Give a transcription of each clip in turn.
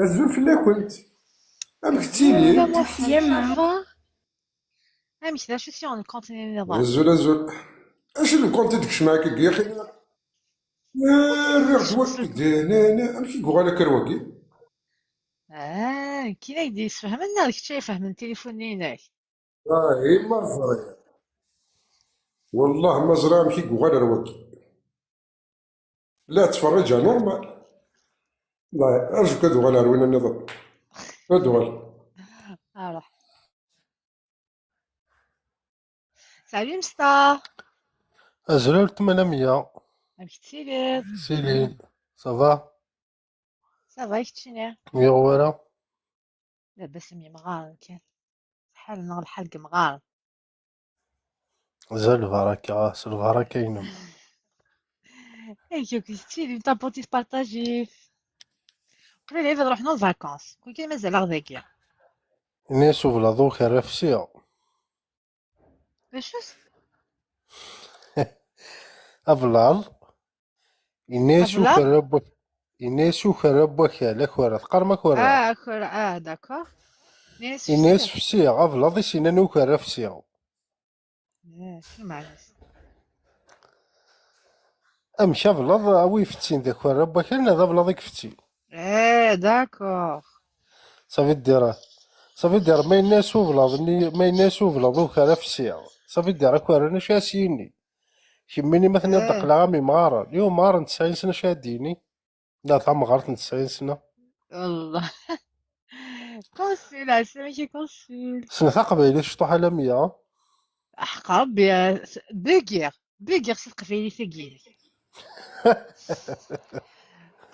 azul fell-akent. Amek لا ttilin? moi ça يما va. مش لا شو سي اون كونتيني النظام. azul azul. اش اللي كنت تكش معاك يا اخي؟ الريغ شخص دواك انا امشي كوغالا كرواكي. كي لا يدي يسفهمنا لك شايفه من تليفوني هناك. اي ما زري، والله ما زرا امشي كوغالا رواكي. لا تفرج نورمال. لا ارجوك ادوغال روينا النظام. ادوغال. alors salut Msta. أجرة 800. راك تسيري؟ سيلي صافا. صافا كتشني؟ ميغوارا. لاباس مي مغار كان شحال نهار الحلق مغار. زال البركة البركة كاينم. كي تسيري نتا بوتي تبارطاجي قبيله إذا رحنا فاكونس كون كاين مازال غداكيا إني شوف لا دوك الرفسية. باش أفلال. إني شوف افلا. ربك. إني شوف ربك على كورة قرما كورة. كور داكور ناس إني فسيه. سفسية أفلال دي سينا نوك الرفسية. شنو معنى؟ أمشي أفلال أوي فتين ذاك ربك أنا ذا أفلال ذيك فتين. داكور. صافي دير ما يناس أفلال ما يناس أفلال دوك الرفسية. صافي دير كورة أنا شاسيني. كميني مثلا دق اه العامي مغارة اليوم مغارة 90 سنة شاديني. لا طعم مغارة 90 سنة. والله كونسول عسى ماشي كونسول. سنة قبيلة شطوح عالمية. حق ربي بوغيغ سي القبيلي ثقيل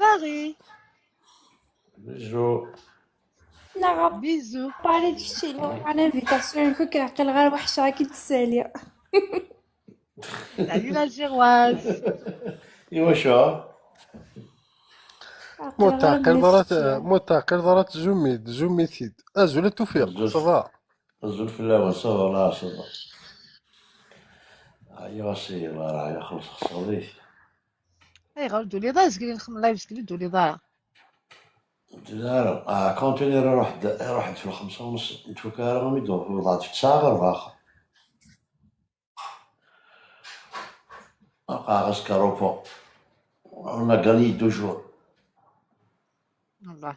باغي. جو. نغب بيزو. باري دشتي على انفيتاسيون كوك عقل غير وحشة كي تسالي سالي لا جيرواز. يوشا. عقل غير بنفسية متعقل ضرات زوميتيد أزولة توفيق الزلف صافا. الزلف لا صافا لا صافا. ايوا سي الله راه يخلص خصوصي. اي غير دولي ضا زكري نخمم لايف زكري دولي ضا. لا كونتينير روح في الخمسة ونص نتفكر غادي يدور في وضعات في الساعة غير باخر. بقى غير كاروبا. On a gagné 2 jours. والله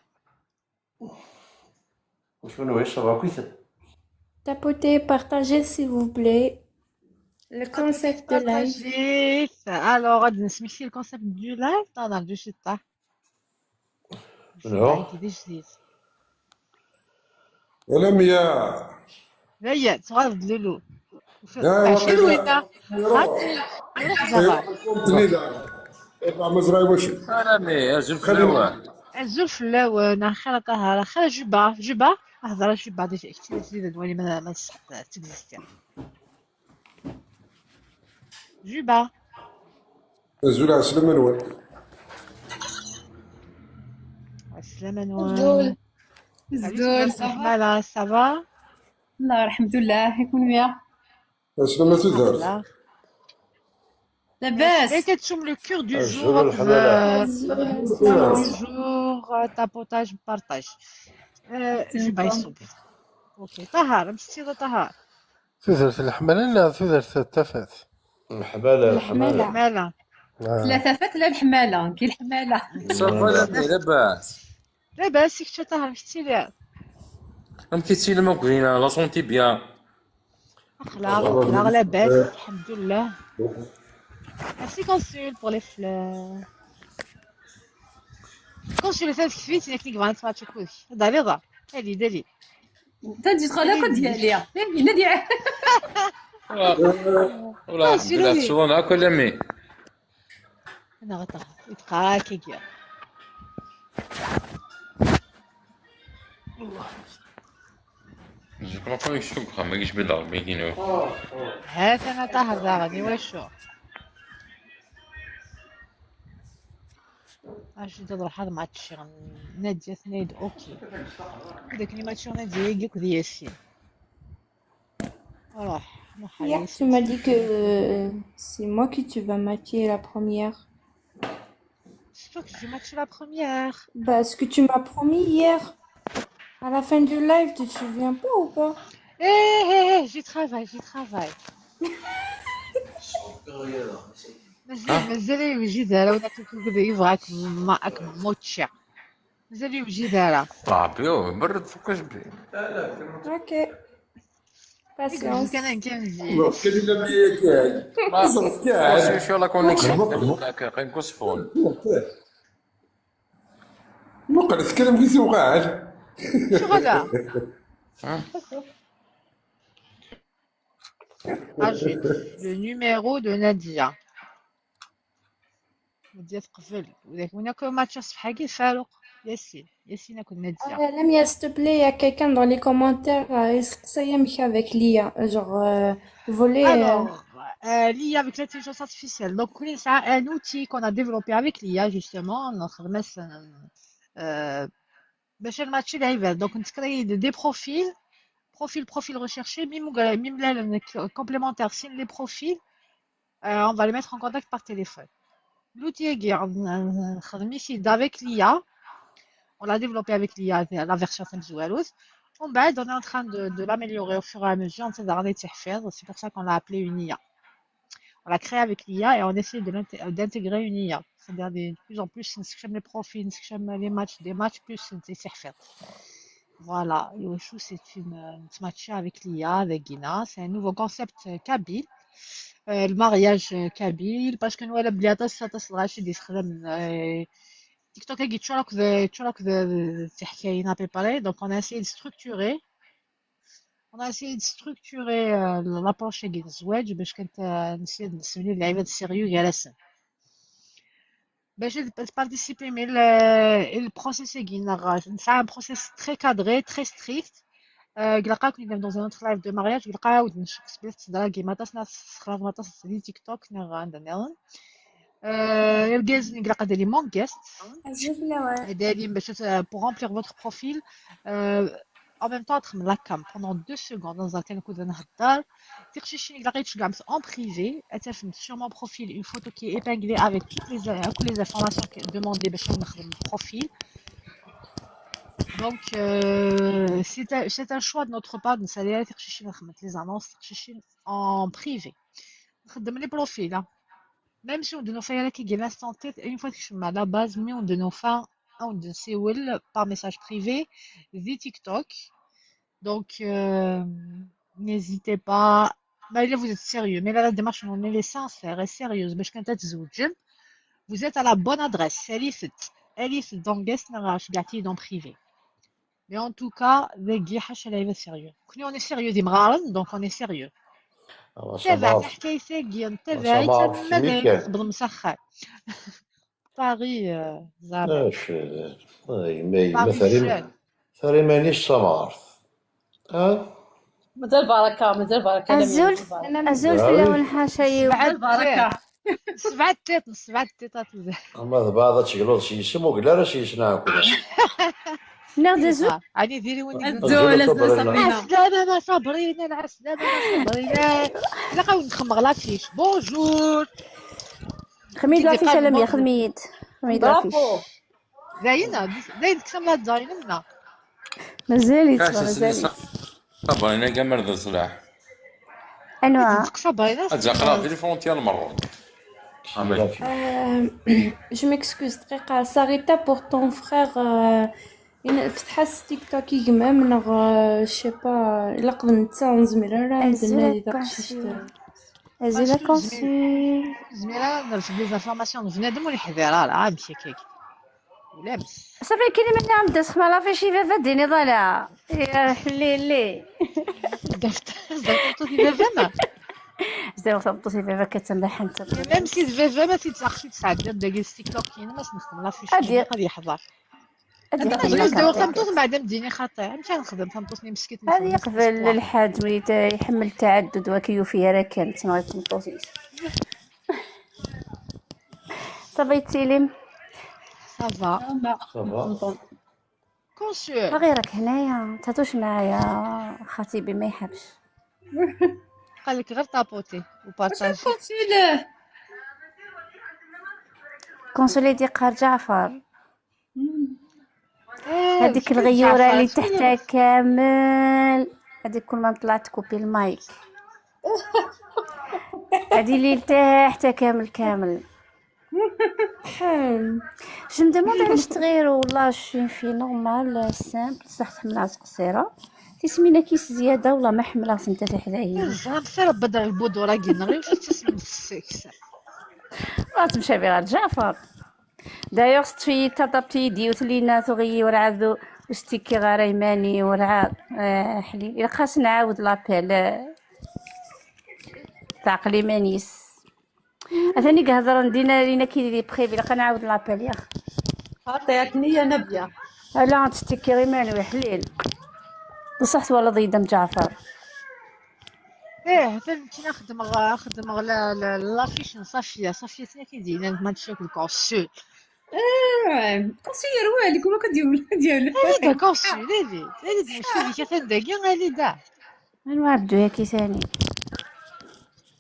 وشنو ça va كويس. Tapotez, partagez s'il vous plaît le ابوتي concept de live. بارطاجي. الوغ غادي نسميتي الكونسيبت دو لايف نهضر دو شتا. شتا شنو؟ يدي جديد. ولم يا هيا تغرد لولو يا عشي ورينا روينة. يروح هاتي يروح يروح زغال. الكونتيني دار. يطلع مزرعي وش رامي أجل في خلينا. اللوان. الزلف اللون خير طهارة خير جوبا هضر جوبا ديجا كتير زيد دوالي ما تكزيستي جوبا. azul عسلامة نوال. السلامة الزول نوان. سالي الزول سوزان صافا. حمالة سافا. الله الحمد لله يكون ويا عسلامة تدار. لا ماشي لاباس. بغيتي تشوم لو كور دو الزول جور الحمالة. الزول كور عسلامة. دو جور تابوتاج بارطاج. جوبا تنكم يصوب. اوكي طهارة مشتي طهار. تودرت الحملة لا تودرت التفات. الحمالة الحمالة. الحمالة حمالة. ثلاثة فات لا الحمالة كي الحمالة. صافا رامي لاباس. لاباس كيفاش طهر مشتي ليها. راهم كيتسيلم كلنا لا سونتي بيان. أخلاق لاباس الحمد لله. Merci Consul pour les fleurs. Consul فات كفيت انك بغا نتفرج كلشي هذا رضا. هادي دالي تجي تخلق ديالي نادي ولا كونسول بلا هادي. تصور معاك ولا مي. انا غطا يتقرا كيكيا. Je comprends pas يشوفها ما يجيش بالله ما يجينو. هات انا طاهر دا غادي واشو اش تضرب هذا مع الشغل. نادية ثنيد اوكي داك اللي ما تشوف نادية يجيك ذي ياسين روح Hier, محل tu m'as ياسين. dit que c'est moi qui tu vas maquiller la première. Dis-toi que je match la première. Bah, ce que tu m'as promis hier, à la fin du live, tu te souviens pas ou pas? J'y travaille. مازال يوجي دارا ولا كنكون يبغاك معك موتشا مازال يوجي دارا رابيو برد فوقاش بي. Ok, يقول patience. كان كنزيد الله كلمة بيا كاع زرف كاع شو لا كونيكسيون المقل كاين كوسفون. المقل تكلم في سوقعات شو غدا اجيت لو نيميرو دو نادية تقفل هناك ماتش صباح كي فاروق ياسين كون نادية Lamia, s'il te plaît, il y a quelqu'un dans les commentaires, يسقسي avec l'IA, genre, voler. Alors, l'IA avec l'intelligence artificielle. Donc, c'est un outil qu'on a développé avec l'IA, justement. Notre باش نماتشي العباد. Donc, نتكري des profils, profil recherché, même complémentaire, si les profils, on va les mettre en contact par téléphone. L'outil est avec l'IA. On l'a développé avec l'IA, la version 5 Zuelos. On est en train de l'améliorer au fur et à mesure. C'est pour ça qu'on l'a appelé une IA. On l'a créé avec l'IA et on essaie d'intégrer une IA. C'est-à-dire de plus en plus, les profils, les matchs, des matchs plus c'est voilà. Yoshou, c'est une match avec l'IA, avec Guina. C'est un nouveau concept kabyle. Le mariage kabyle. Parce que nous, on a bliata, ça TikTok a dit تحكي préparé. Donc, on a essayé de structurer. On a essayé de structurer l'approche de الزواج باش كنت نسيت نسولي اللعيبات السيريو جالسين باش participer mais le process c'est un process très cadré très strict قلقا كنا dans un autre live de mariage قلقا ود نشخص بس دارا كيما تصنا خلاص ما تصدي تيك توك عندنا الجاز قلقا دالي مون جيست دالي باش pour remplir votre profil en même temps تخدم la cam pendant 2 secondes dans un كنكون نهضر تخشيشني لقيتش كاع en privé اتفهمت sur mon profil une photo qui est épinglée avec toutes les informations demandées باش نخدم profil donc c'est un choix de notre part نسالي تخشيشني نخدم les annonces تخشيشني en privé نخدم les profils même si on donne faire la qui gagne l'instant tête une fois que je suis à la base mais on donne enfin on donne c'est par message privé via TikTok donc n'hésitez pas bah là vous êtes sérieux mais là la démarche on est sincère et sérieuse باش كنت تزوج vous êtes à la bonne adresse Elif dans guest نراش قاعدين dans privé mais en tout cas ذاكي حاجه لا sérieux كوني on est sérieux دي مغارن donc on est sérieux تابع حكايتك نتابع تما نقبض مسخر طاغي زعما مثلا ثري مانيش سمارت مازال بركة أزول أزول في لون حاشايو مازال بركة سبعة تيطات اما بعض تشكلوط شي يسمو قلا راه شي يسنع كذا ناخذ أزول يعني ديري وين الزول سمينا عسلامة صابرين العسلامة صابرين لقاو نخمغ لافيش بونجور خميد لافيش لم خميد لافيش برافو زين كسمنا دزايننا مازال كاش مازال صابرين كاع مرض صلاح أنواع صابرين اتزقرا في الفرونتيير المغرب. Je m'excuse دقيقة Sarita pour ton frère فتحس تيك توك يجمع نغ شي با إلا قد نتا نزمير راه ندنا لي داكشي زيدا كونسي زميرة نرفد لي زانفورماسيون بنادم ولا حذيرة راه مشي كيك ولابس صافي كاين من عم تسمع لا فيشي فافا ديني ضايعة يا حليلي درت طوطي فافا زيرو طوطي فافا كتمدح انت ميم سي فافا ما تيتساخش تسعد داك تيك توك كاين ما نخدم لا فيش غادي يحضر هذه دور تمطوط بعد مديني خطير مشى نخدم تمطوطني مسكيت هذه يقبل الحاد ويتا يحمل تعدد وكيو فيها راه كانت ما تمطوطيش صافي تسيلم صافا كونسور غيرك هنايا تهضوش معايا خطيبي ما يحبش قال لك غير طابوتي وبارطاج كونسيله كونسولي ديقار جعفر، ايه هذيك شكون الغيورة جعفر اللي شكون تحتها كامل، هذيك كل ما طلعت تكوبي المايك، هذه اللي لتحتها كامل كامل. شحال جو me demande علاش تغيروا، والله شي في نورمال سامبل صح تحملها قصيرة، تسمينا كيس زيادة والله ما حملها سنتا حدايا، الزهر سير بدر البودورة غير واش تسمى السكس. تمشي بغير جعفر. دايوغ ستفي تطبتي ديوت لينا ثغي ورعادو وستيكي غير يماني ورعاد حلي إلا خاص نعاود لابيل تعقلي مانيس اثاني كهضر ندينا لينا كي دي بخيبي لقا نعاود لابيل يا اخي. عطيتني يا نبية. لا تستيكي غير يماني وحليل بصحت ولا ضيدم جعفر. ايه فهمتي نخدم لافيش صافية تنا كي دينا ما تشوف الكونسول. قصير والك وما ديال هذه دا كونسول هذه مشكل كي داكي غادي دا. من عبدو يا كي ثاني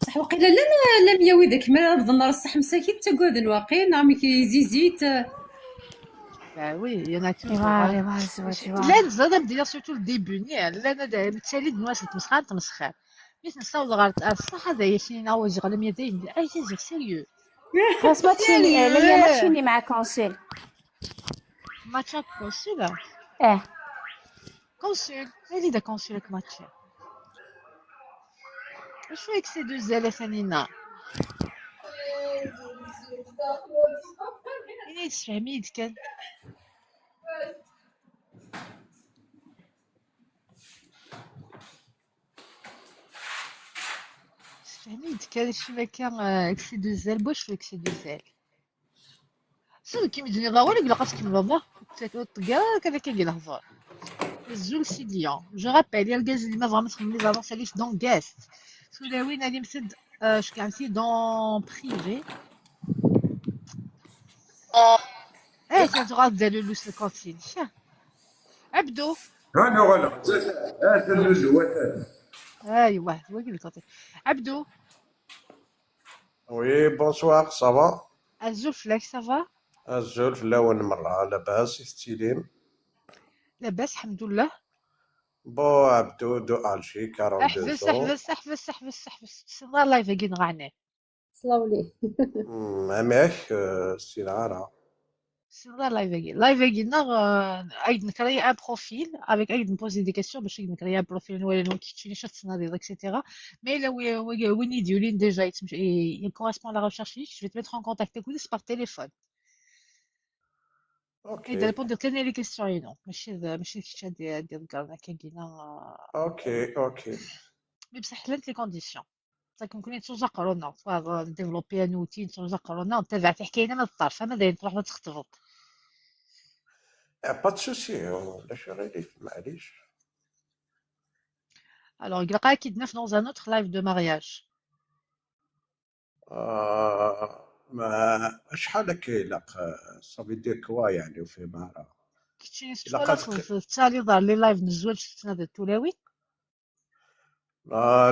صح وقيلا لا مياوي داك ما بضنا الصح مساكين تقعد واقيلا نعمي كي زيزيت. Bah oui, il y en a يوار toujours. يوار زواج يوار. لان زاد بدينا سورتو الديبي لان متسالي نواس تمسخر ميت نصاوب غير الصح هذا يشيني نعوج غير ميدين اي تيجي سيريو خلاص ما تشيني ليا ما تشيني مع كونسيل. ماتشا كونسول كونسول اللي دا كونسولك ماتشا شو هيك سي دو زاله ثانينا إني تفهميد كان تفهميد كان شي ما كان اكسي دو زال بوش اكسي دو زال سو كيما دنيا ضاولك لقات كيما الله تلقى كذا كي الهضور الزول سيديون جو رابيل يا الغاز اللي ما فهمتش من لي زافونس عليش دون غاست سولا وين اللي مسد شكون عمتي دون بريفي كان تغاد دالو لوس الكونتين عبدو هاني غلا هات اللوز ايوا هو اللي الكونتين عبدو وي بونسوار صافا. الزول فلاك سافا الزول فلاون مرة لاباس يستيليم لاباس الحمد لله بو عبدو دو الجي 42 احبس سنغار لايف كي نغعناه صلاولي. اماك سينارا سنغار لايف كي نغ عيد نكري ان بروفيل افيك عيد نبوزي دي كيسيون باش نكري ان بروفيل نولي نو كيتشيني شات سنادي اكسيتيرا مي لا وين يديولين ديجا يكوريسبون لا ريشيرش ليك جو vais te mettre en contact avec par téléphone et de اوكي répondre كان لي كيسيون ماشي كيتشا ديال كارنا كاينا اوكي مي بصح لانت لي كونديسيون صافي كنكون تشوجا قرونا ديفلوبي ان اوتي تشوجا قرونا ونتابع في حكاينا من الطرف اما داير تروح تختبط با دو سوسي علاش غير معليش. alors il a qui neuf dans un autre live de mariage ما شحال كيلاق صافي دير كوا يعني وفي مارا كيتشيني الا ولا قد التالي ظهر لي لايف من الزواج شفتنا د التولاوي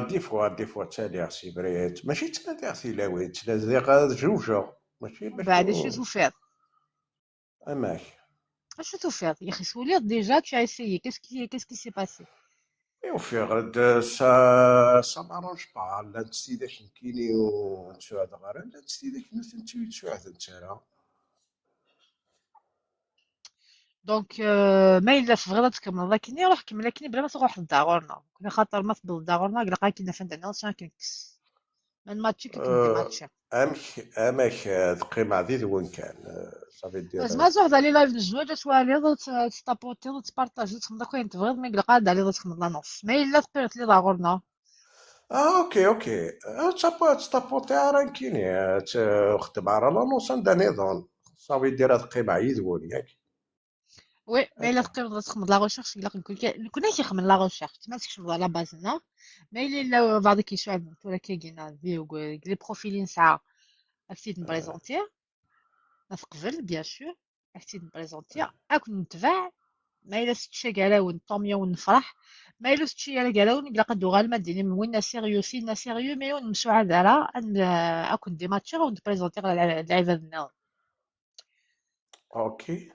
دي فوا تالي سي بريت ماشي تنادي سيلاوي تنادي غير جوجو ماشي باش بعد اش توفير اماك اش توفير يا اخي سولي ديجا tu as essayé qu'est-ce qui s'est passé وفي غد سا مارونج با لا تسيداش نكيني ونتسوعد غير لا تسيداش نتنتي تسوعد نتالا دونك ما الا تبغي تكمل لكن روح كمل لكن بلا ما تروح لدارنا كنا خاطر ما تبغي دارنا لقى كنا فهمت انا كنكس من ماتشي كندي ماتشي اماك تقيم عديد وين كان صافي دير زعما زوج على لايف الزواج توالي تابوتي تبارطاجي تخمم داك وين تبغي مي لقى على تخمم لا نص ما الا تقيت لي دارنا اوكي تابوتي راه كاين تخدم على لا نص عندها نظام صافي دير تقيم عيد وين ياك وي ما الا تقيت تخمم لا ريشيرش الا كنا كيخمم لا ريشيرش ما تكشف على بازنا ما الا بعض كيسؤال ولا كاينا فيو لي بروفيلين ساعه اكيد نبريزونتي نقبل بيان سور اكيد نبريزونتي اكون نتبع ما الا ستشي كالاون طوميا ونفرح ما الا ستشي على كالاون الا قدو غالما ديني من وين سيريو سينا سيريو مي نمشيو على دارا اكون دي ماتشر ونبريزونتي على العباد الناو اوكي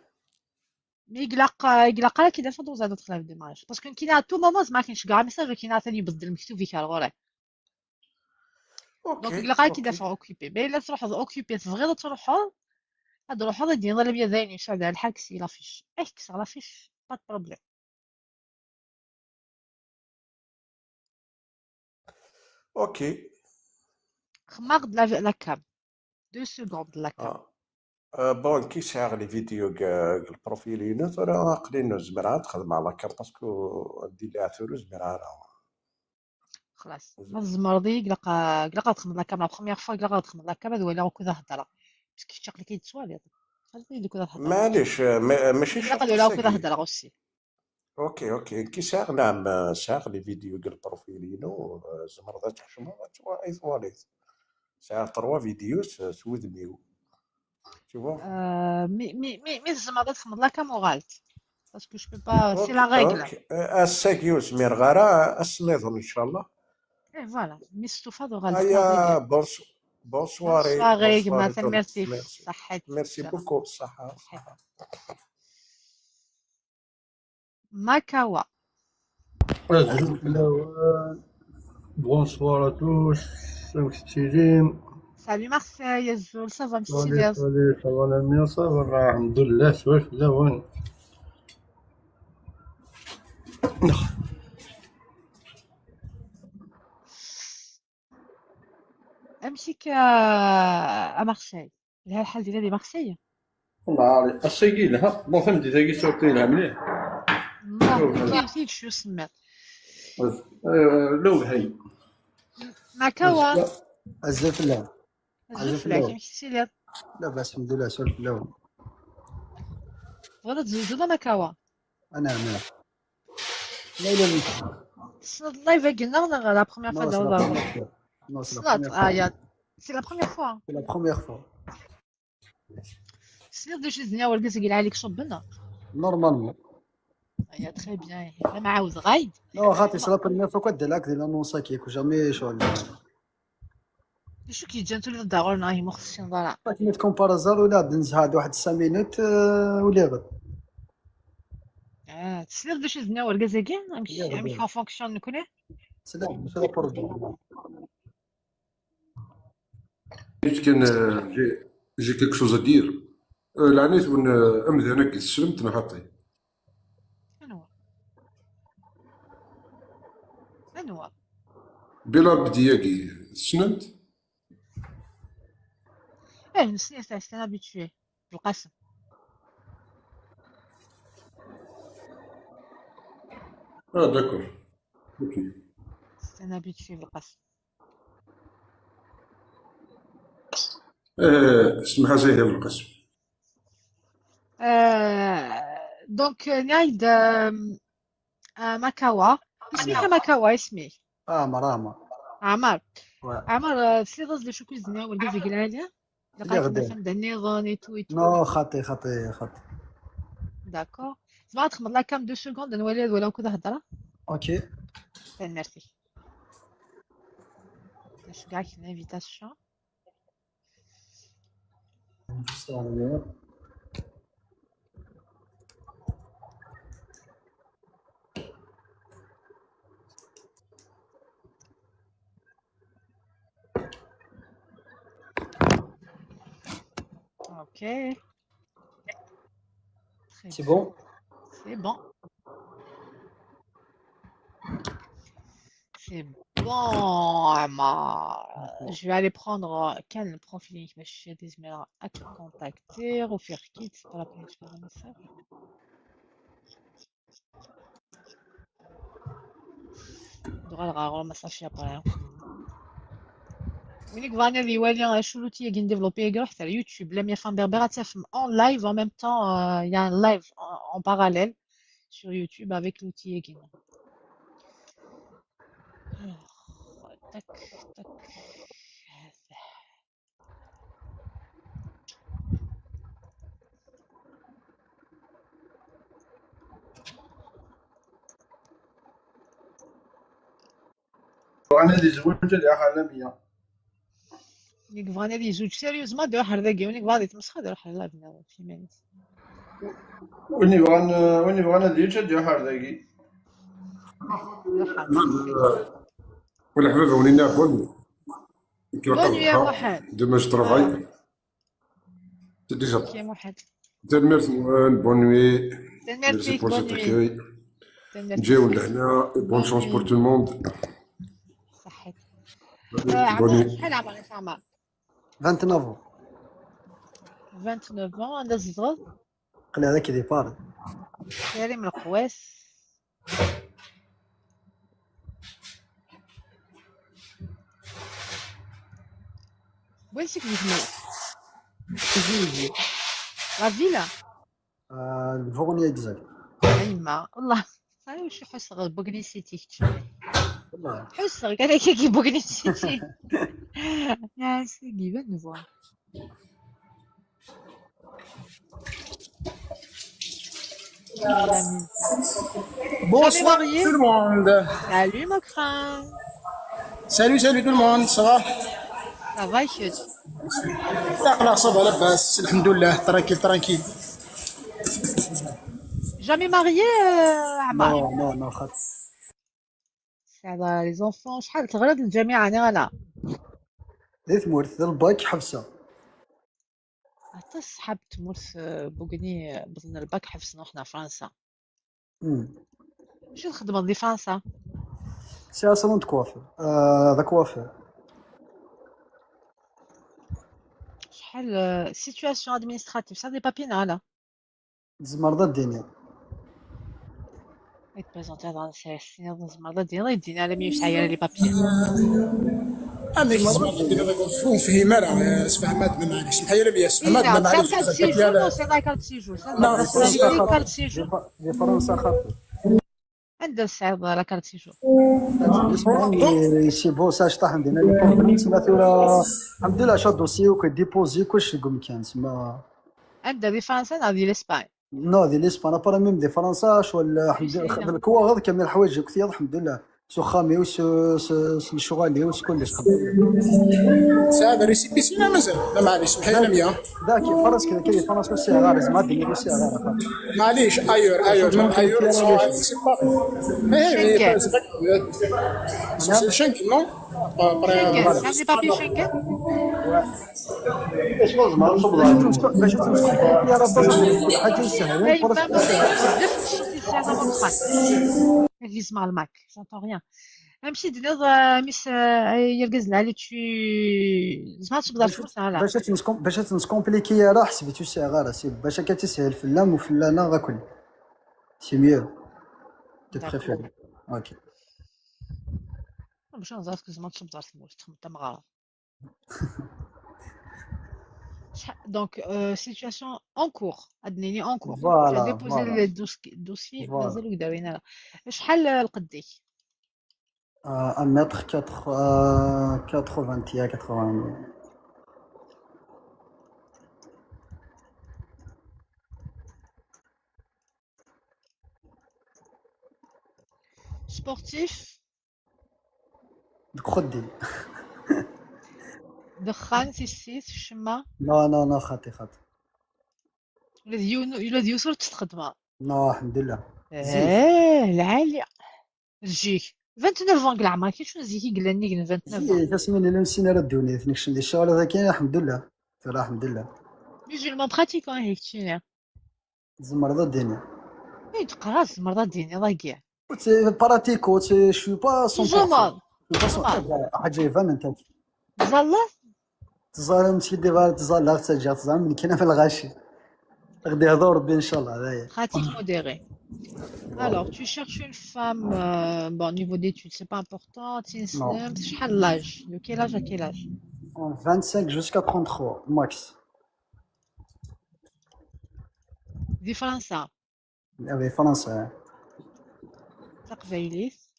مي يقلق كي دافع دوز هذا تخلاف ديماج باسكو كاين ا تو مومون ما كاينش كاع ميساج كاين ثاني يبدل مكتوب فيك الغوري دونك اوكي يقلق كي اوكي دافع اوكيبي مي الا تروح اوكيبي تبغي تروحو هاد روحو غادي يضل بيا زين يشاد على الحال لافيش اكس لافيش با دو بروبليم اوكي خماق لا كام 2 سكوند لا كام اه بون كي ساغ لي فيديو البروفيلينوت راه قليل زمرها تخدم على كار باسكو دير ليها ثلث زمرها راه خلاص ما الزمرضي قلق تخمم لا كام لا بروميير فوا قلق تخمم لا كام هاد ولا كذا هضره باسكو شكل كي تسوالي خلي كذا هضره معليش ماشي قلق شرط ولا كذا ساقي. هضره اوسي اوكي اوكي كي ساغ نعم ساغ لي فيديو البروفيلينو زمرضات حشمه اي ثواليت ساغ 3 فيديو سوذ tu vois. مي الزمرضي تخمم لا كام وغالت باسكو جو بو با سي لا اوكي ريغل اوكي الساكيو سمير غارة السنيضن ان شاء الله. اي فوالا مي ستوفاد وغالت مرضي هيا بيان بونسواري بونسواري بونسواري مثلا كل ميرسي ميرسي صحتك ميرسي بزاف بوكو صحة صحتك صحة. ماكاوا Bonsoir à tous, c'est Tilim. سالي مارسيل الزول صافا مشيتي Salut, ليه salut, ça va la mienne, ça va, alhamdoulilah, شوف لا وين. امشيك ا مارسيل لها الحال ديالها دي مارسيل والله عارف، السيقي لها، بون فهمتي تاقي صوتي لها مليح. ما كيمشي شو سمات لو هي. ماكاوا عزف الله الزوج فلاك مشيتي ليه لا بأس الحمد لله سولف اللون بغيت تزوجو ماكاوا أنا لا لا السنة اللايف قلنا ولا لا بروميير فوا نو داو سي لا السنة بروميير فوا يا سي لا بروميير فوا سي لا بروميير فوا السنة دو شي زنيا ولقيت قال عليك شبنا نورمالمون يا تري بيان لا معاود غايد نو خاطي سي لا بروميير فوا كدير هاك ديال انونسا كيكو جامي شغل شو كي جانتو لي داغورنا هي مخصصين ضرا كي كومبارازار ولا دنز هاد واحد 5 مينوت ولي غد السنة دو شي زنيا ولقيت كاع امشي ان فونكسيون نكوني سي لا بروجي كان جي كيك شوز ادير العنيت وين امذي انا كي سلمت نحطي انوا بلا بدياكي سننت نسيت سي هابيتوي بالقسم داكور اوكي سي هابيتوي بالقسم اسمها زاهيه بالقسم. دونك نعيد ماكاوا اسمي ماكاوا اسمي عمر عمر واه عمر سي غزل شو كوزنا ولقيت قال عليها اللي لقيت غدا مثلا النظام اي تو نو خاطي داكور زعما تخمض لها كام 2 سكوند نولي ولا كذا هضره اوكي ميرسي باش كاع كاين انفيتاسيون اوكي سي بون c'est bon c'est bon Amar. Je vais aller prendre quel profil je vais des à te contacter ou faire quitte pour la première fois de message. دغال غاغور ما صافي ابري وينك فاني اللي يوالي شو لوتي يجي نديفلوبي كاع حتى اليوتيوب لم يفهم بربرة تفهم en live en même temps il y a un live en parallèle sur YouTube avec l'outil يجي tac tac أنا دي زوجة ديال عالمية. نيك فاني اللي زوج سيريوزمون دير واحد ذاك ونيك فادي تمسخ دير واحد لايف في مينيت وين يبغى نادي تشجع حرداكي. والحباب ونينا بون كي Bonne nuit à وقع Mohamed. demain je Ah, travaille c'est déjà ok Mohamed. merci bonne nuit merci Merci, pour bonne cet nuit. accueil Merci. نجيو لهنا et bonne Bonne chance pour nuit. tout le monde صحيت. bonne عمر nuit شحال عمرك عمر؟ 29 29 ans عندها الصغر قال هذاك ديبار. كريم القواس. وين سكنت تجي لا فيلا؟ الفوغنيا اكزاكت. ايما والله صاي وش حسغ بوغنيسيتي والله حسغ قال لك كي بوغنيسيتي يا سيدي بان نفوا Jamais Bonsoir marié? tout le monde. Salut mon crâne. Salut tout le monde, ça va? Ça va écoute. لا صافا لاباس الحمد لله ترانكيل. Jamais marié عمر؟ نو خاطر على les enfants شحال تغرد الجامعة انا لا ديت مورث الباك حبسه. حتى صحاب تمورث بوغني بظن الباك حفظنا حنا فرنسا. شنو الخدمة ديال فرنسا؟ سي صالون دو كوافير ذا كوافير. شحال سيتواسيون ادمينستراتيف صار دي بابي لا زمرضه الدنيا. يتبريزونتي هذا سياسي زمرضة ديالي يدينا على 100 لي بابي. امي فهم فهيمه راه سفهمات ما معليش بحال بيا سفهمات ما معليش. كارت سيجور نو سي لا كارت سيجور لا كارت سيجور في فرنسا خاطر عندها الصعيب لا كارت سيجور. اسباني سي بو ساج طاح عندنا لي بروبليم تما ثورة الحمد لله شاد دوسي وكديبوزي كلشي كوم كان تما. عندها دي فرنسا عندها دي لاسبان. نو دي ليسبان ابارا ميم دي فرنسا شو الحمد لله الكوا غير كامل الحوايج كثير الحمد لله سو خامي وسو شغالي وسكل هذا ريسيبي سينا مازال ما معليش بحال بيا ذاك فرنسا كذا كاين فرنسا الصغار زعما الدنيا الصغار معليش ايور من ايور سي با شنكن نو شنكن عندي بابي شنكن. ايش لازم نصبر باش تمشي يا رب حاجه سهله فرصه يسمع الماك j'entends rien. نمشي دنيا مش يركز لي tu زعما تقدر تفوت على باش تنسكومبليكي راه حسبتو صغار سي باش كتسهل في اللام وفي اللانا غاكل سي ميو تي بريفير. اوكي باش نزرف زعما تقدر تموت انت مغاره. Donc, situation en cours. أدنيني en cours. Tu as déposé le dossier. مازالو داويين على. شحال القدي؟ 1 mètre 81 80. Sportif. خدي دخان سيس شما. لا خاطي ولاد يسر تخدمها. لا الحمد لله. العالية. رجيك 29 كاع عمرك شنو زيكي قال لي 29. تسميني اللي نسينا راه دوني فينيك دي الشغل هذا كاين الحمد لله ترى الحمد لله. ميزولمون براتيكون هيك تشينا. زمرضه الدنيا. تقرا زمرضه الدنيا الله كاع. براتيكو شو با جمال. حاجه يفهم انت. زالله. تزال نمشي ديفا تزال تسجل تزال من كاينه في الغاشي. غادي يهضر ربي ان شاء الله هذايا. Pratique modérée. Alors, tu cherches une femme, bon, au niveau d'études, c'est pas important. Quel l'âge? De quel âge à quel âge? 25 jusqu'à 33, max. دي فرنسا. Oui, فرنسا. تقبيليس.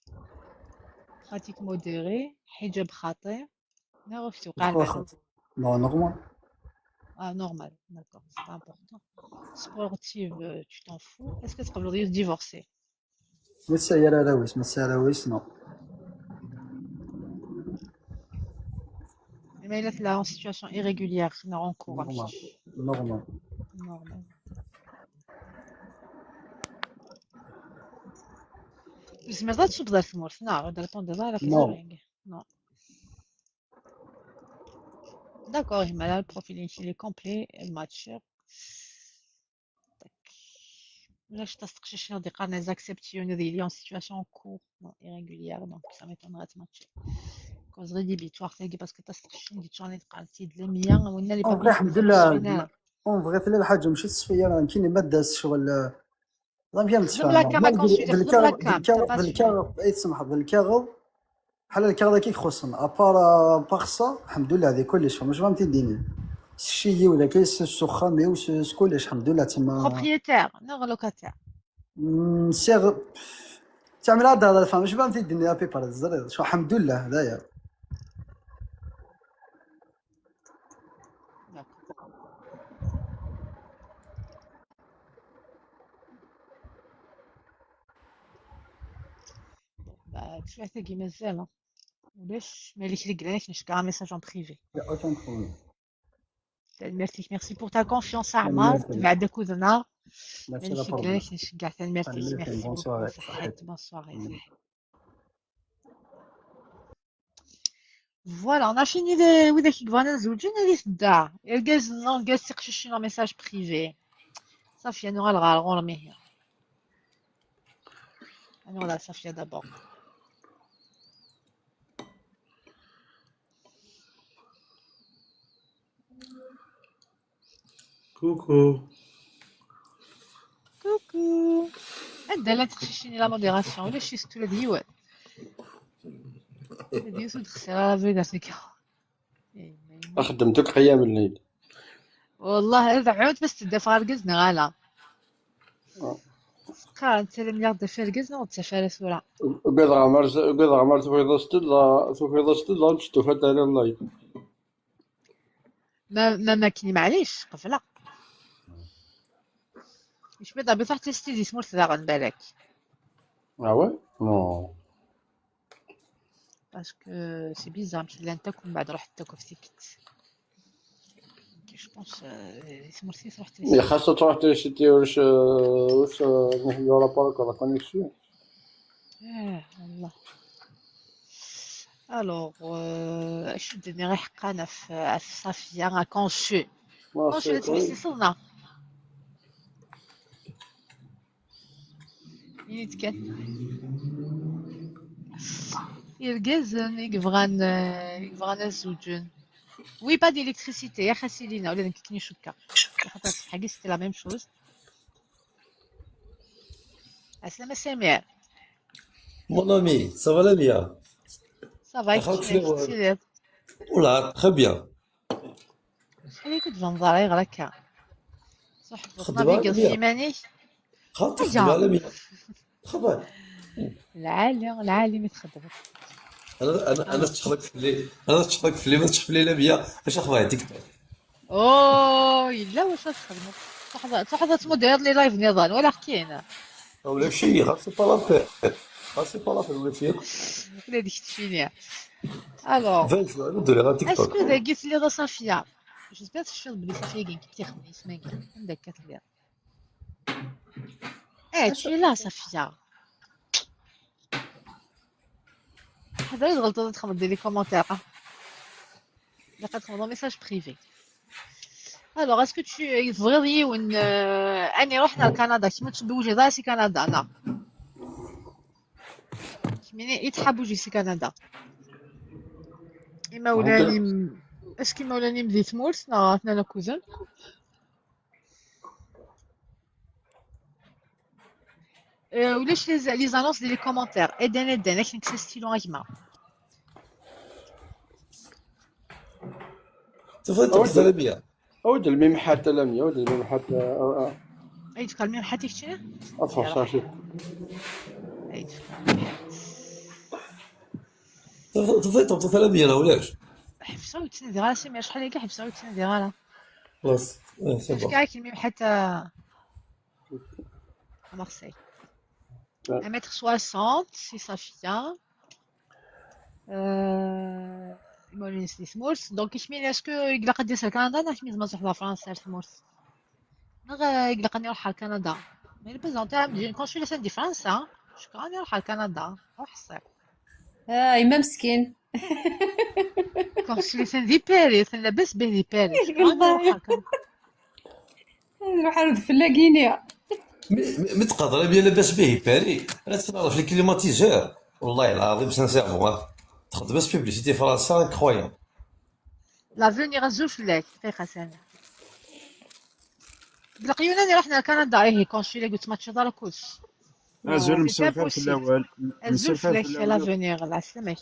pratique modérée. حجاب خاطئ. نعرف توقع المعلومة. Non, normal. Ah, normal, d'accord, c'est pas important. Sportive, tu t'en fous. Est-ce que tu peux divorcer? Non. Mais il est là en situation irrégulière, en cours. Normal. Normal. بس ما تشوف دار ثمورث نا دار ريبوندي لا نو كيسيون نو داكور يما le profil il est complet match Là, je t'assure que des cas les exceptionnels il est en situation en cours non, irrégulière donc ça m'étonnerait de match cause rédhibitoire parce que t'assure que tu en es قالتي د المية وإن لي اون بابي فغي الحمد في لله السفينة اون فغي لا الحاجه مشيت الصفيه راه كاين ما داز شغل ظن فيها خدم لا متفاهم كام كونسولي خدم لا كام t'as pas suivi بالكار اي تسمح بالكار بحال الكار كي يخصنا ابار سا الحمد لله هذه كلش مش فهمتي الدنيا الشيء ولا كايس السخان وس كلش الحمد لله تما propriétaire non locataire سيغ تعمل هذا فهم مش فهمتي الدنيا بيبر الزرير شو الحمد لله هذايا bah tu vois c'est qui مازال ولاش مالك لي قالك نشكا un message en privé يا اوكي بروبليم merci pour ta confiance عمار بعدك وذنا ماشي لا مالك بروبليم قالك نشكا merci بون beaucoup سواري صحيت bonne soirée Voilà, on a fini de وذاك كيبغينا نزوجو نادي تداع الكاز نو كاز تيقششنا ميساج بريفي صافي انا غنرميه هي انا ولا صافي دابا كوكو. كوكو هدا لا تخششيني لا موديراسيون ولا شي ستو لا ديوان هادي سود خسرها فيغاسيكا خدمتك قيام الليل. والله هذا عود بس تدا فارقزنا غالا قال انت لم دا فارقزنا وتسافر سورة وقد عمر تفيض ستلا نشتو فات على اللايف. ما كني معليش قفله مش بدا بصح تستيزي سمور ثاغن بالك وي نو باسكو سي بيزار مشي لان تاكل بعد رحت تاكل في سكت جو بونس سمورتي تروح يا خاصة تروح تشتي واش نحيو لابارك ولا كونيكسيون. والله الوغ اش بدني غير حقا انا في صافيه كونشو كونشو تحسي صلنا ينيت كان يرقزن يبغان الزوجون وي با ديليكتريسيتي يا خاسي لينا ولا كني شوكا خاطر حاجه سيتي لا ميم شوز السلام سمير Mon ami, ça va la bien? صافا كيفاش Oula, très bien. شحال كنت بنظر غير هكا صح خدمة نافيغ على سليماني خاطر خدمة على bien. خبر. العالم يتخدم أنا تشخلك في الليل، أنا تشخلك في الليل ما تشخف لي لا بيا، اش أخبار تيك توك؟ الا واش تخدموا صح مودير لي لايف نظام ولا حكينا ولا شي غير سي با لابير، غير سي با لابير ولا شي. ولا ديك تشفيني الوغ 20 jours ندير غير تيك توك. اسكو ذا قلت لي صافيه جيسبيغ تشوف بلي صافيه كاين كتخدم اسمها عندك كتدير تشي لا صافيه هذا يغلط تخمم دير لي كومونتير لقد خمم ميساج بريفي الوغ اسكو تبغي ون اني رحنا لكندا كيما تبوجي راسي كندا انا كيما يتحبوا جي سي كندا إما ولاني اسكي مولاني مديت مورس نعرفنا لا كوزن ولاش لي زانونس ديال لي كومونتير ادان لكن كسي ستيلو اجمع تفضل لا بيا. أود الميم حتى لمية أود الميم حتى اي تكلمي حتى كتشنا أطفال شاشة. اي تكلمي تفضل لا بيا أنا ولاش. حفصه وتسنى ديال راسي ما شحال كاع حفصه وتسنى ديال راسي خلاص سي اش بون. كاع كلمي حتى مارسيل 1m60 سي صافيه مولين سمورس دونك كيشميني اسكو يقلا قد يسال كندا انا كيما زعما تروح لفرنسا سمورس يقلا قد نروح لكندا مي البيزون تاع كون شوي لسان دي فرنسا شكرا نروح على كندا روح الصيف إما مسكين. كونسولي ثان دي باريس لاباس به دي باريس شكرا نروح والله على كندا نروح نرد في لاكينيا. متقدر بيا لاباس به باري انا تنعرف في الكليماتيزور والله العظيم سانسيرمون تخدم بس بيبليسيتي فرنسا انكرويابل. لافونيغ الزوج فلاك دقيقة ثانية بالقيوناني رحنا لكندا ايه كونسولي قلت ما تشهد على كلش أزول سي مسير با خير في بوسيبل الأول الزوج مسير خير في فلاك الأول لافونيغ العسلامة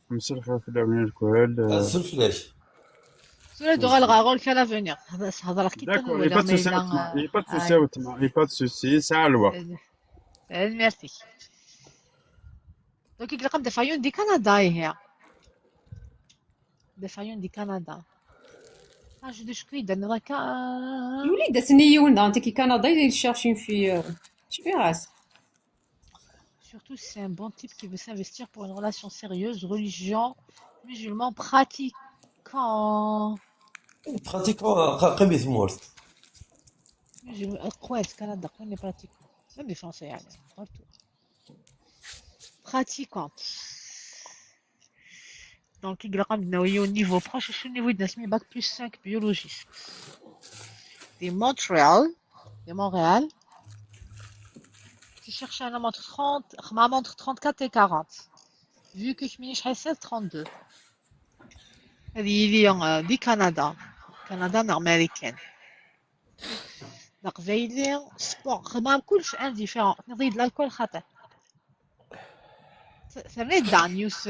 مسير خير في الأول الكل الزلفلاش سوري دوغا الغاغول كا لافونيغ هضرك كي داكور يبا تنولر ما تساوتما إلا يبا تساوتما يبا تسوسي ساعة الوقت ميرسي دونك يقلقم دي فايون دي كندا هي دي فايون دي كندا جو دو شكويد انا راكا الوليدة سنيون انت كي كندا يشارشين في شبيغاس. surtout si c'est un bon type qui veut s'investir pour une relation sérieuse religion musulman pratiquant براتيكون قيم يثمورت كويس كندا قوي pratiquant même les français يعني partout pratiquante donc يقلقم بدنا au niveau proche شو niveau de نسمي bac plus 5 biologiste de Montréal qui cherche un homme entre 30 entre 34 et 40 vu que je suis 32 هذه دي كندا نورماليكان داك زايدين سبور خدمة كلش انديفيرون نضيد الكل خطر سميت دان يوس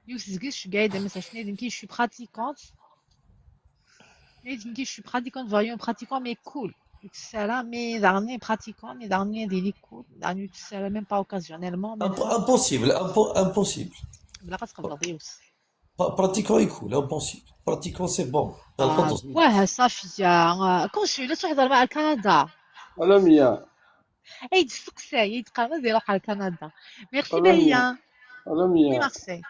زكيش قاعدة مثلا شنو كي شو براتيكونت كي شو براتيكونت فايون براتيكون مي كول السلام مي دارني براتيكون مي دارني ديلي كول دارني السلام ميم با اوكازيونيلمون امبوسيبل بلا تقبل ديوس براتيكون يكون امبوسيبل براتيكون سي بون القدس واه صافي كونسول لا تحضر مع كندا ألميا عيد السقسا عيد قام يروح على كندا ميرسي باهية في ألميا مارسي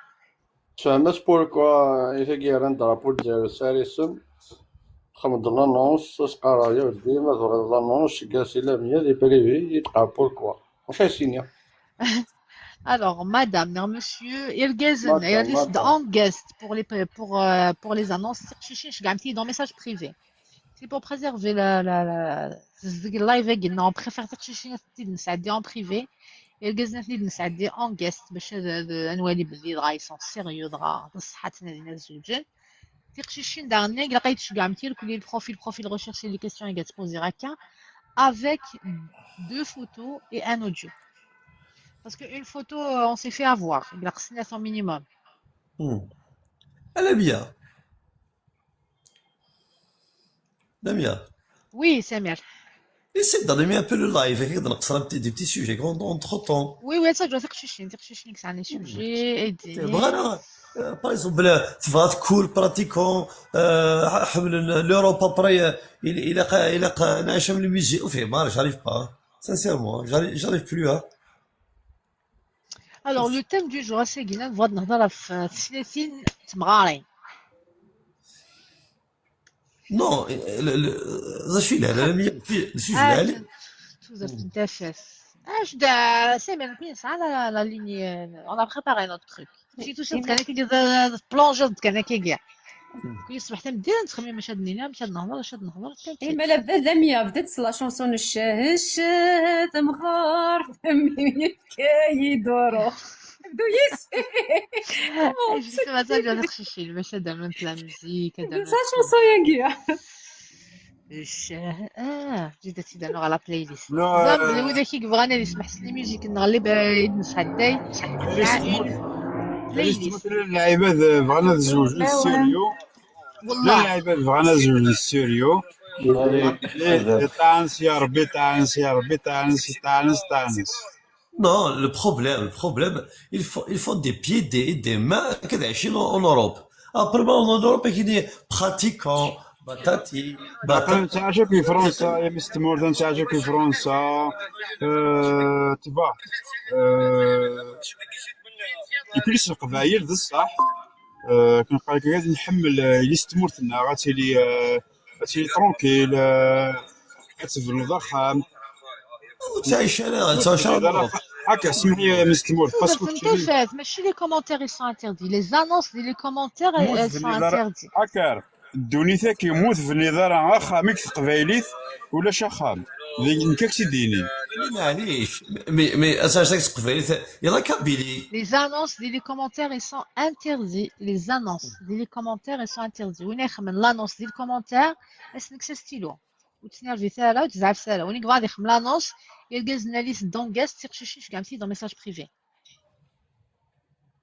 تفهمت بوركوا يتاكي ران درابو ديالو ساريسم خمد لانونس سقرايا ودي ما تغير لانونس كاسي لاميا دي بريفي يتقع بوركوا واش سينيا Alors, madame, non, monsieur, il y a liste en guest pour les annonces. Je suis dans message privé. C'est pour préserver le live. On préfère chercher en privé. Et le guest en guest. Ils sont sérieux. chercher dernier. Le profil recherché les questions et poser avec 2 photos et un audio. Parce qu'une photo, on s'est fait avoir. Il a signé son minimum. لميا Oui, Samir. essaie d'animer un peu le live هكذا نقصر des petits sujets entre temps Oui, ça, je dois faire chercher que c'est un sujet, aider. بغا باغ اكزومبل تبغى تكون براتيكون حمل لوروبا بري الى نعيش من الميوزي اوفي ما جاريف با سانسيرمون جاريف بلو Alors, le thème du jour, c'est qu'il y a une voix de نهضر في 30 تمغارين. نو زاشي لا لميا السوجي العالي Tout à fait. Je dois, c'est même bien ça, la ligne, on a préparé notre truc. J'ai touché de كان كي بلونجر كان كي كي صبحت مدير نتخمم مش هاد النينا مش هاد نهضر مش هاد نهضر إما لا بدا لاميا بدات لا شونسون الشاه تمغار فمي كيدورو بدو يسفي جيت مثلا جا تخشيشي باش هذا من لا مزيك هذا سا شونسون ياكيا الشاه جيت تيدانو على بلاي ليست لا زعما اللي ودا كي بغاني يسمح لي ميوزيك نغلي بعيد نسعداي بلاي ليست اللعيبات بغانا تزوجو سيريو لا والله اللعيبات بغانا تزوجو سيريو تانس يا ربي تانس يا ربي تانس تانس تانس Non, le problème, il faut des pieds et des mains en Europe. Après, en Europe, il y a des pratiquants, batati, باقي تعجب في فرنسا يا مستمر تعجب في فرنسا تبا يكلش القبايل ذا الصح كنبقى قاعد نحمل إلي ستمورتنا غاتيلي ترونكيل كتبنو ضخام وتعيش انا تعيش هكا اسمح لي مس تمور باسكو فهمتو فات ماشي لي كومونتير ils sont interdits les annonces ديال لي كومونتير موت elles في sont النظام interdits هكا الدونيثا كيموت في النظام اخا ميك قبايليت ولا شخام نكاك سيديني معليش مي اساس تقبل يلا كابيلي les annonces ديال لي كومونتير ils sont interdits les annonces ديال لي كومونتير ils sont interdits وين يخمن لانونس ديال الكومونتير اسنك ستيلو وتنيرفي ثالا وتزعف ثالا وين غادي يخمن لانونس يلقى زناليس دونغاس تيرشيش كاع مسي دون ميساج بريفي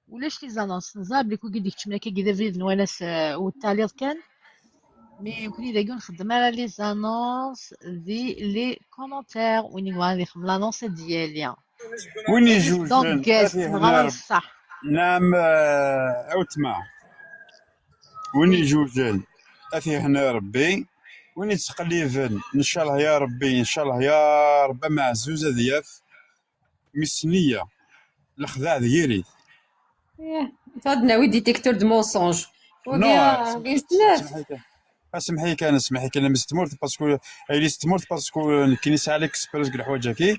ولاش لي زانونس نزاب لي كو قديك تملا كي كذا فيد نواناس والتاليض كان مي يمكن اذا كون خدم على لي زانونس دي لي كومونتير وين غادي يخمن لانونس ديالي وين يجوز دونغاس نغار الصح نعم اوتما وين يجوزن اثي هنا ربي وين يتقليفن ان شاء الله يا ربي ان شاء الله يا رب معزوزه ذياف مسنيه الخداع ديالي غاد ناوي ديتيكتور دو مونسونج نو اسمحي كان مستمرت باسكو اي استمرت باسكو كاين ساعه ليكسبيرينس كاع الحوايج هكي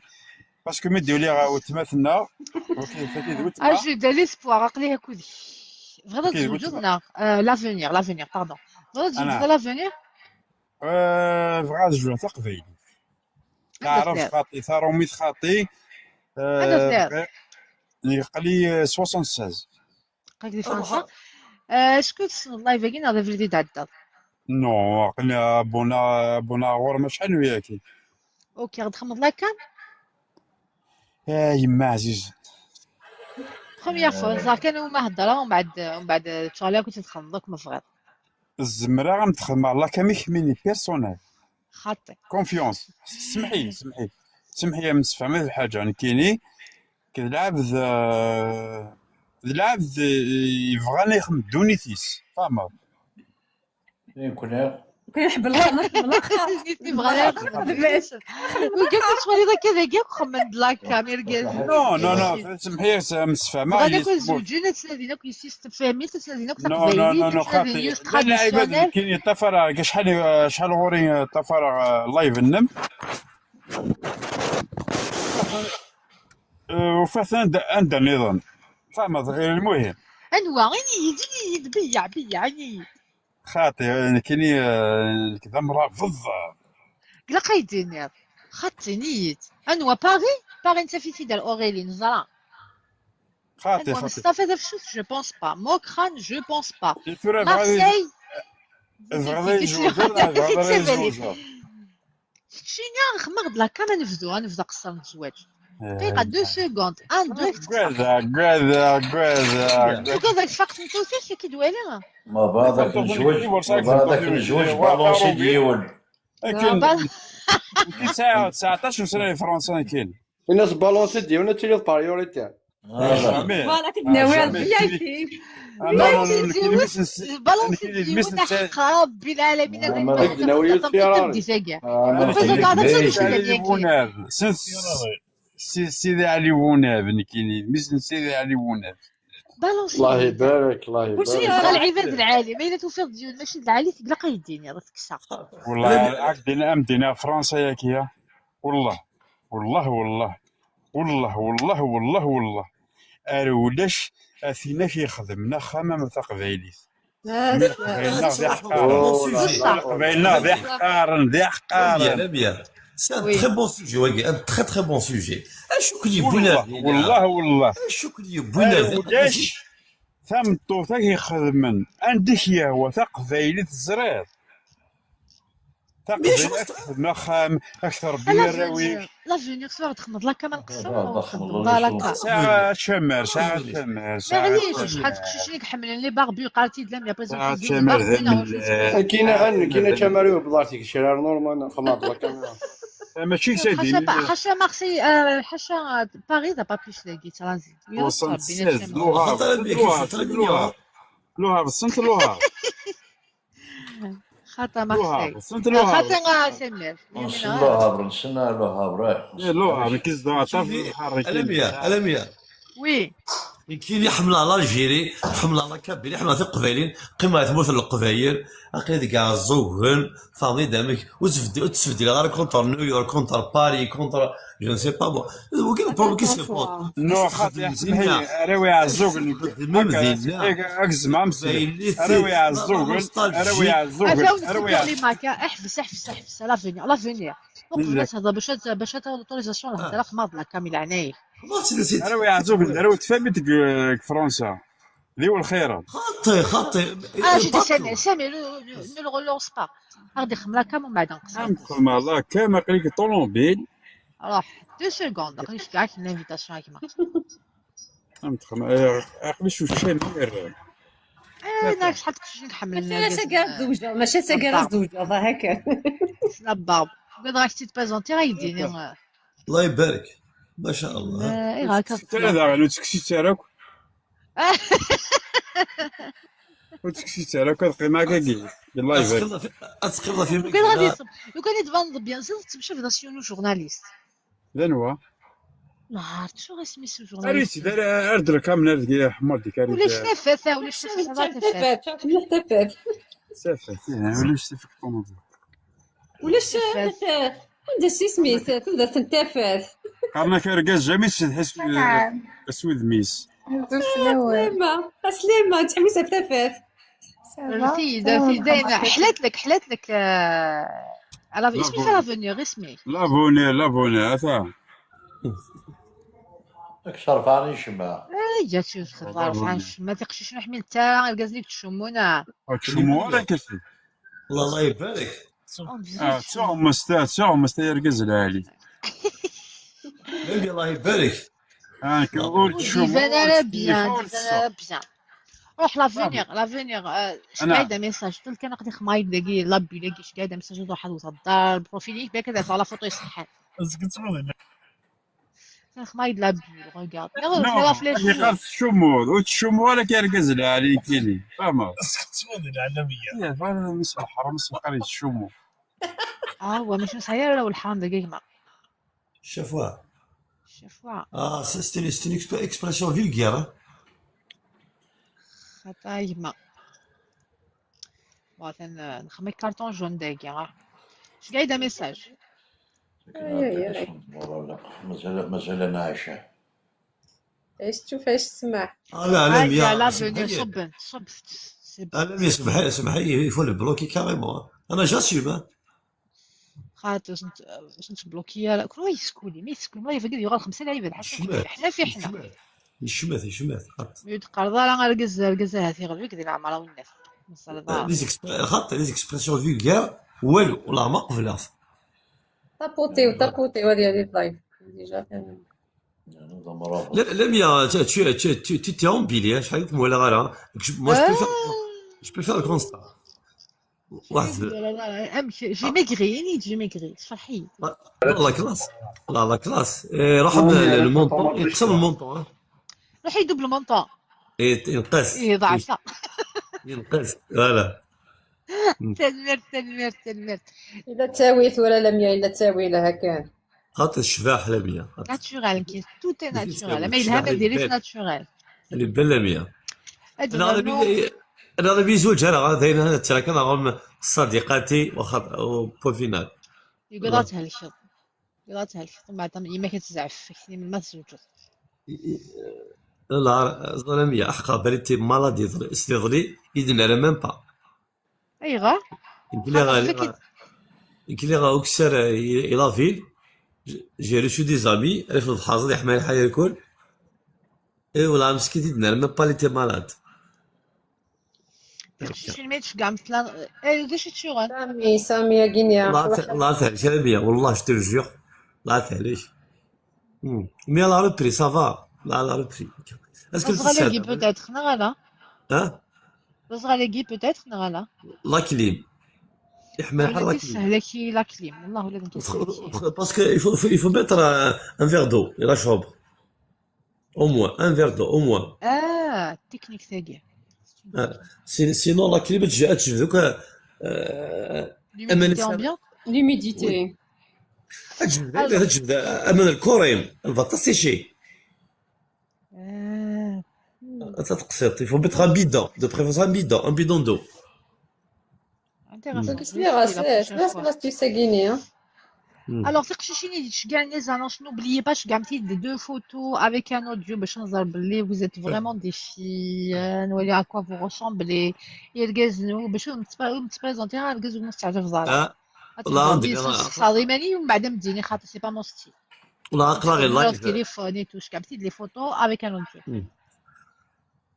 باسكو مديو لي غا وتماثلنا اوكي فكي دوت j'ai de l'espoir عقلي هكودي غدا تزوجنا لافونير باردون غدا تزوجنا لافونير فغاد جوج تقبيل تعرف خاطي ثاروميت خاطي قالي 76 قالك لي فرنسا اسكو تسنى اللايف كاين هذا فيديو تعدى نو قلنا بونا غور ما شحال وياكي اوكي غتخمض لا كان يا يما عزيز بروميير فوا زعما كانوا ما هضره ومن بعد تشالي كنت تخمضوك من فغير الزمره غنتخدم على كاميك ميني بيرسونيل خاطي كونفيونس سمحي يا متفاهمه في الحاجه انا كيني كنلعب يبغاني يخدم دونيتيس فاهمه كنحب الله بغا وقلت شغل كذا كيف خمن لا كاميرا نو سمحي متفاهمه غادي نكون زوجين تسنادينا كل سيستم فاهمين تسنادينا نو خاطي اللعيبه كاين طفره شحال غوري طفره لايف النم وفاثان عند النظام فاهمه المهم انواع يجي بيع خاطي كايني كذا مرافض قلا قايدين خاطي نيت انوا باغي انت في سيدال اوريلي نزرا خاطي مصطفى داف شوت جو بونس با موكران جو بونس با مارسيل شينيا خمغد لا كامل نفذو قصر الزواج دقيقة 2 سكوند 1 2 وكذا فقط نتوسيش كي دوالي ما بعدك الجوج بالونسي ديول كاين ساعة 19 سنة فرنسا كاين الناس بالونسي ديالنا تيلي الباريوريتي فوالا كناوي البي اي بي بالونسي رب العالمين سيدي علي وناب كاين مثل سيدي علي وناب بالونسي الله يبارك كلشي يبغى العباد العالي ما الا توفيق ديال ماشي العالي تقلق يديني راه تكسا والله مدينه فرنسا ياك هي والله ارولاش اثينا كيخدمنا خمام تقبايليت قبايلنا ذي حقارن C'est un très bon sujet, ouais, un très très bon sujet. شكون يبونا والله شكون يبونا وداش ثم طوطا كيخدمن عندك يا هو تقبايليت الزرير تقبايليت خام اكثر بيراوي لافونيغ سوار تخمض لا كمان قصر لا ساعة شمر معليش شحال تكشيشني كحملين لي باربي قالتي دلام يا بريزون كاينه تمارين بلاصتك شرار نورمال خماط لا كاميرا ماشي سيدي حاشا مارسي حاشا باريس با بليس لاكي ترازي لوها بالصنت لوها خاطر مارسي خاطر سمير لوها لوها كيز دو عطاف ألميا وي كاين اللي حمل على الجيري، حمل على كابيلي، حمل على القبايلين، قيمة تموت القبايل، اقي كاع الزوغن فاضي دامك وتسفدي غير كونتر نيويورك كونتر باري كونتر جو سي با بون وكاين البروبليم كي سي فون نو خاطر يحسب هي راوي عزوغن اكزمام مزيان راوي عزوغن راوي عزوغن راوي لي ماك احبس لا فينير دوك الناس هذا باش تاخذ اوتوريزاسيون هذا خماض لا كامل عينيه راوي عزوغن راوي تفهمت فرنسا اللي هو الخير خاطي جي سامي نو لو ريلونس با غادي خملا كام ومن بعد نقص ندخل مع الله كما قريك طوموبيل روح 2 سكوند قريش كاع الانفيتاسيون كيما ندخل عقلي شو الشامير ناك شحال كنت نحمل ماشي سكر زوجة ماشي سكر زوجة هكا سناباب بغيت غاك تبريزونتي غيديني الله يبارك ما شاء الله. اي غاك هذا لو تكسي تاعك وتكسي تاعك كتبقى معاك كي الله يبارك اتقرا في كان غادي لو كان يتبان بيان سير تمشي في ناسيونو جورناليست لانوا نهار شو سميتو اريت جورناليست دار اردر كامل ديال حمار ديك ولا شنافه ولا تفات سافه ولا شتفك طوموبيل ولاش عندها سي سميث تبدا تنتفات قالنا كركاز جامي تحس اسود ميس سليمة تحميسة في تفات في دايما حلات لك على اسمي لافونيغ اسمي لافوني اثا داك شرفاني شمع جات شي خطر ما تيقش شنو حمل تا الكازليك تشمونا تشمو ولا كسي الله يبارك تسعو يركز العالي الله يبارك كنقول تشمو انا بيان روح لافونيغ شقايده ميساج قلت كان نقدر خمايد داكي لابي لاكي شقايده ميساج واحد وتهضر بروفيليك بك دافع لا فوتو يصحان خمايد لابي ريغارد لا فلاش قال الشمول وتشمو ولا كيركز العالي كيلي فاهمه تسمون العالميه يا فانا مسح حرام مسح قال الشمو هو مش مسير ولا الحرام دقيقه شافوا شافوا سي une expression vulgaire خطايما مثلا نخمي كارطون جون دقيقه اش قايده ميساج مسألة ناعشة ايش تشوف ايش تسمع لا لا صب لا سمحي يفو البلوكي كاريمون انا جاسيم خاطر سنت بلوكيه لا كل يسكولي ما يسكولي ما يفقد يغال 5 لعيبه حنا في حنا يشمت يتقرض لا القز هذه غير كذا العماره والناس خاطر لي اكسبرسيون فيلغار والو والله ما قبلها طابوتي هذه اللايف ديجا لا ميا tu es emballé شحال ولا غير moi je peux faire le constat واحد امشي جي ميغري صحيح لا كلاس روح المونطون يقسم المونطون روح يدوب المونطون ينقص ضعفه ينقص فوالا تنمير الا تاويت ولا لميا الا تاوي لها كان خاطر الشفاح لميا ناتشورال كي توت ناتشورال ما يلها ما ديريش ناتشورال اللي بان لميا انا غادي زوج انا غادي تراك انا غم صديقاتي وبو فينال يقدرتها الشط من بعد ما كتزعف من ما تزوجت لا ظلمية أحقا بريتي مالادي استغلي إذن على ميم با أيغا يمكن لي غا أكسر إلى فيل جي ريشو دي زامي رفض حاضر يحمل الحياة الكل إي ولا مسكيتي إذن على ميم با لي تي مالاد شنو ميتش كاع مثلا داش تشوغل سامي يا غينيا الله تعاليش على والله جو تجور الله تعاليش مي لا روبري سافا لا روبري Razghalegi peut-être, Nagala. Hein? Razghalegi peut-être, Nagala. La clim. La clim. Parce qu'il faut mettre un verre d'eau et la chambre. Au moins, un verre d'eau, au moins. Ah, technique تاعي. Sinon la clim تجي دوك L'humidité ambiante. L'humidité. تجبد أمن الكوريم البطاطا سيشي. تتقسط il faut mettre un bidon de préférence un bidon d'eau. Intéressant. كنت Je لي vais essayer la غاسات prochaine ناس fois. بلاصتي ساكيني Alors, n'oubliez pas, des deux photos avec un audio. Vous êtes vraiment des filles. Nous voyons à quoi vous ressemblez. Et le gaz, nous, te présenter un gaz ou والله عندي c'est pas mon style. والله اقرا غير Numéro de لايف téléphone et tout. Des photos avec un audio.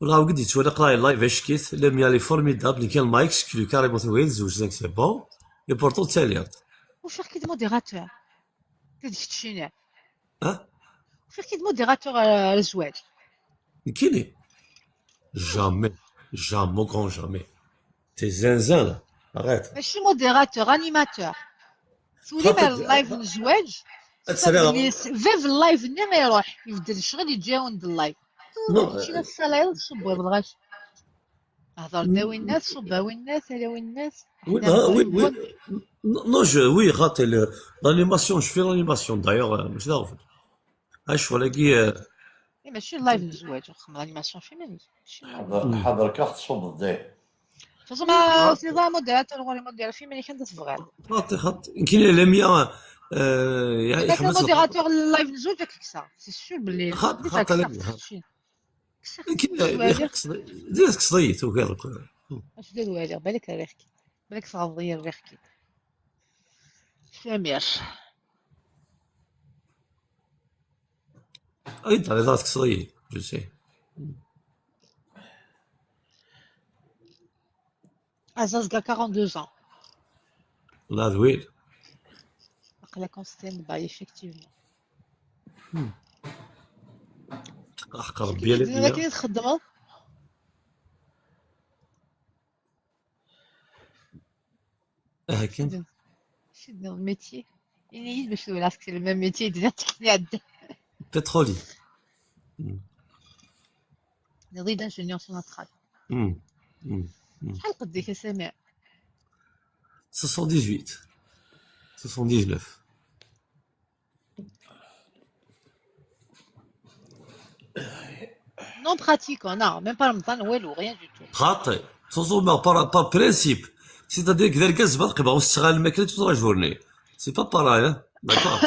والله قديت شويه اقرا غير لايف اش كيت لا ميا لي فورميدابل اللي كان لايك سكلو كاريمون وين زوج داك سي بون اي بورتون تاليات Faut faire qu'il de modérateur. ها Faire qu'il de modérateur à الزواج. كيني jamais grand jamais t'es zinzin là arrête ماشي modérateur, animateur. Si vous voulez خاطر لايف نزواج السلام فيف اللايف ني ما يروح يبدل الشغل يجي عند اللايف نو شي ناس الصلاة تصب يبغاش هضر داوي الناس صباوي الناس هلاوي الناس oui non oui خاطر l'animation je fais l'animation d'ailleurs مش داغ اشوف لاقي ماشي اللايف نزواج خم الانيماسيون فيميني حضر كاخت صوب الضيق فصوم ما سي ضا موديراتور ولا موديراتور فيميني كان تفغال خاطر كاين لميا يعني كان موديراتور اللايف نزواج كيكسا سي سور بلي خاطر ديرك قصديت وكذا اش داروا عليه بالك ريحكي بالك صافي ريحكي سمير انت على راسك صغير جو سي Azazga 42 ans. لا ذويل La conscience, bah, effectivement. حق ربي على كي كاين تخدموا كاين شنو الميتي يعني باش نقول لك سي الميم ميتي ديال التقنيات بترولي نريد انجينيور سوناترال شحال قديك يا سمير 79 non pratiquant non même pas رمضان والو rien du tout خاطئ تصوم par principe c'est-à-dire que داك الزبط قبل تشتغل الماكله toute la journée c'est pas pareil hein d'accord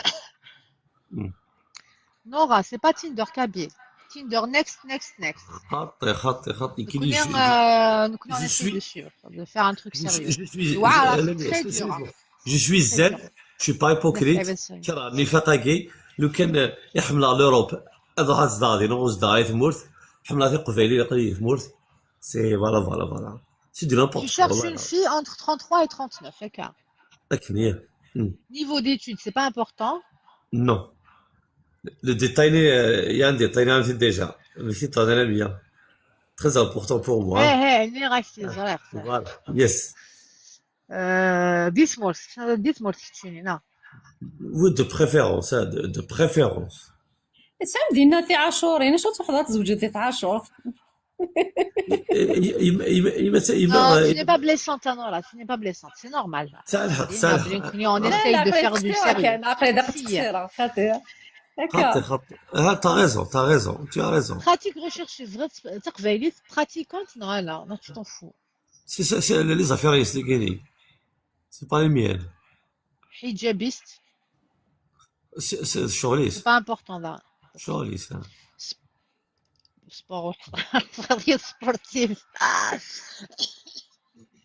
Nora c'est pas Tinder Kabyle Tinder next خاطئ كاين nous on essaie de suivre de faire un truc sérieux je suis zen je suis pas hypocrite كراني فطاقي لو كان يحمل على اوروب هذا زدادي نوز داي ثمورت حملات قبيلي قليل ثمورت سي فوالا سي دي tu نابورت cherches une fille entre 33 et 39 écart لكن niveau d'études c'est pas important non le détail il y a un détail déjà mais c'est très important pour moi ني راك تزرق voilà yes ديسمورت تشيني نا oui de préférence de préférence تعرف دينا في عاشورين شو تحضر تزوجي في عاشور Non, tu n'es pas blessante, Nora, tu n'es pas blessante, c'est normal. صالحك On essaye de faire du sérieux. t'as raison tu as raison Pratique, recherche, c'est vrai, pratiquante, non, alors, non, tu t'en fous. c'est les affaires ici c'est pas les miennes Hijabiste, c'est شغلي c'est pas important, là. شغلي ça Sport, sportif.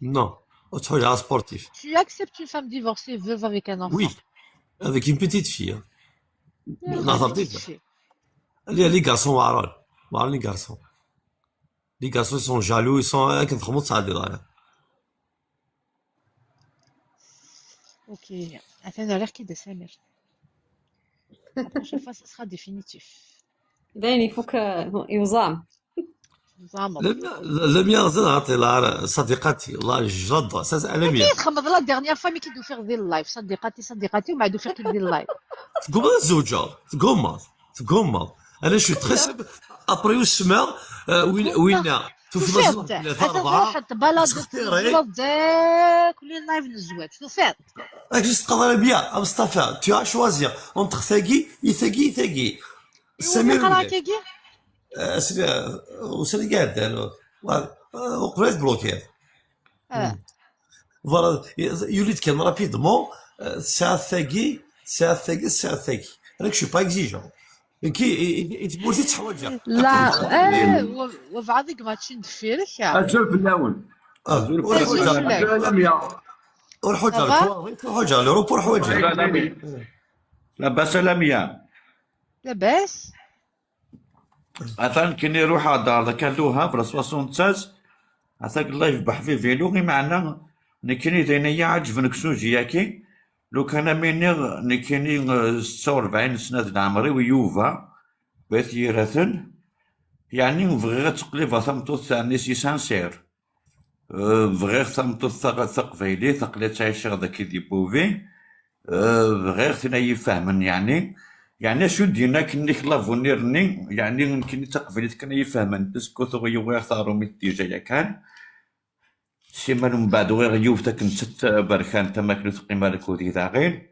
non autre chose sportif Tu acceptes une femme divorcée, veuve avec un enfant? oui avec une petite fille نظرتي Petite fille. les garçons واعرين les garçons ils sont jaloux ils sont كنفهموا تصعدي دارا Ok, attends, l'air qui descend. La prochaine fois, ce sera définitif. باين يفك يوزام Vraiment. لم يغزل عطي لها صديقتي والله جد اساس عالميه أكيد خمض لا dernière fois مي كيدو فيغ ديال اللايف صديقاتي وما عادو فيغ كيدير اللايف تقوم الزوجه تقوم انا شو تري سامبل ابري السماء وين توفيت حط بلد كل لايف الزواج توفيت راك جست تقدر بيا مصطفى tu as choisir entre ثقي سمير قرا كيكي وسني قاعد دار وقبلت بلوكير فوالا يولي يتكلم رابيدمون الساعه ثاقي راك شو با اكزيجون كي تقول تحوجها لا وبعضك ما تشندفيرك أشوف في الأول والحوجه لوروب والحوجه لاباس لميا لاباس مثلا كي يروح على الدار كان لوها في 76 عساك الله يفبح في فيلو غي معنا نكني ذينيا عجبنك سوجي ياكي لو كان مني نكني 46 سنة العمري ويوفا بيت يرثن يعني بغير تقليبها ثمتو ثاني سي سانسير بغير ثمتو ثقفيلي ثقلت عايشة ذاك دي بوفي بغير ثنا يفهمن يعني شو دينا كنيك لافونيرني يعني كني تقفلت كان يفهمن بسكو ثغي وغير ثارو متيجا كان سيما من بعد غير يوفتا كنت بركان تماكلو ثقيمة لكودي ذا غير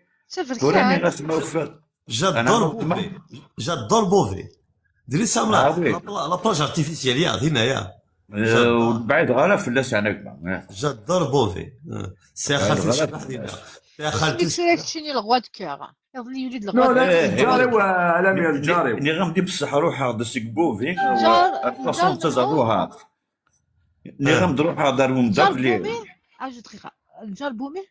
وراني غاسمو فات جادور بوفي ديري ساملا لابلاج ارتيفيسيال هنايا وبعد غالا فلاس عنك جادور بوفي سي خالتي شحال يا خالتي سيليكسيوني الغوا دو كور يظل يولد نو الغوا لا الجاري وعلامي الجاري ني غنمدي بصح روحها دسك بوفي جار تزروها ني غنروح دارهم جار دابلي بومي اجي دقيقة الجار بومي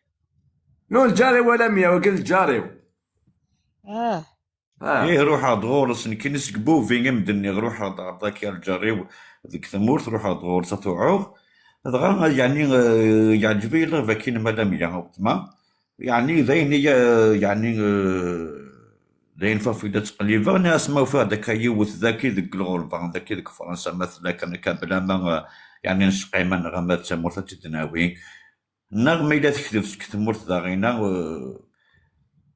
نو الجاري وعلامي وقلت الجاري ايه روح دغورس كي نسك بوفي غمدني روح ذاك الجاري ذيك ثمورت روح دغورس توعوغ دغا يعني يعجبني لا فاكين مادام يا ما يعني ذيني يعني ذين فافيدا تقليبا ناس ما فيها داك يوث ذاكي ذاك الغربه ذاكي ذاك فرنسا مثلا كان بلا ما يعني نسقي من غمات تمورت تدناوي نغمه الا تكذب تمورت ذا غينا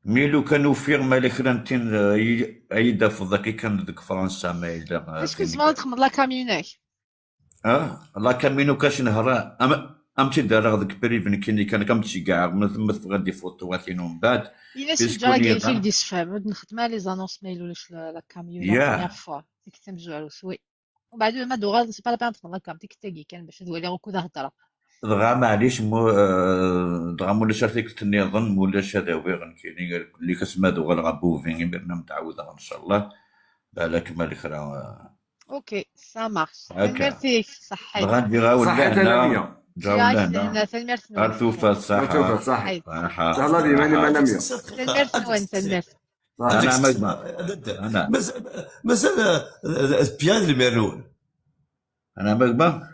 ميلو كانوا فيرما لكرانتين ايدا في ذاكي كان ذاك فرنسا ما الا اسكو زعما تخمض لا كاميوناك لا كامينو كاش نهار امتي دار ذاك بريفن كيني كان كمتشي كاع من ثم غادي فوتواتين ومن بعد الناس الجارة كاين فيك دي سفام نخدمها لي زانونس ما يلولوش لا كاميون لا بروميير فوا ديك تم جوالوس وي ومن بعد ما دوغا سي با لا بان تخدم لا كام تيك تاكي كان باش تولي غوكو هضره دغا معليش دغا مولاش ارتيكل النظام مولاش هذا وين كاينين اللي كسما دوغا غابوفين برنا متعوده ان شاء الله بالك مالك راه اوكي سا مارش ميرسي صحيت دغا نديرها ولا هنا جاونا هنا سلمرت ارتوفا الصحة صحيح الله ديما ما نميو سلمرت وانت سلمرت انا مجمع انا مازال بيان الميرنول انا مجمع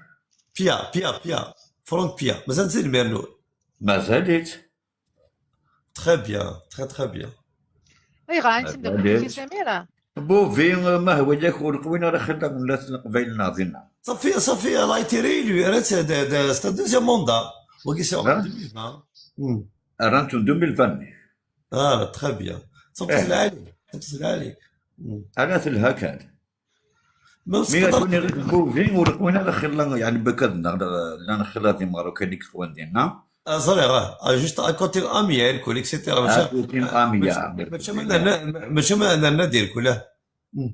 بيا فرونك بيا مازال نزيد الميرنول ما زالت تخي بيان تخي بيان اي غنتم في سميره بوفي ما هو جاك ورقوين راه خلى الناس قبيل ناضينا صافي الله يتيري لي راه ستا دوزيام موندا وكي سي رانتو 2020 تخي بيان صافي علي انا تلها كان مي كوني بوفي ورقوين راه خلى يعني بكدنا لا نخلى دي ماروكان ديك خوان ديالنا صغير جوست اكوتي اميال كل اكسيتيرا ماشي ما انا ندير كله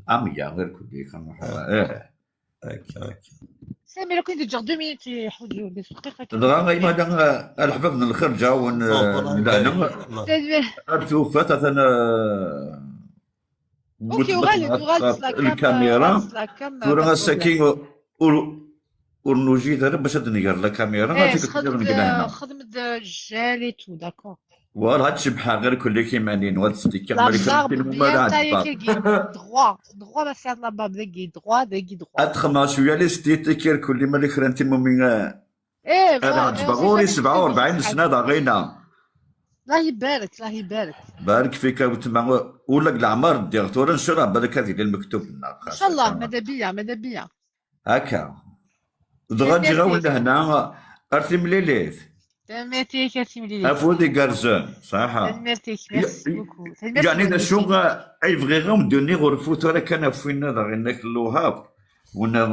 اميا غير كل كان هكا سامي كنت تجر 2 مينوت يحوجوا لي دقيقه دغا غير الحفظ من الخرجه ون لا ارتوفات انا اوكي وغالب الكاميرا تورا ساكين ورنوجي دابا باش نغير لا كاميرا خدمت جاليت داكور فوالا هادشي بحال غير كل كيمانين وهاد الستيكر ملي كنمشي لا دغوا باش لا باب دغي دغوا ادخل شويه لي ستيكر كل ملي كرنتي مومين انا تبغوني 47 سنه ضاغينا الله يبارك بارك فيك ولا العمر ديرتور نشرها بالك هذه المكتوب لنا ان شاء الله ماذا بيا هكا دغا نجي ولا هنا ارتي مليليت تماتيك ارتي مليليت افودي كارزون صح تماتيك ميرسي بوكو يعني دا شو اي فغي غام دوني غرفوت راه كان فينا داغيناك اللوهاب ونا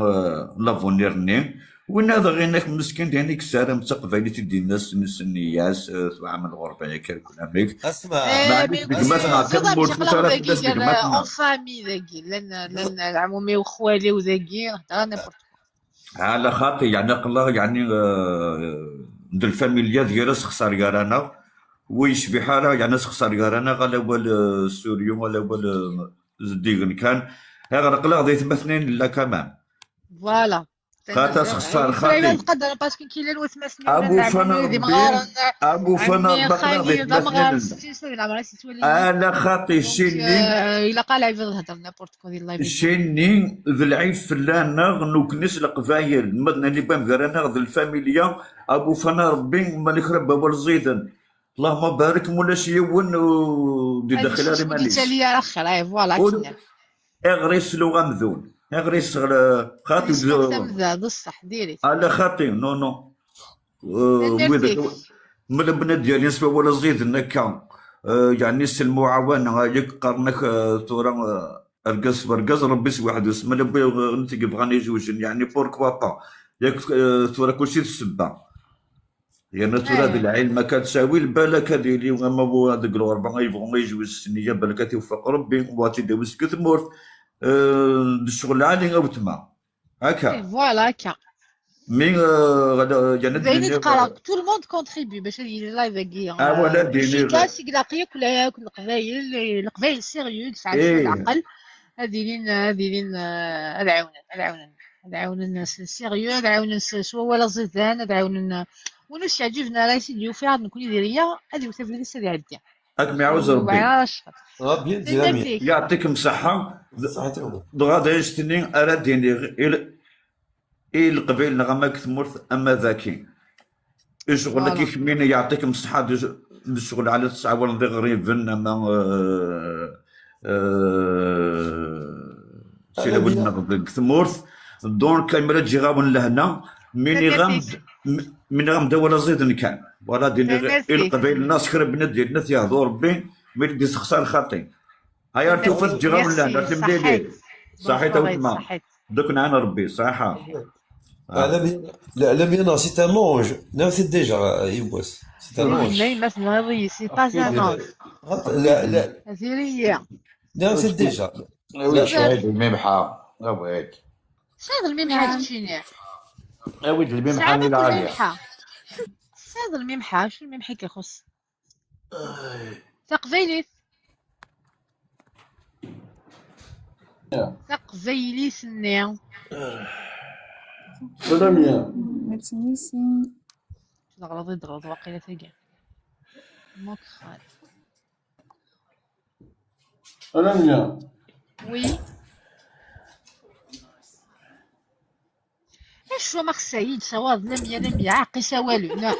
لافونيرني وين هذا غينك مسكين ديالك سارة متقبلي تدي الناس من سنياس عام الغربة يا كركون عمرك اسمع ما عندك دقماتنا زاد ماشي كنموت خلاص راه ذاكي الناس ديال اون دقماتنا فامي ذاكي لان عمومي وخوالي وذاكي هضر نيبورت على خاطر يعني الله يعني د الفاميليا ديالها سخسر يارانا ويشبه حالها يعني سخسر يارانا غالا ولا سوريو ولا ولا زديغن كان غرق لا غادي ثمثنين لا كمان فوالا خاطر سخسر خاطر خاطر تقدر باسكو كي لا وث مسنين ابو فنا عمي ذي ربي مغار ابو فنا عمي ربك لا غادي خالي ذا مغار ثمثنين 60 سنه العمر تولي انا خاطي دونك شيني الا قال عيب هضر نيبورت كو ديال لايف شيني ذا العيب فلانا نوكنس القبايل مدنا اللي بان غيرنا ذا الفاميليا ابو فنا ربي مالك رب ابو الزيدن اللهم بارك مولا شيون ودي هذه داخل شي هذه قلت ماليش لي اخر فوالا كنا اغريس لو غامذون اغريس خاطي مش نهتم ذا بصح ديري على خاطي نو نو نرتيك من البنات ديالي نسبة ولا زيد كان يعني المعاونة ياك قرنك ثورة ارقص برقص ربي سي واحد اسمه لبي نتي بغاني جوج يعني بوركوا با ياك ثورة كلشي السبة يعني ثورة هذه العلم ما كتساوي البالك ديالي وما هو هذاك الغربة يبغوا يجوز السنية بالك توفق ربي واتي داوز كثمور الشغل عالي او تما هكا فوالا هكا مي غادا يعني زين تقرا تو الموند كونتريبي باش يجي لايف كي ولا ديني كاس يقلاقي كل ياكل القبايل سيريو تسعى العقل هذه هذعاون الناس السيريو هذعاون سوا ولا زيدان هذعاون وناس يعجبنا راه يسيديو فيها نكون ديريه هذه وتفري لسه اللي عندي راك معوز ربي بيان دينامي يعطيكم الصحة غادا يشتني أرا ديني القبيل نغما كثمورث أما ذاكي الشغل كي خمين يعطيكم الصحة الشغل على تسعة ولا غريبن أما سيلا ولنا كثمورث دون كاميرا تجي غاون لهنا من غام دولة زيد كان ولا ديني القبيل الناس خربنا ديالنا تيهضو ربي ملي دي سخسار خاطي هيا توفت تجي غاون لهنا تمديلي صحيت او تما دوك نعنا ربي صحة العالمية non c'est un ange non c'est déjà Ibos c'est un ange non c'est pas un ange لا هذه non c'est déjà لا شاهد الممحى ويك شاهد الممحى تشيني ولد الممحى اللي عالية شاهد الممحى شو الممحى كيخص تقبيلي تقبيلي سني سلام يا غلط يضغط واقيلا تلقى موك خالد سلام يا وي ايش هو مخسايد سواد لم يعقي سوالو لا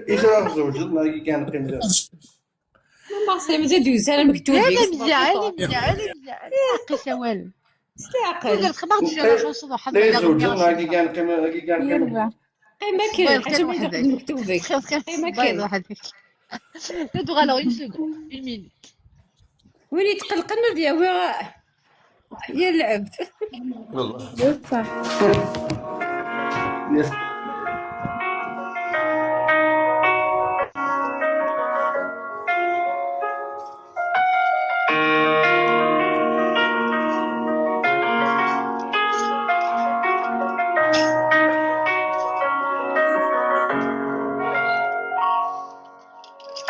إيش راح زوج الله كان قيم ما صار مزيد يزال مكتوب انا مزيان عقي سوالو استعقل قلت ما غاديش انا شونص واحد ليش زوج الله كي كان قيم ما كاين حاجه ما تقدر مكتوبه ما كاين واحد ندو غالو اون سكوند اون مينوت وين يتقلقنا ديا يا العبد والله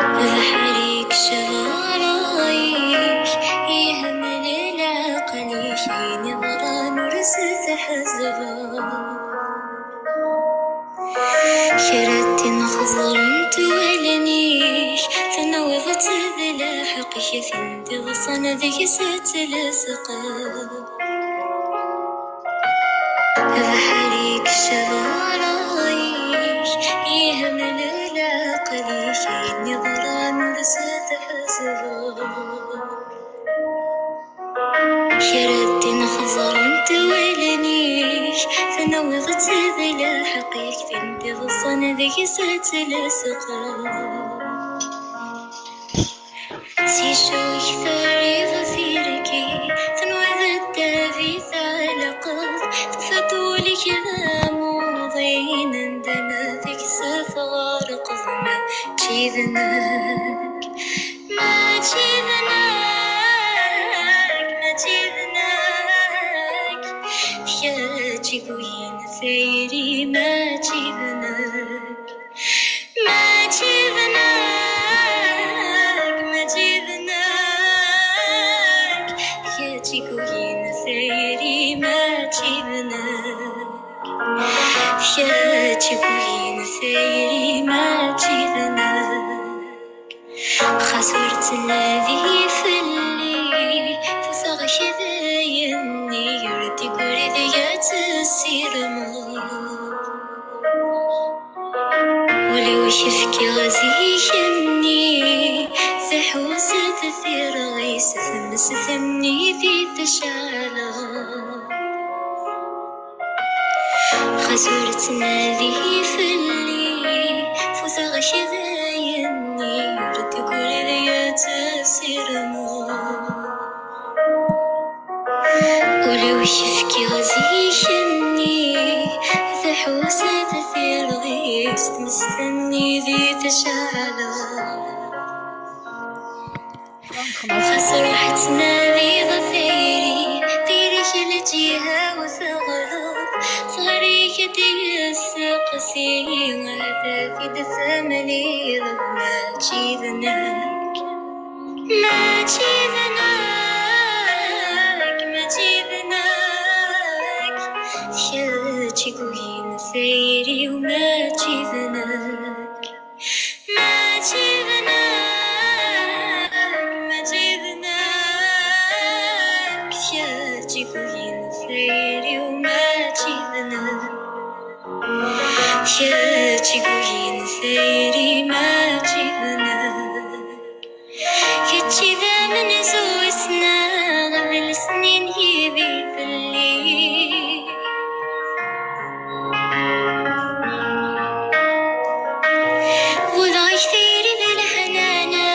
الحريق شغارايش يهمل العقل يشيني ضران ورست حزبا شردت نخزر تولنيش تنوضت ذلا حقي ثندي غصن ذي ستلسقا الحريق شغارايش يهمل العقل يشيني ضران ورست حزبا شردت نخزر تولنيش تنوضت ذلا حقيك فندي غصن ذي ستلسقا سيشوي ثاري غفيركي تنوضت دافي ثالقض تفضولك ثيري ما جبناك ما جبناك ما جبناك يا تيكوين ثيري ما جبناك يا تيكوين ثيري ما جبناك خسرت نادي في الليل فصغ كذايني يردي قريب يا تسير ولو شفكي غزيني ثحوسة تثير غيس ثمس ثمني ذي تشعلا خسرت نادي في الليل فصغ كذايني يردي قريب يا تسير ولو شفكي غزيني ثحوسة تثير غيس مستني ذي تشعلا فصرحت نادي ضفيري طيري الجهة وثغرات صغري كدي السقسي ماذا في دثمني ما جيذناك ما جيذناك ما جيذناك يا تيكوين ثيري وما جيذناك ما جيذناك ما جيذناك يا تيكوين ثيري وما جيذناك يا تيكوين ثيري ما جيذناك كتشي ذا من زوسنا غل السنين يبي في الليل وضعي كثيري بالحنانة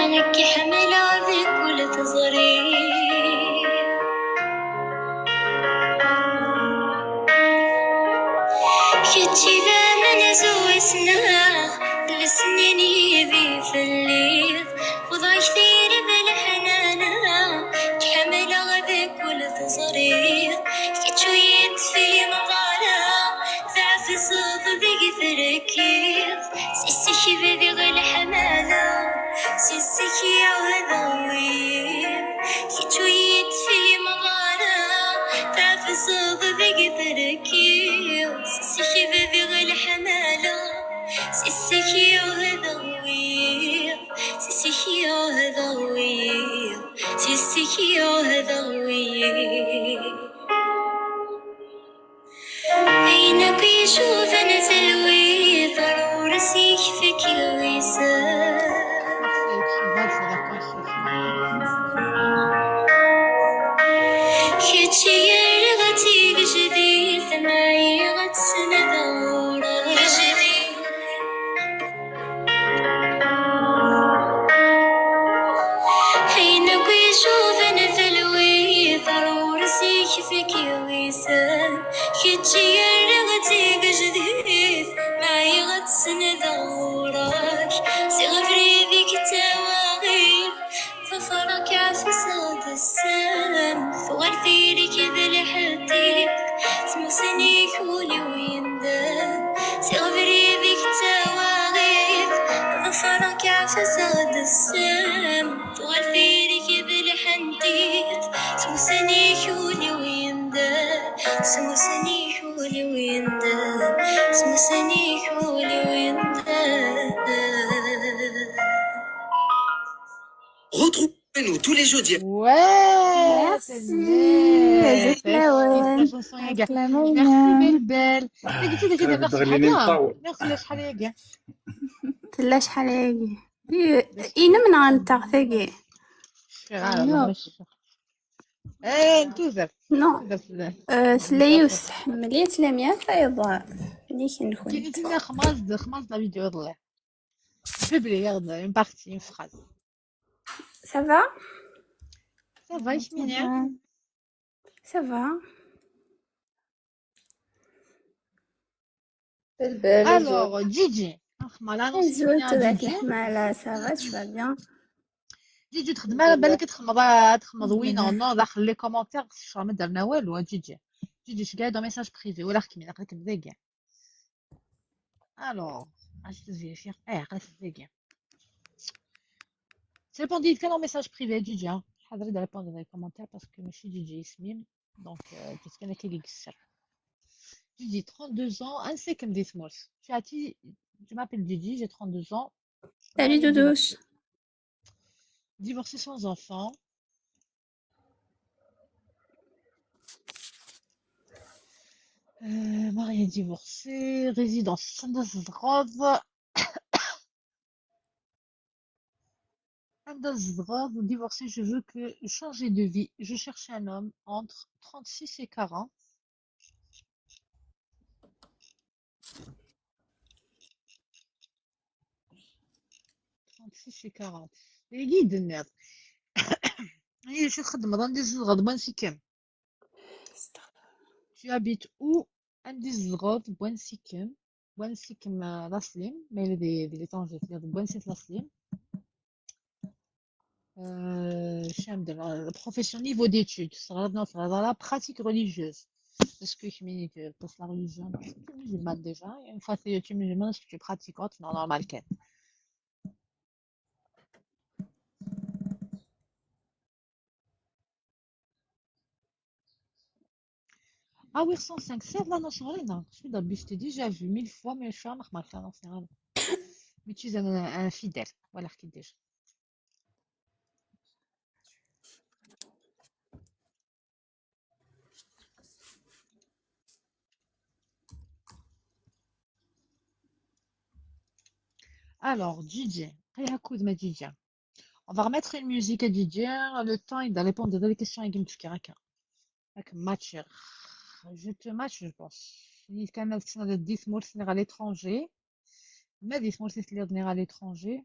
نكي حمل عذك ولا تزري كتشي ذا من زوسنا غل السنين يبي في الليل وضعي كثيري بالحنانة كحمل عذك ولا تزري كتشويت في مضالة ضعف صوت ذي فركيف سيسي بذي غير حمالة سيسي وهذا وين كتشويت في مضالة ضعف صوت ذي فركيف سيسي بذي غير حمالة سيسي وهذا وين سيسي وهذا وين سيسي وهذا وين عينك يشوف نزل ويضرور سيك فيك الوسام كتشي يرغتي جديد معي غتسن دورة جديد عينك يشوف نزل ويضرور سيك فيك الوسام كتشي يرغتي جديد معي غتسن دورك سيغفري بك التواغيب ففرك عفي صاد السام فغرفي لك ذا الحديد سمسنيك ولي ويندام سيغفري بك التواغيب ففرك عفي صاد السام فغرفي لك ذا الحديد سمسنيك ولي ويندام سمسنيك ولي ويندام سمسنيك ولي ويندام. Retrouvez-nous tous les jeudis. Ouais, c'est bien. زيت لوين chanson يا جا. أكلمينا Merci belle belle. قلتي لي كده merci حاجة. Merci شحال يا جا. تلا شحال هاكي إينا من غنتا ثاقي شغالة مش. نتوزر. نو بس ثلايوس حمليت لمية فيضاء ليك نكون كي قلت لنا خماس لا فيديو يضلع. Publier, regarde, une partie, une phrase. Ça va Ça va, Yasmina? Ça va. Alors, Gigi. زولت ذاك الحمالة ça va tu vas bien. جيجي تخدم على بالك تخمض وين نو داخل لي كومونتير شو ما درنا والو جيجي Gigi, je regarde dans message privé. Ou alors qui m'a dit que alors, je te vérifier. Reste vegan. C'est répondit que dans message privé, Gigi. Je voudrais de répondre dans les commentaires parce que je suis Gigi Ismim. Donc, je sais qu'il y a qui Gigi, 32 ans, un sait comme des smalls. Je m'appelle Gigi, j'ai 32 ans. Salut Doudouche. Divorcé sans enfant. Marié divorcé, résidence Sandazdrov. Sandazdrov, divorcé, je veux que changer de vie. Je cherche un homme entre 36 et 40. et 40. Et guide الناس. هي شي خدمة غندير غضبان سي كام. Tu habites où? عندي الزغوط بوانسيكم. بوانسيكم لاسليم. ما إلا دي l'étranger, c'est-à-dire بوانسيت لاسليم. Profession niveau d'études, ça va dans la pratique religieuse. Est-ce que je mets que pour la religion, tu es musulmane déjà, et une fois que tu es musulmane, est-ce que tu es pratiquante? Non, normal. Ah oui, 105, c'est là, non, je suis d'abus, je t'ai déjà vu 1000 fois, mais je suis un marque, non, c'est rien. Mais tu es un fidèle, voilà qui déjà. Alors, DJ, on va remettre une musique à DJ, le temps est de répondre à des questions avec un match. Je te match, je pense. Il كان السنة 10 mois à l'étranger. Mais 10 mois à l'étranger.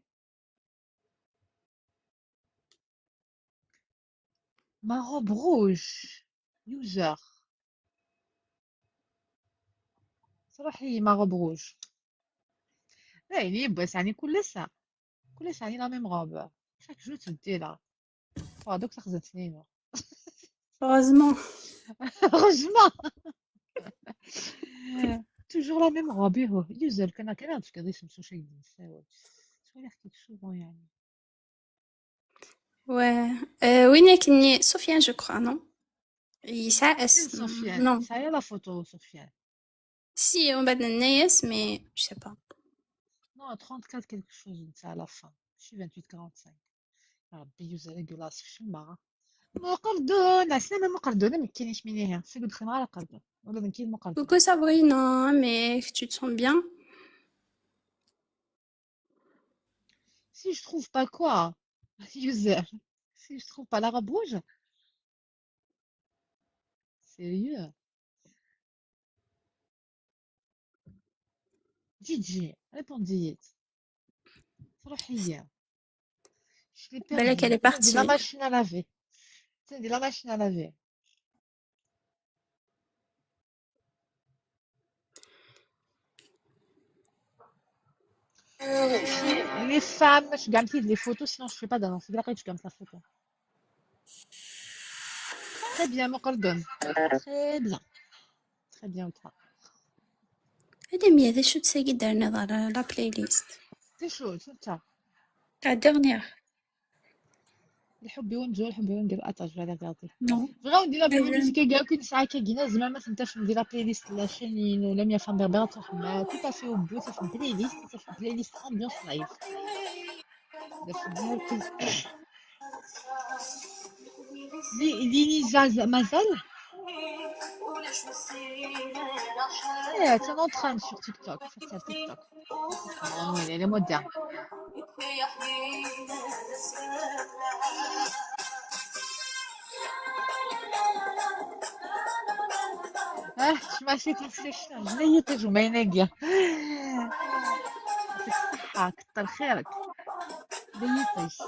Ma robe rouge. User. صراحة ma robe rouge. لا يعني بس يعني كل سنة يعني لا ميم روب. Chaque jour tu dis là. هذوك تاخذ سنين. Heureusement. Heureusement. Toujours la même robe. User كان تقدر تمشي شي نساو. شو اللي حكيت souvent يعني. Ouais. وين كني Sofiane, je crois, non? يسعس. Sofiane. Non. Ça y est la photo, Sofiane. Si, on va donner mais je sais pas. Non, 34 quelque chose, c'est à la fin. Je suis 28-45. ربي user dégueulasse في الشمعة. مقردون أسنان مقردونة ما كاينش منيها سي قلت خير على قردون ولا من كاين مقردون. Coucou Sabrina, mais tu te sens bien? Si je trouve pas quoi, user. Si je trouve pas la robe rouge. Sérieux. DJ, répondez. صراحية. Je l'ai Balak, elle est perdu. C'est partie. la machine à laver. C'est de la machine à laver. Les femmes, je gagne les photos, sinon je fais pas d'annonce. C'est vrai que je gagne la photo. Très bien, mon cordon. Très bien. Très bien, toi. هذا مية ذا شو تساقي درنا على لا بلاي ليست. C'est chaud, c'est ça. La dernière. الحب ونجو الحب ونجو attends je vais aller regarder. Non. بغاو ندير بلا ميوزيك كاع كل ساعه كاينه زعما ما تنتاش ندير بلاي ليست لا شينين ولا ميا فام بربره تروح مع تو كافي وبو تروح بلاي ليست تروح بلاي ليست امبيونس لايف درت بها الكل لي مازال ايه تنونطران sur TikTok sur TikTok وين elle est moderne. تسمع شي تنسيشن جنيتك وما يناقيا يعطيك الصحة كتر خيرك بيطيش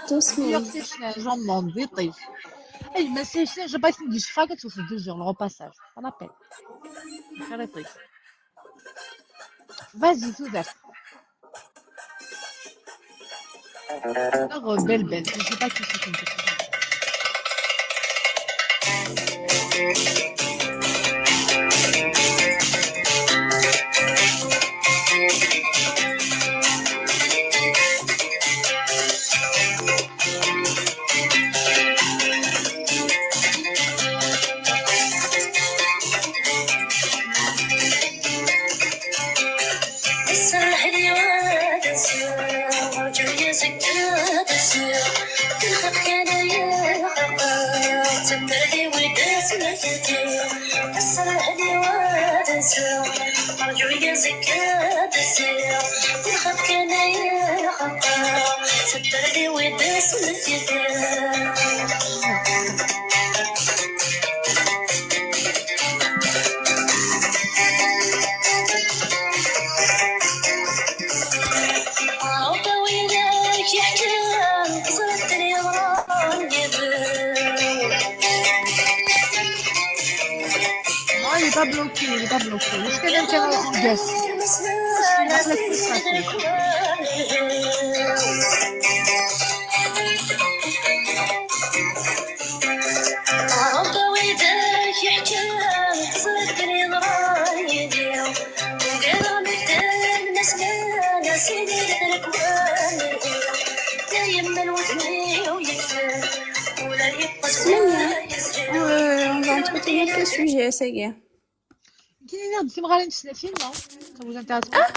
Doucement. j'en demande بيطيش اي ما سيشن je passe une fois que c'est 2 jours le repassage on appelle faire يطيش vas-y tout d'art belle belle je sais pas qui c'est بلدي وداس متتي الصراحة دي وادسة أرجو يزك دسيا الخط كان يرقى بلدي وداس متتي il est pas bloqué, il est pas bloqué. Est-ce que même channel en guest? Parce qu'il a plus facile. On va entretenir quel sujet, ça y est. كاين تيمغالين تسلافين نو ça vous intéresse pas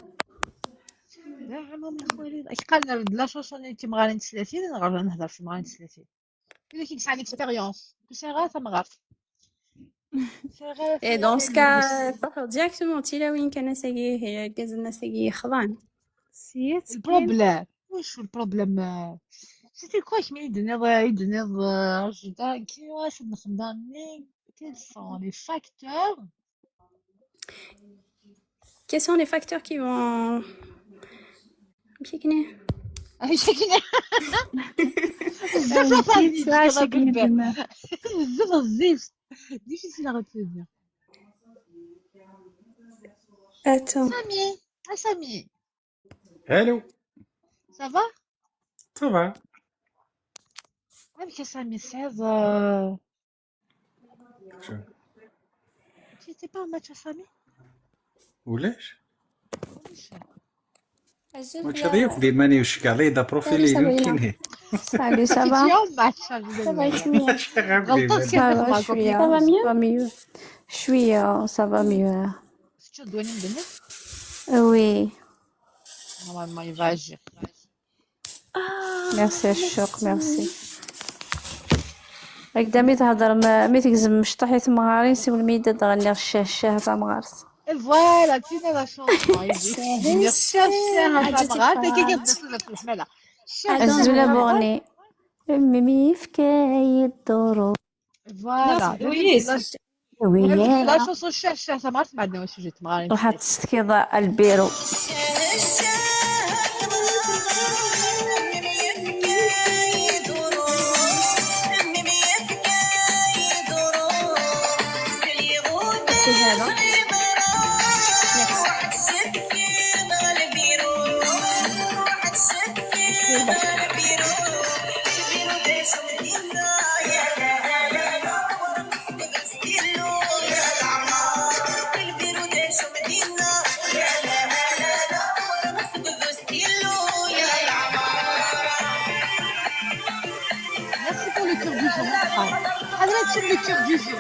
لا عمام الخوالين اش قالنا لا شونسون اللي تيمغالين تسلافين نغير نهضر في تيمغالين تسلافين الا كيكس عندك اكسبيريونس كل غير تمغارت Et dans ce cas, directement, تيلاوين كان ساقيه هي قازلنا ساقيه خضان. سيت البروبليم واش البروبليم سيتي كوا كمي يدنيض جدا كي واش نخدم quels sont les facteurs Quels sont les facteurs qui vont... شكني شكني بزاف الزيف difficile à retenir. Attends. Samy. Hello. Ça va? Ça va. Avec Samy 16. Tu n'étais pas en match à Samy? ولاش أجل واش يا- هذا في ماني وش قال دا بروفيلي سالي يمكن هي Salut, ça va? Tu es en match, ça Ça va, tu es غلطان Ça كيف va, ما je suis كوبي. ça va mieux? Ça va mieux. Tu dois nous donner? Oui, Normalement, il va agir. ميرسي الشوق ميرسي هكدا مي تهضر مي تكزم مشطحي تمغاري سي والميدة تغني الشاه تاع مغارس Et voilà, tu as la chanson. Il dit الزولة بغني ميمي فكاي الدورو Voilà. ويا La chanson cherche, ça marche بعدنا واش جيت مغاري. روح تستكيض البيرو c'est هذا. Merci pour le cœur du jour. حضرتك sur le cœur du jour.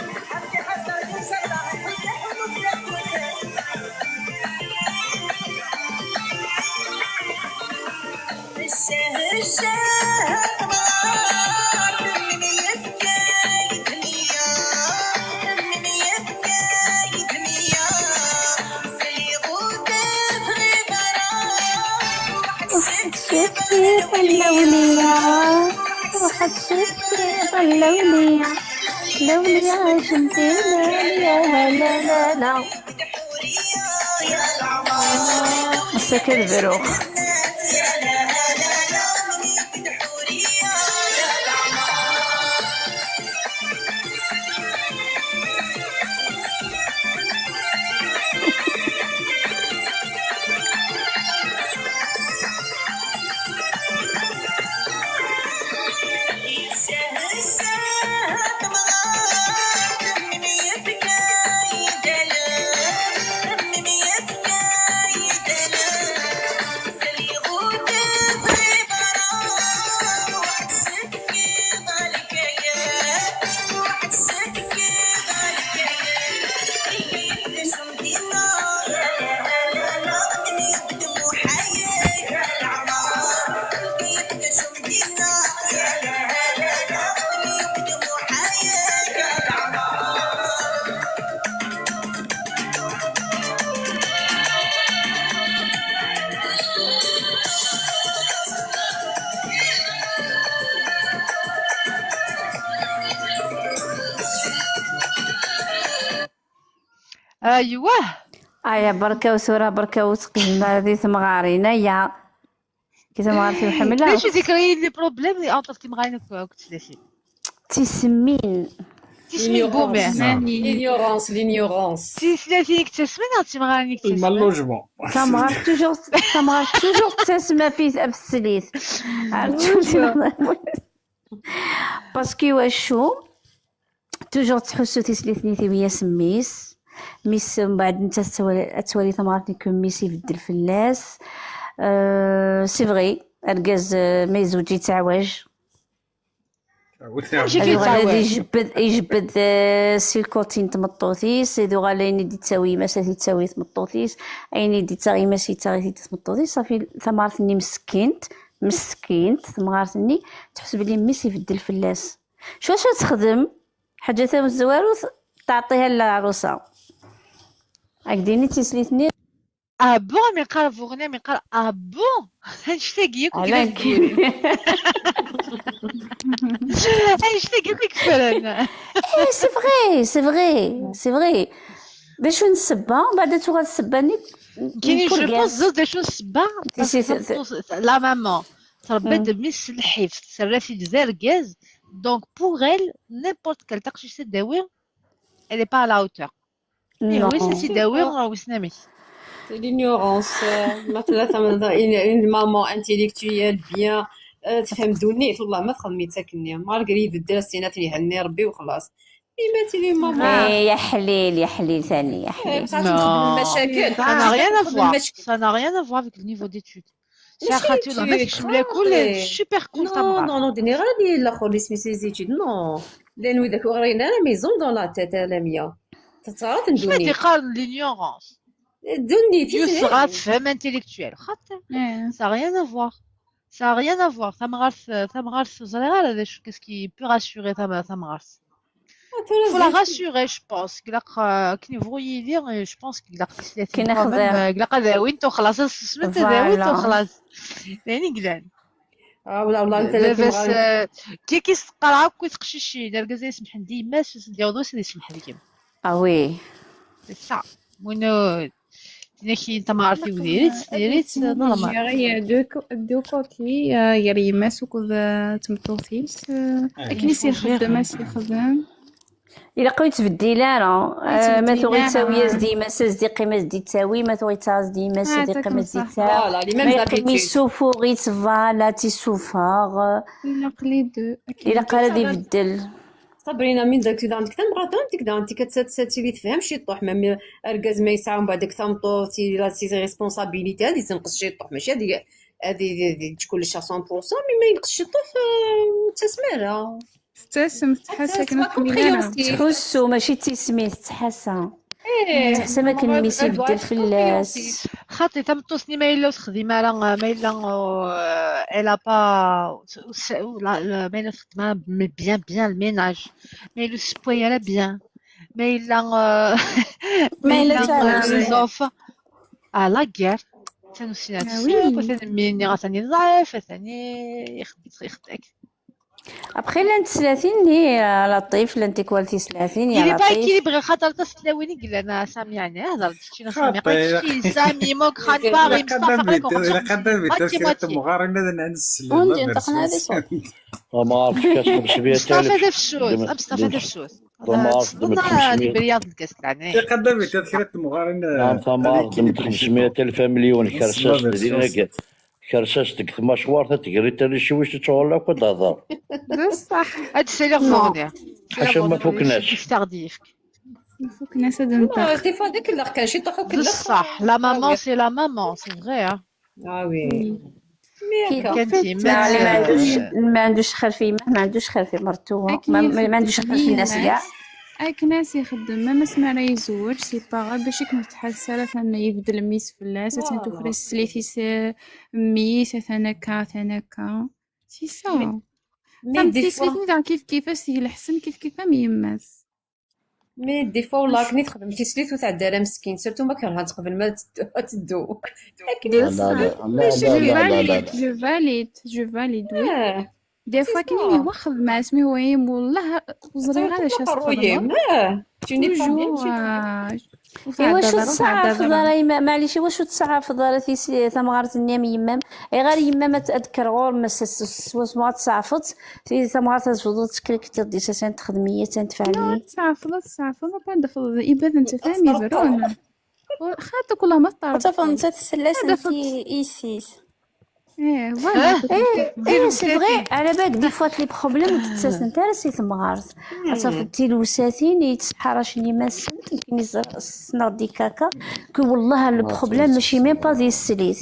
شفتي طلوليا روحك شفتي طلوليا لوليا شمتي لا لا لا لا مسك البروخ ايوه ايا بركة وسورة بركة وتقيم هذه تمغارينا يا كي تمغارتي محملة ليش ذكري لي بروبليم اللي اوطر تيمغاينك كنت سلاشي تسمين تسمين بومه لينيورونس تي سلاشي كتسمين تيمغاينك تسمين المالوجمون تمغار توجور تسمى في السليت عرفتو باسكو واشو توجور تحسو تيسليتني تيبيا سميس ميس من بعد انت تولي تمغارتني كميس يبدل فلاس سي فغي اركاز ما يزوج يتعوج ماشي هادو غادي كيتعاود يجبد سيكوتين تمطوطيس هادو غالي يدي تساوي مساتي تساوي تمطوطيس اين يدي تاغي ماشي تاغي تمطوطيس صافي ثمارتني مسكينت ثمارتني تحسب لي ميس يبدل الفلاس شو تخدم حاجه ثم الزوارو تعطيها للعروسه هكديني تيسليتني بون مي قال فوغني مي قال بون هنشتاقيك عليك هنشتاقيك كفرنا سي فغي باش نسبها بعد تو غتسباني كاينين جو بونس زوج شنو السبه لا مامون تربات ميس الحفظ سراتي دزاركاز دونك بوغ ال نيمبورت كال تاقشي تداوي elle est pas à la hauteur mais oui c'est تداوي وسنامي لينيورونس مثلا une maman intellectuelle bien تفهم دونيت والله ما تخدمي تاكلني مالغري يبدل السينات يهني ربي وخلاص ماتي لي ماما يا حليل ثاني يا حليل بصح تخدم المشاكل ça n'a rien à voir ça n'a rien à voir avec le niveau d'études c'est خاطر لا ما تكشملها كل سوبر كول نو نو نو ديني غادي الاخر اللي سميتي زيتيد نو لانه داك غرينا لا ميزون دون لا تيت لاميا تتعرف شنو ندوني تيقال لينيورونس دوني يسرا تفهم انتيليكتويل خاطر ça a rien à voir ça a rien à voir تمغارس زريغال هذا qu'est-ce qui peut rassurer تمغارس faut la rassurer je pense كي نبغوا يدير je pense qu'il a كي ناخذها قلق داوين تو خلاص سمت داوين تو خلاص يعني قلان والله انت بس كي كيستقرا كي تقشيشي داركاز يسمح ديما ديالو سي يسمح لك وي ça منو كي انت ما عرفتي وديريت نورمال غير دو كوتي يا ريماس وكذ تمطوطيس كي يصير خدام يخدم الا قوي تبديل انا ما تغي تساوي ديما دي قيمه دي تساوي ما تغي تاز ديما دي قيمه دي تساوي ما يقيمي سوفو غي تفالا تي سوفاغ الا قلي دو الا قال يبدل صبرينا من داك عندك تنبغى انت كتساتي اللي تفهم شي طوح ما اركاز ما يسعى من بعدك تمطوطي لا سي ريسبونسابيلتي هذه تنقص شي طوح ماشي هذه تكون لها 100% مي ما ينقص شي طوح تسميرها تسم تحس كنا تحسو ماشي تسميه تحسها تحس ما كان ميسي يبدل في اللاس خاطي تمطوسني ما الا تخدم ما الا الا با ما الا تخدم بيان الميناج ما الا سبويا بيان ما الا لي زوفا لا غير تنسينات ثاني ثاني ضعيف ثاني يخدك ابخي لانت 30 هي لطيف لانت كواليتي 30 يا لطيف لطيف كي بغى خاطر تسلاويني قال انا سامي يعني هضرت شي سامي قلت سامي موك خان باغي مصطفى وندي انتقنا هذا صوت ما عرفتش كاسب بشبيه مصطفى داف الشوز برياض الكاس يعني قدامي تذكرة مغارن نعم ثمار 500,000 مليون كرساس دينك كرساستك ثم شوارثة تقري تاني شي واش تشغل كنت هضر بصح هاد السيليغ فوقني حاشا ما فوقناش تارديف فوقنا سدنتا دي فوا ديك اللي كان شي طوحو كل بصح لا مامون سي لا مامون سي فغي وي كنتي ما عندوش خير في ما عندوش خير في مرتو ما عندوش خير في الناس كاع اك ناس يخدم ما مسمع راه يزوج سي باغا باش يكون تحسها ثاني يبدل ميس فلاس ثاني تخرج سليتي ميس ثاني كا سي سا فهمتي سليتي كيف كيفاش هي الحسن كيف ما يماس مي دي فوا والله كني خدمتي سليتو تاع الدار مسكين سيرتو ما كان تقبل ما تدو جو فاليد دي فوا كاين يوخذ ما اسمي هو والله وزري غير شاف توجور ايوا شو تصعف داري معليش واش تصعف داري ثمغارت النيم يمام غير يمام تذكر غور مس ما تصعفت في ثمغارت تفضل تكريك تدي سان تخدميه تنفعلي تصعفض بندفض إبادة أنت فاهمي برون خاطر كلها ما تعرف تفضل نتا السلاسل انتي ايسيس فوالا ايه سي فغي على بالك دي فوات لي بروبليم تتساسن تاع سي ثمغارت عرفتي الوساتين يتحرش لي ماسن كاين سنردي كاكا كو والله البروبليم ماشي ميم با ديال السليت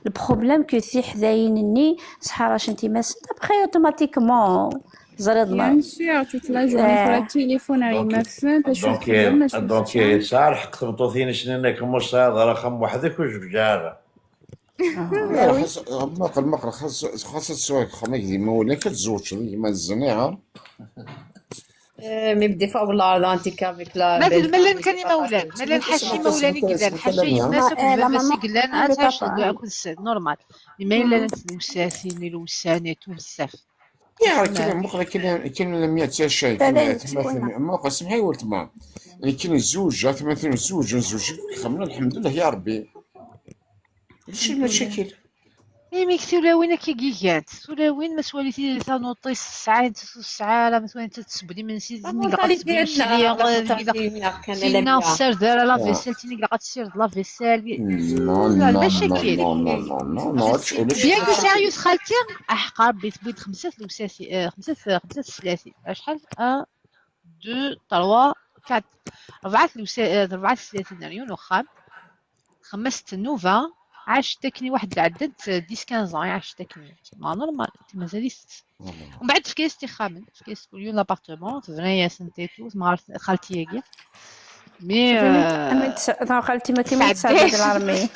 البروبليم كو في حذاينني تحرش انت ماسن ابخي اوتوماتيكمون زرد ما بيان سور toute la journée pour le téléphone على مافن دونك ساعة الحق تمطوثين شنينك مصاد رقم وحدك وجبجارة المقر خاصة السواق خميك ديما ولا كتزوج ديما الزنيعة مي بدي فوا والله انتيكافيك لا ملان كان مولان ملان حاشي مولاني قلان حاشي يناسب بس قلان اتاش كل سنة نورمال ما الا الوساسين الوسانات بزاف يعني كاين لم يتشاي ما قسم هاي ولت ما كاين الزوجة مثلا زوج خمنا الحمد لله يا ربي شي المشاكل مي كثيراوين كي جيجات ثلاوين مسؤوليتي تنوطي الساعة لا مثلا تتسبدي من سيدني قاعد تبين سير دار لا فيسيل تيني قاعد تسير لا فيسيل المشاكل بيان كو سيريوس خالتي احقر بيت خمسة ثلاثي خمسة ثلاثي شحال 1 2 3 4 4 ثلاثين ريون وخام خمست نوفا عاش تكني واحد العدد 10 15 عاش تكني ما نورمال مازاليست ومن بعد فكيستي خامن فكيست كل يوم لابارتمون تبنايا سنتيتو مع خالتي ياكي مي خالتي ما كملت سعدات العرمي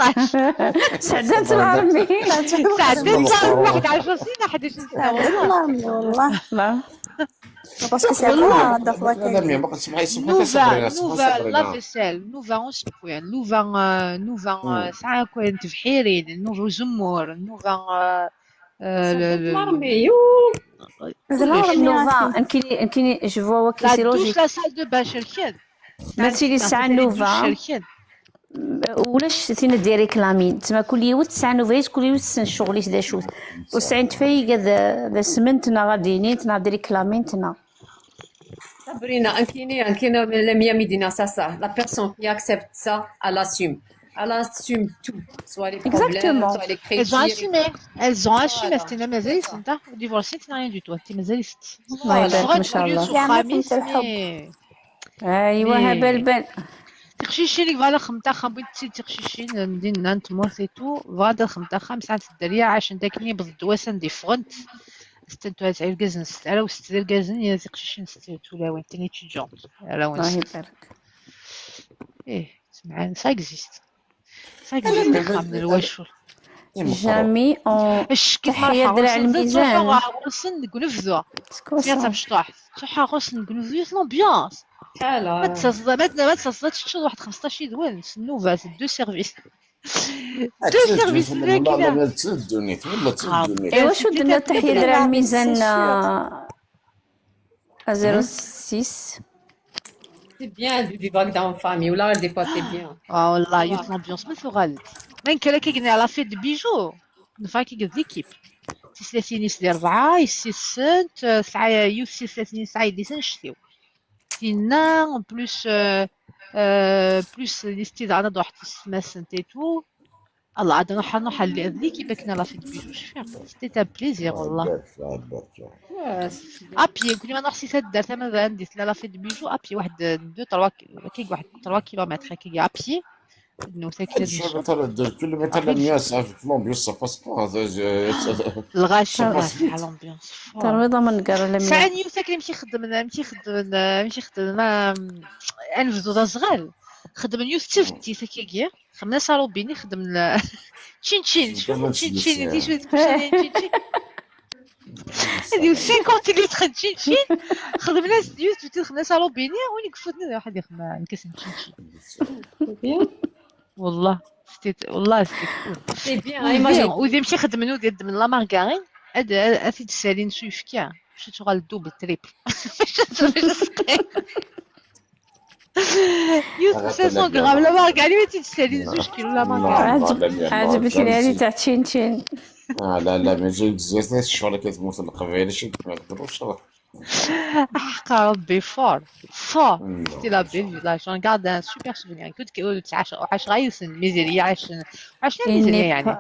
سعدات العرمي سعدات واحد 10 سنين 11 سنه والله باسكو سي لا ما قلت سمعي نوفا لا فيسيل نوفا اونسبوين نوفا ساعه كنت في حيرين نوفا زمور نوفا العرمي نوفا يمكن جو فوا كي لوجيك لا سال دو باش الكاد مثلي الساعه نوفا ولاش تينا ديري كلامين تما كل يوم 9 نوفمبر كل يوم شغلي دا شوت وسعين تفايق ذا سمنتنا غاديين تنادري كلامين تنا Sabrina, incliné, la mia midina, ça. La personne qui accepte ça, elle assume tout. Soit les problèmes, soit les critiques. Elles ont assumé. C'était une mazaliste, t'as divorcé, tu n'as rien du tout. T'es mazaliste. ما شاء الله. ايوا هبل تخشيشين لك فوالا خمتا خابين تسي تخشيشين مدينة نتمورثي تو فوالا خمتا خمسة الدريا عشان داكني بالدواسن دي فرونت ستنتو هاد الكازن ستالا وست الكازن يا تخشيشين ستو لا وين تاني تيجون لا وين الله يبارك سمعان سا اكزيست من الواشور جامي اون تحية درع الميزان غرسن نقنفذو سيارة مشطوح صحة غرسن نقنفذو لومبيونس ما تصدتش تشوف واحد 15 دوان النوفا دو سيرفيس والله تسدوني ايوا شو درنا تحية درع الميزان 06 C'est bien de vivre dans une famille, ou là, des fois, c'est bien. Ah, والله يوت l'ambiance مثغل من كلا كيقنا على فيت بيجو نفا كيقد ليكيب 30 يسدي 4 يسي 6 ساعة يوت 30 ساعة يدي سنشتيو تينا en plus plus الاستدعاء نضو واحد السما سنتيتو الله عاد نروح ليكيب كنا لا فيت بيجو شفيق سيتي ان بليزير والله ابي كل ما نروح سي سد ثما عندي لا فيت بيجو ابي واحد 2 3 كيك واحد 3 كيلومتر كي ابي انه ساكنه مثلا كل مثلا الناس في لومبيونس سا باس با الغاشي على لومبيونس ترويضه من قرا لمي ثاني ساكن مشي خدم انفذو ذا صغال خدم يوث تفتي ساكيكي خدمنا صارو بيني خدم تشين تشين دي شو تشين هذه 50 اللي تخد تشين خدمنا يوث خدمنا صارو بيني وين كفوتنا واحد يخدم نكسن تشين والله والله سي بيان ودي مشي خدم من لا مارغارين هذا افيد السالين سويف كاع شو تشغل دوبل تريبل يوسف 500 غرام لا ما كاع ما تتسالي 2 كيلو لا ما كاع. عجبتني هذه تاع تشين تشين. لا لا ما جاي بزاف الشهر كتموت القبيله شي ما نقدروش حق ربي فور سيتي لا بيل لا جون غارد ان سوبر سوفينير كنت كيقولوا 10 غايسن ميزيريا عشان ميزيريا يعني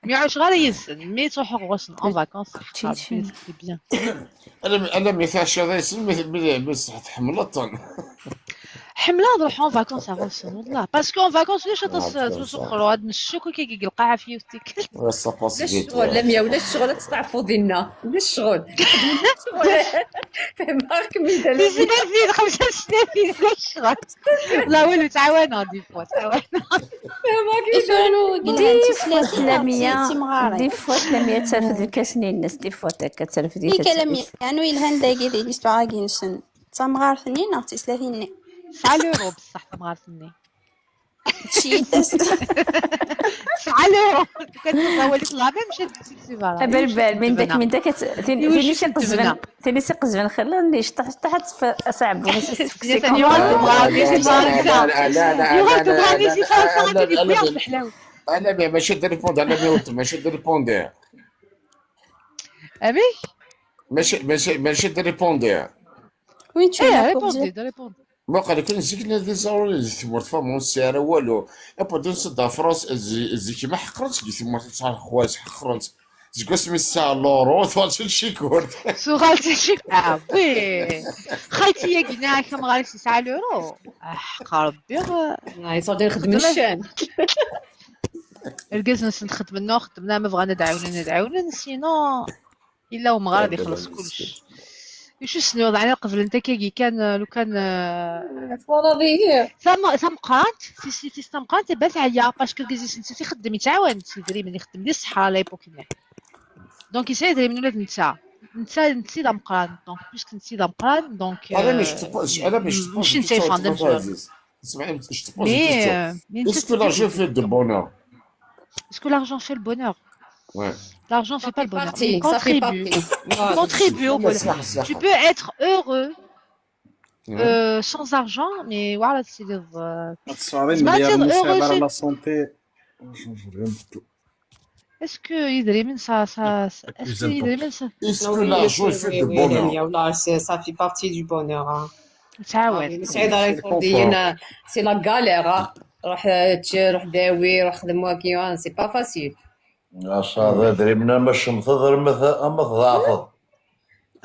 مي 10 غايسن مي تروح غوسن اون فاكونس سي بيان. انا ما فيهاش هذا اسم بس تحمل الطن حمله نروح اون فاكونس غوسن والله باسكو اون فاكونس ليش تسخروا هاد الشوكو كي القاعه في وتيك لا الشغل لا ميا ولا الشغل تستعفوا ديالنا لا الشغل فهمك من دابا سنين 5 سنين لا الشغل لا والو تعاونا دي فوا تعاونا فهمك شنو دي قلها فوا 300 انت مغاري دي فوا 300 ترفد كاسني الناس دي فوا هكا ترفدي في كلام يعني الهان داقي دي ليستوار كينسن تمغار ثنين نغتي 30 9 يورو بصح تمغارتني شي داس 9 يورو كتصور لك لا ميم شي سيفارا بالبال من داك تيني شي قزبن تيني شي قزبن خلاني تحت صعب انا ماشي ريبوند على ماشي ريبوندير امي ماشي ريبوندير وين تشوف ريبوندي ما قال لك نزيك لي زاور ثمرت فمون السياره والو ابا دونس دا فرنسا زيك ما حقرتش قلت ما تاع خواج حقرت زكو سمي الساعه لورو توالت شي كورد سوغال شي وي خالتي يا قلنا كم غالي 9 يورو حق ربي يصدر نخدم الشان الكاز نخدم خدمنا ما بغانا ندعونا سينو الا هو مغارض يخلص كلشي شو سنو وضعنا قبل انت كي كان لو كان فوالا ثم قرات في قرات بس عليا باسكو كيزي نسيتي خدم يتعاون سيدري من يخدم لي الصحراء لا يبوكنا دونك يساعد من ولاد نتا دا مقران دونك بيسك نتا دا مقران دونك انا مش نسي فاندم اسمعي je te pose une question. Est-ce que l'argent fait de bonheur? Est-ce que l'argent fait le bonheur? Ouais. L'argent fait pas le bonheur. partie, ça fait Contribue au bonheur. Tu peux être heureux sans argent, mais voilà, c'est la santé. Est-ce que يدري ça est-ce que يدري ça Est-ce que l'argent fait de bonheur? Ça fait partie du bonheur. تعاون سي لا غالير روح داوي روح خدم واكيوان سي با فاسيل هذا دريمنا باش نفضل اما تضاعف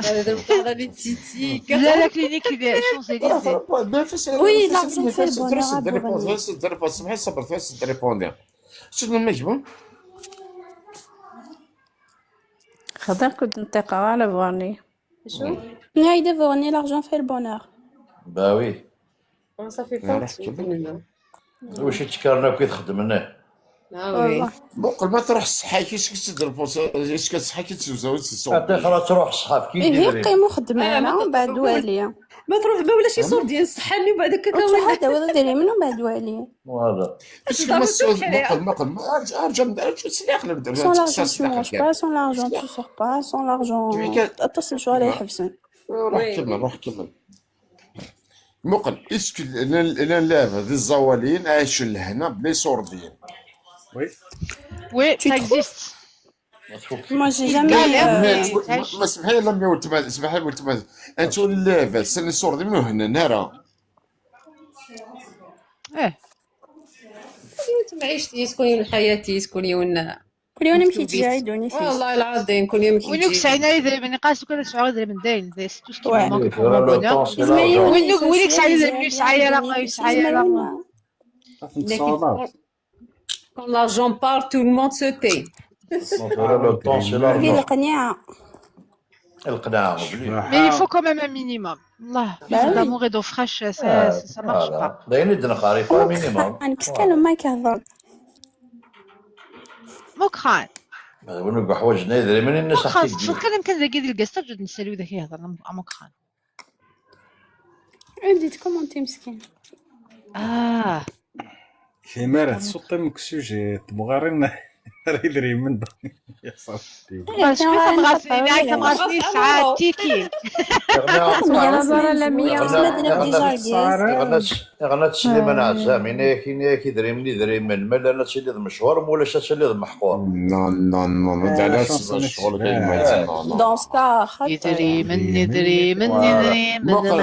هذا اللي تيتي لا كلينيك شونزيليزي وي l'argent fait le bonheur سمحي صبر فاس ريبوندي شنو المجموع خضر كنت نطيقها على بواني شو نايدة فورني l'argent fait le bonheur با وي ça fait partie واش تكرنا كي تخدمنا بقول ما تروح الصحه كيفاش تضرب اش كتصحى كتزوج السوق حتى خلاص تروح الصحاب كي هي قيمو خدمانه ومن بعد واليه ما تروح ما ولا شي صور ديال الصحه اللي بعد هكا هذا هو ديري منو بعد واليه فوالا باش ما السوق بقول ارجع ندير سلاح نبدا sans l'argent tu manges pas sans l'argent tu sors pas sans l'argent اتصل شو على يحبسن روح كمل مقل اسكو اللاف هذه الزوالين عايشين لهنا بلي سوردين وي ça existe moi j'ai jamais ما سمحي لما ولت سمحي ولت انت اللاف سن سوردين من هنا نهار معيشتي شكون حياتي شكون يونا كل يوم نمشي تجاهدوني فيه والله العظيم كل يوم كي وينك سعينا يدري من قاس كل سعر يدري من داين ذي ستوش كي Ouais. ماك بونبونيا وينك سعينا من سعيرة quand l'argent part tout le monde se tait لو طون سي هي لارجون القناعة القناعه mais il faut quand même un minimum الله d'amour et d'eau fraîche ça marche pas داين يدنا قاري فا مينيموم انا كستانو ما كيهضر مكران ونلقى حوايجنا يدري من الناس مكران شوف كان ذاك ديال القصه جد نساليو ذاك يهضر مكران عندي تكومونتي مسكين كيمارة سوطي مكسوجي تبغارين راه يدري من يا صاحبي. شكون تمغاسلي ساعات تيكي يلا زهرة لمية غنات سليمان عزام هنا كيدري من يدري من مالا انا تسلي مشهور ولا تسلي محقور. نو نو نو ما دعلاش الشغل كاين Dans ce cas, يدري من مقل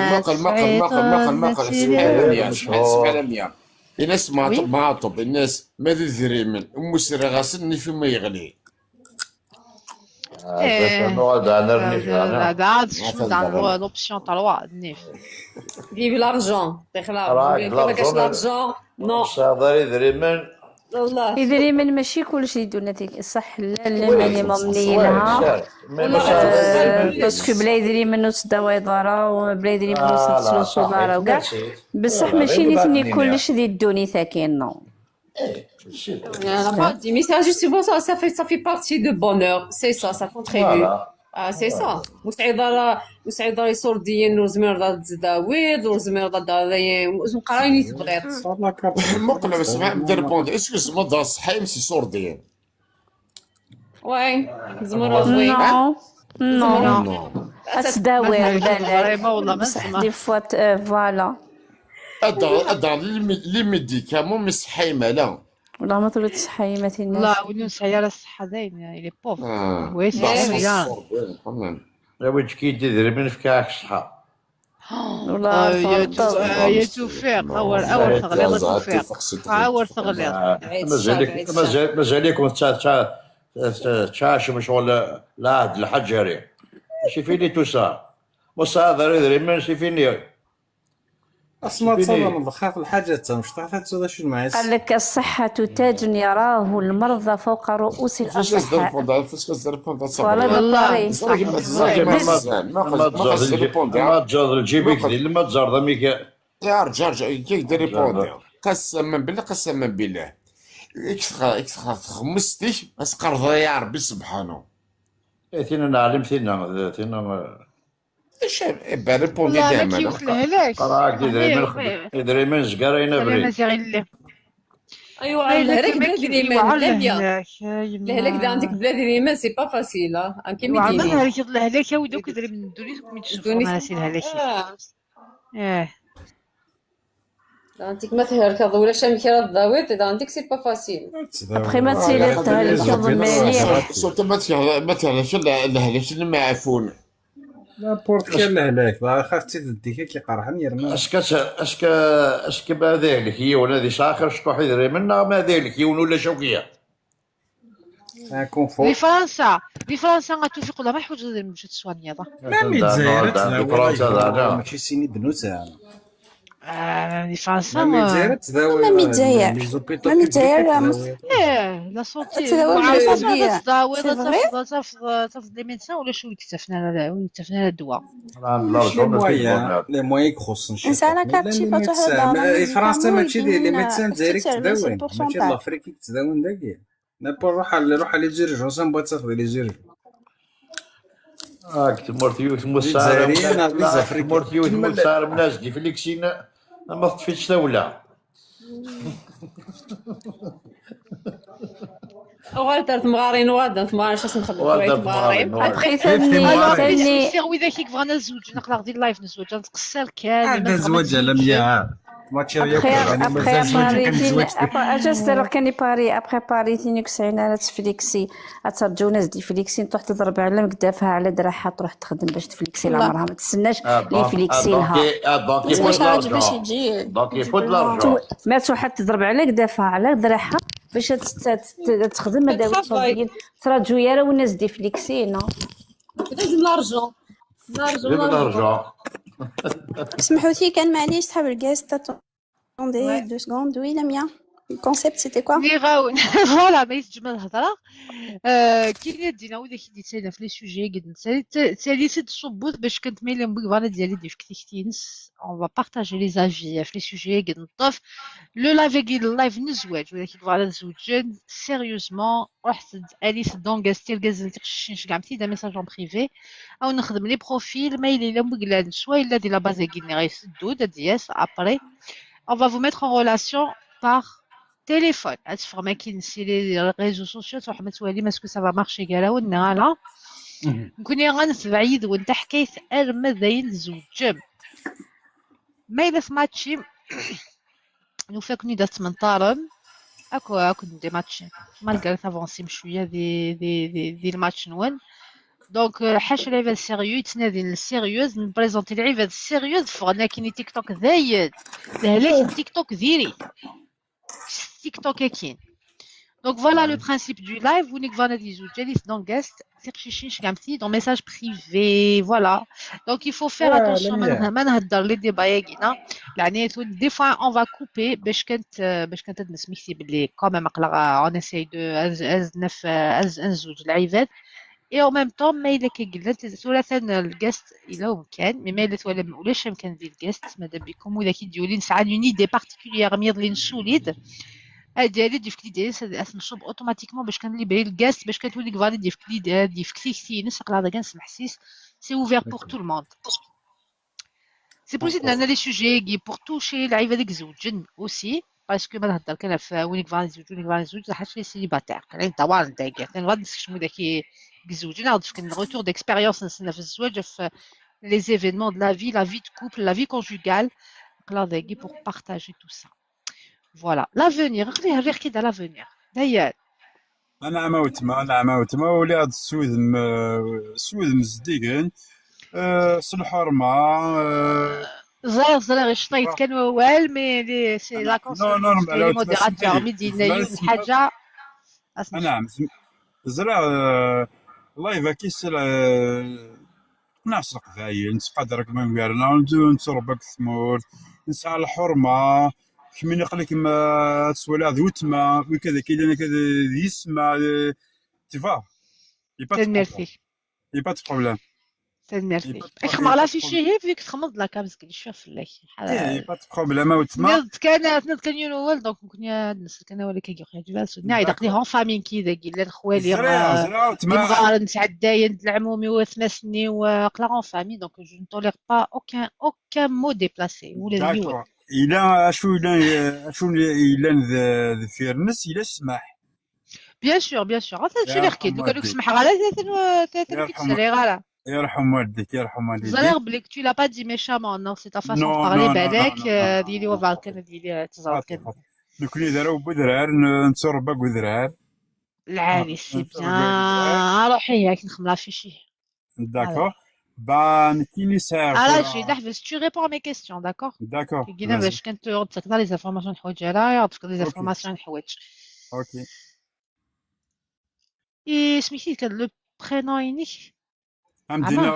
اسمع لميا الناس معاطب الناس ما تدري من مسرى غاسل في ما يغلي هذا شنو تاع لوبسيون تاع الواحد النيف فيف لارجون تخلع ما كاش لارجون نو صادر يدري من والله يدري من ماشي كلشي يدونا ديك الصح لا مينيموم نيلها باسكو بلا يدري منو تداوي يضرا وبلا يدري منو تسلسل ضرا وكاع بصح ماشي نيتني كلشي اللي يدوني ثاكين نو mais ça justement ça fait partie de bonheur c'est ça contribue c'est ça وسعيد راه يصور ديال وزمير ضد الزداويد وزمير ضد قرايني تبغيت مقلب اسمع ندير بوند اسكو زعما دار صحي ماشي صور ديال واي زمر زوين نو تداوي بالك بصح دي فوا فوالا هذا لي ميديكامون مصحي مالا والله ما طلعت صحي ما تناش لا ونس عيال الصحة زين إلي بوف ويش مزيان يا وجه كي تدري من فكاك الصحة والله يا توفيق أول تغليظ توفيق أول تغليظ مازالكم تشاشم شغل لا الحجري شي فيني توسا وصا يدري من شي فيني اسمع تصور بخاف الحاجات مش تعرف هذا شو المعيس قال لك الصحة تاج يراه المرضى فوق رؤوس الأصحاء والله ما تجر جيبك لما تجر ضميك يا رجال كي ديري بوندي قسما بالله خمستي اسقرض يا ربي سبحانه ثينا نعلم ثينا ايش بريبوندي دائما راك يدري من زكارينا بري ايوا الهلاك بلاد ريمان الهلاك عندك بلاد ريمان سي با فاسيل كيما عملنا الهلاك الهلاك ودوك يدري من دونيس الهلاك عندك ما تهرك ولا شام كي راه ضاويت اذا عندك سي با فاسيل ابخي ما تسيلي تظن مليح صوت ما تهرش الهلاك المعفون لابورت كاين الهلاك خافتي تديك كيقرحني يرمي اسك ما ذلك هي ولا ذي ساخر شكون يدري منا ما ذلك يون ولا شوكيه كونفو لي فرنسا غتوفيق ولا ما يحوج مشات سوانيا ما ميتزاير ماشي سيني دنوسه لي فرنسا ما ميتزاير لا سونتي تفض لي ميدسان ولا شو يكتفنا الدواء لي موين يخصن شي انسان كارتشي فتح فرنسا ماشي لي ميدسان دايريك تداوين ماشي الافريكي تداوين داكي نابور روح لي زيرج وسام بغات تاخذ لي زيرج تمرتيوت مسار الناس دي فليكسين ما تطفيش دوله وغادر تمغارين وغادر تمغارين شاس نخدم تمغارين ابخي ثاني سير وإذا كيك بغانا نزوج نقدر غادي اللايف نزوج نتقصر كامل هذا زواج على 100 كاني باري ابخي باريتيني كسعين على تفليكسي اترجو ناس دي فليكسي تروح تضرب على مقدافها على دراحها تروح تخدم باش تفليكسي لا عمرها ما تستناش لي فليكسي لها باش يجي دونك يفوت لارجون ما تروح تضرب على قدافها على دراحها باش تخدم مداوي صوبيين ترجو يا راه والناس دي فليكسينا لازم لارجون اسمحوا لي كان معليش صحاب الكاس attendez 2 secondes oui Lamia le concept c'était quoi فوالا ما يتجمل الهضره كي دينا ودا كي ديتسالى في لي سوجي قد نسالي سيد الصبوط باش كنتميل المبغى ديالي ديف كتينس اون فا بارطاجي لي زافي في لي سوجي قد نطف لو لايف نزواج ولا كي بغا نزوجن سيريوزمون رحت اليس دونغاس تي الغاز تخشنش كاع متي دا ميساج اون بريفي او نخدم لي بروفيل ما يلي لا مقلان سوا الا دي لا باز كي غيسدو دا دياس ابري on va vous mettre en relation par téléphone. أتفرج ما كاين سي لي ريزو سوسيو تروح ما توالي ماسكو سافا مارشي كالا ونغالا نكون غنس بعيد وانت حكايت المذاين زوجم ما إلا ماتشي نوفاكني دات من طارم اكو دي ماتش مالغري تافونسي بشويه دي الماتش نون دونك حاش لعيبه سيريو يتنادي السيريوز نبريزونتي لعيبه السيريوز فغنا كاين تيك توك زايد لهلاك التيك توك ديري تيك توك كاين دونك فوالا لو برينسيپ دو لايف ونيك فانا دي زوج جالس دون غاست تيرشيشيش كامتي دون ميساج بريفي فوالا دونك يفو فير اتونسيون ما نهضر لي ديبا ياكينا يعني دي فوا اون فا كوبي باش كانت نسميتي باللي كوميم اقلا اون اساي دو از نزوج العباد اي او ميم طون ما الا كيقلت ثلاثا الكاست الا مكان مي ما الا ولاش مكان ديال الكاست ماذا بكم ولا كيديروا نسعى اون ايدي بارتيكولير ميض لي نسوليد ديالي ديفكلي ديالي نشوب اوتوماتيكمون باش كنلي بالي الكاست باش كتولي كفالي ديفكلي كثير هذا كنسمح سيس سي اوفير بور تو الموند سي بوسيبل ان لي سوجي كي بور توشي العيبه ديك زوجن اوسي باسكو ما نهضر كان في وينك فالي زوج حاجه لي سيليباتير كان طوال داكيا كان غادي نسكشمو داكي زوجين نعاود كان روتور ديكسبيريونس نسنا في الزواج في لي زيفينمون دو لا في لا في دو كوبل لا في كونجوغال كلا داكي بور بارطاجي تو سا فوالا لافونيغ غير كي على لافونيغ داير انا عماوتما ولاد السود مزديقن الحرمه زرير الشطيط كان وال مي لي سي لا كونسيل لي موديراتور ميدينا يوم حاجه نعم زرع الله يبارك نعس القبايل نسقدرك من غيرنا نتربك ثمور نسعى الحرمه كمين يقلك ما تسولع ذوتما وكذا كذا كذا يسمع تفا ميرسي يبقى بروبليم ميرسي اخمر لا في شي هي فيك تخمض لا كابس كل شويه في الله يبقى بروبليم وتما كان ينول دونك كنا الناس كان ولا كيجي جواز ناي داقني هون فامين كذا قال الخوالي يبغى نتعداين العمومي وثمسني وقلا هون فامي دونك جو نتولير با اوكان مو ديبلاسي ولا ديول إلا شو إلا ذفيرنس إلا سمح بيان سور هذا شي اللي حكيت دوكا دوك سمح غالا ثلاثة كيتسالي غالا يرحم والديك زرير بليك تو لا با دي ميشامون نو سي تا فاسون دو بارلي بالك ديالي وبعد كان ديالي تزرب كان دوك اللي داروا بودرار نتربى بودرار العالي سي بيان روحي ياك نخملا في شي داكور بان كيني ساعه علاش نحبس tu réponds à mes questions d'accord كينا باش كنت تقدر لي زانفورماسيون حوايج على يعطيك لي زانفورماسيون حوايج اوكي اي سميتي كان لو برينون ينيك عندنا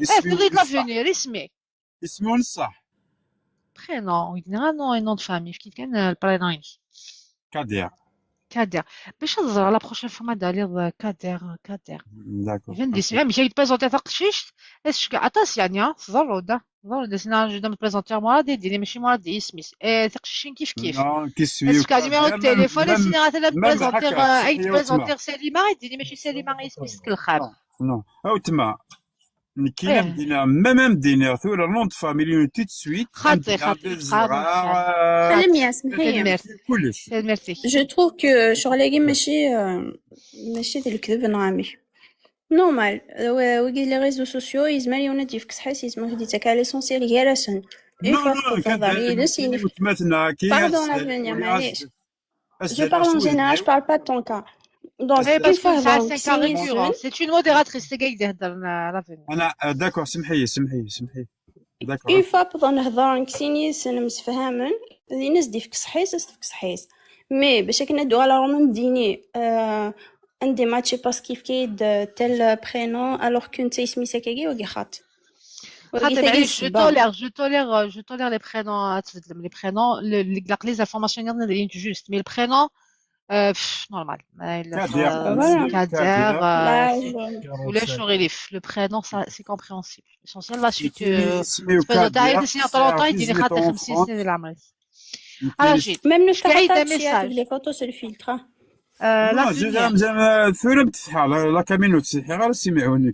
اسمي تريد لافونير اسمي ونصح برينون يدنا نون دو فامي كي كان البرينون كادر باش نهضر على بروشين فوا ما دالير كادر داكور فين ديسمي مشى يتبريزونتي تقشيش اش عطاس يعني زروده دسنا جو دام بريزونتي مورا ديالي ماشي مورا دي سميس تقشيشين كيف اسكو نيميرو التليفون سيني غاتلا بريزونتير اي بريزونتير سليمه يديني ماشي سليمه سميس كالخام نو او تما كاين بدينا ميم بدينا ثور نون دو فاميلي تو سويت خاطي خلي اسمحي كلش ميرسي جو تروف كو شغل ماشي ديال الكذب نعامي نورمال وكي لي ريزو سوسيو يزمر يونا ديفك صحيح يزمر دي تاع ليسونسيال هي راسن اون فوا تهضري لسيني باردون افونير معليش جو بارل en général je parle pas de ton cas donc une fois c'est une modératrice c'est قاعد يهضر لافونير انا داكور سمحي داكور اون فوا بغا نهضر نكسيني سن مسفهمن دي ناس ديفك صحيح مي باش كندو على روم مديني عندي ماتشي باس كيف تل برينون الوغ كنت اسمي ساكاكي وكي خاط معليش جو تولير لي برينون تفضل لي برينون لي زانفورماسيون اللي جوست مي البرينون نورمال كادر ولا شغيليف لو برينون سي كومبريهنسيبل ليسونسيال لا سويت تعرف سنين طلعت يديني خاطر 50 سنه العمر على جيت ميم نو فيها لي فوتو سو الفيلتر لا زعما فهمت شحال لا كامينو تسيحي غير سمعوني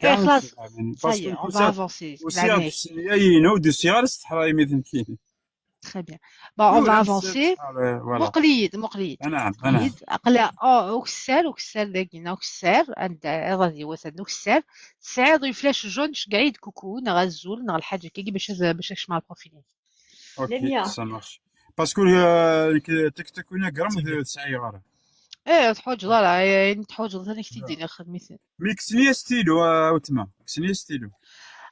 très bien. Bon, on va لا avancer. فوالا مقليد نعم أقلا أكسر لكن أكسر عند غادي وثد أكسر تسعيد يفلاش جون قاعد كوكو نغزول نغ الحاجة كي باش نشمع البروفيلين. اوكي لميا سا مارش باسكو تيك توك وين قرم تسعي غار إيه تحوج ضالا تحوج ضالا كتيديني خدمتي. مي كسني ستيلو وتما كسني ستيلو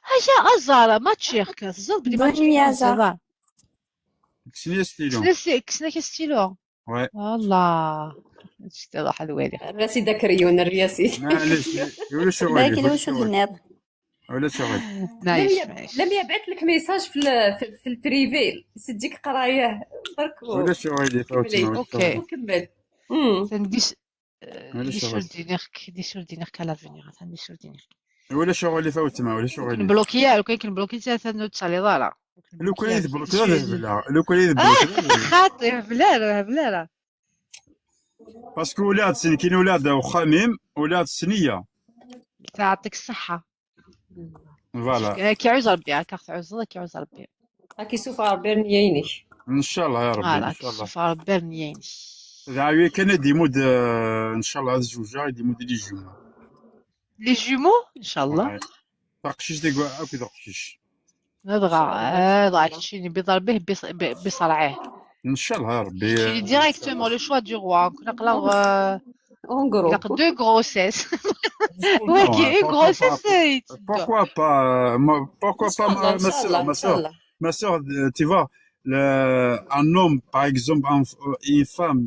هيا أزارة ما تشيخ زاد بلي ما Bonne nuit, تشيخ Azar. زاد. كسني ستيلو كسنا كستيلو. وي والله اشتراح الوالي. الراسي ذاك ريون الرياسي. معليش ولا شغل باقي لو شو الناب. ولا شغل نايش لم يبعث لك ميساج في البريفي سديك قرايه برك ولا شغل فوتما اوكي وكمل. تنديش ولا دي شغل سور دينيرك على فينير تندي سور دينيرك ولا شغل فوتما ولا شغل نبلوكيا لو كان كنبلوكي ثلاثة نوت على ضالا لو كان يذبلك لا ذهبلا لو كان يذبلك خاطر بلا باسكو ولاد سن كاين ولاد وخاميم ولاد سنيه تعطيك الصحة فوالا كي عوز ربي كارت عوز كي عوز ربي راكي سوف ربي نيينك ان شاء الله يا ربي ان فوالا شاء الله صفا ربي نيين دعوي كان ديمود ان شاء الله هاد الزوجه ديمود لي جوما لي جومو ان شاء الله تقشيش ديك هاكي تقشيش هذا كتشيني بضربه بصرعيه ان شاء الله يا ربي كتشيني ديريكتومون لو شوا دو روا كنا نقلاو اون غرو دو غروسيس وكي اون غروسيس pourquoi pas ma soeur tu vois un homme par exemple une femme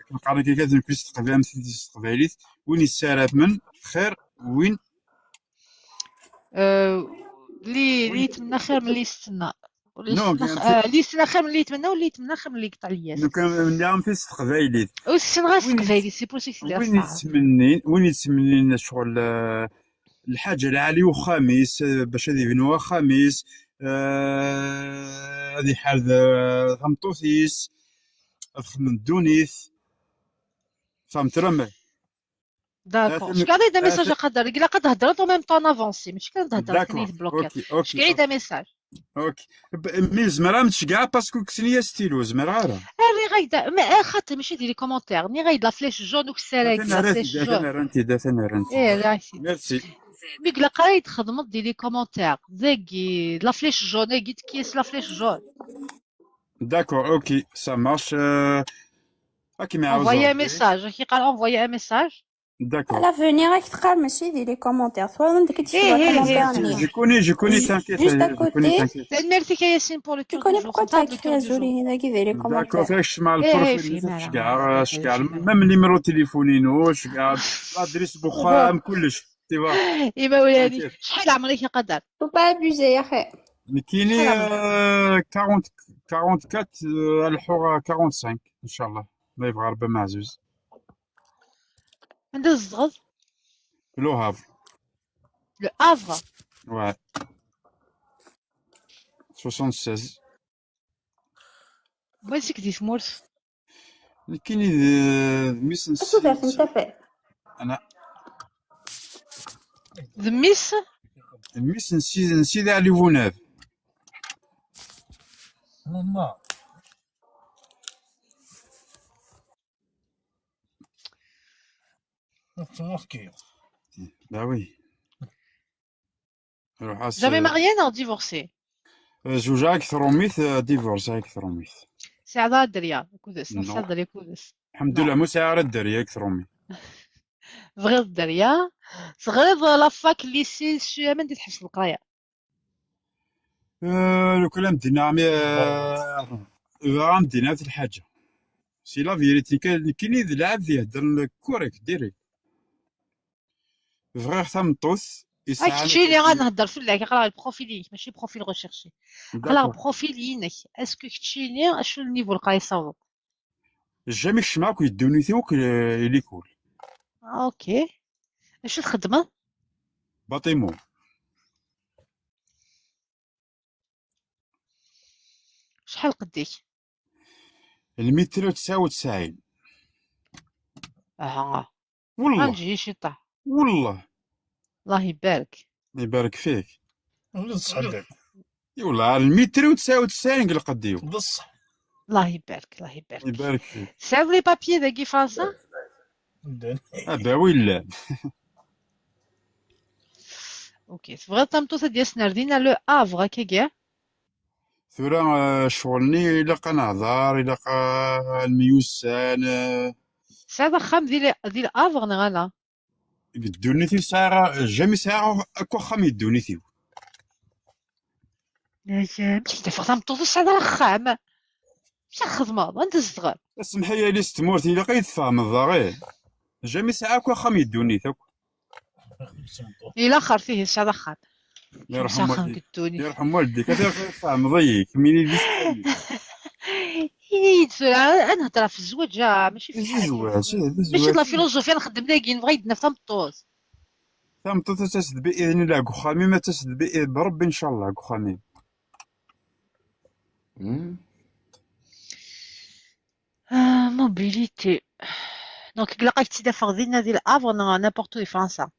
كان قرا كيكات نكريس تقبل مثل تقبايليت وين يسارات من خير وين اللي يتمنى خير من اللي يستنى نو اللي يستنى خير من اللي يتمنى واللي يتمنى خير من اللي يقطع الياس لو كان من عام في تقبايليت والسنغا تقبايلي سي بور سي وين يتمنين شغل الحاجه العالي وخامس باش هذه بنوا خامس هذه حال غمطوثيس من دونيث فهمت راه داكور اش قاعد يدا ميساج قدر قال قد هضرت وميم طون افونسي ماشي كنهضر ثاني بلوكات اش قاعد يدا ميساج اوكي مي زمرا مش كاع باسكو كسنيه ستيلو زمرا راه اللي غايدا ما خاطر ماشي دير لي كومونتير ني غايد لا فليش جون وكساراك لا فليش جون انا رانتي ايه راسي ميرسي ميك لا قرايد خدمت دير لي كومونتير زاكي لا فليش جون قلت كيس لا فليش جون داكور اوكي سا مارش هاكي ما عاوز envoyer un message كي قال envoyer un message داكور على فيني راك تقرا ماشي دير لي كومونتير سوا عندك تشوف كومونتير جيكوني تانكيت Juste à côté. merci Yassine pour le Tu cœur connais du jour pourquoi t'as écrit à Zoli هنا كي داير لي داكور كومونتير فاش مع البروفيل شكاع ميم نيميرو تليفونينو شكاع ادريس بوخام كلش تي فوا اي ما ولاني شحال عمرك يا قدر Faut pas abuser يا اخي. كايني 44 الحوغ 45 ان شاء الله ما يبغى ربي معزوز ندوز الزغز لو هاف لو افر ouais 76 بغيتك دي تموت كايني ميسن اش درت انت فيه؟ انا ذميس ميسن سيدي علي فوناف ماما bah oui روح jamais marié non divorcé زوجة أكثر ميث ديفورس أكثر ميث سعداء الدريا كودس نص الدريا كودس الحمد لله مساعرة الدريا أكثر ميث فغير الدريا صغير لافاك ليسي شويه من تحس القرايه لو كلام دينا عم دينا هاد الحاجة سي لا فيريتي كاين يد العبد يهدر كوريك ديري فغير ثمطوث هاك تشيني غنهضر في الله كيقرا البروفيل ماشي بروفيل ريشيرشي قرا بروفيل ينك اسكو كتشيني اشنو النيفو القرايه صوب جامي شماك يدوني ثوك يليكول اوكي اش الخدمه باطيمون شحال قديك 299 والله غنجي شي طاح والله الله يبارك يبارك فيك والله المتر و99 قلقديو بصح الله يبارك الله يبارك. يبارك فيك. سعد لي بابيي داكي فرنسا. ولا اوكي تبغي تمطوط ديال سناردينا لو افغ كيكيا. ثورة شغلني إلا نهضر إلا الميوسان سعد خام ديال افغ نغالا. يدونيتي ساعة جامي ساعة أكو خام يدونيتي. يا جامي تفغ تمطوط سعد خام ماشي خدمة انت صغير. اسمحي لي ستمورتي إلا يتفهم الضغير جامي ساعة أكو خام يدونيتي. إلا خر فيه سعد خام. يرحم مسخن والديك قدوني. يرحم والديك هذا فاهم ضيق مين اللي يد انا هضر في الزواج ماشي في الحياة. زواج ماشي لا فيلوزوفيا نخدم لاكي نبغي يدنا في تمطوط. تمطوط تسد بإذن الله كخامي ما تسد بربي إن شاء الله كخامي. موبيليتي دونك قلقاك تيدا فغدينا ديال افغ نابورتو في فرنسا.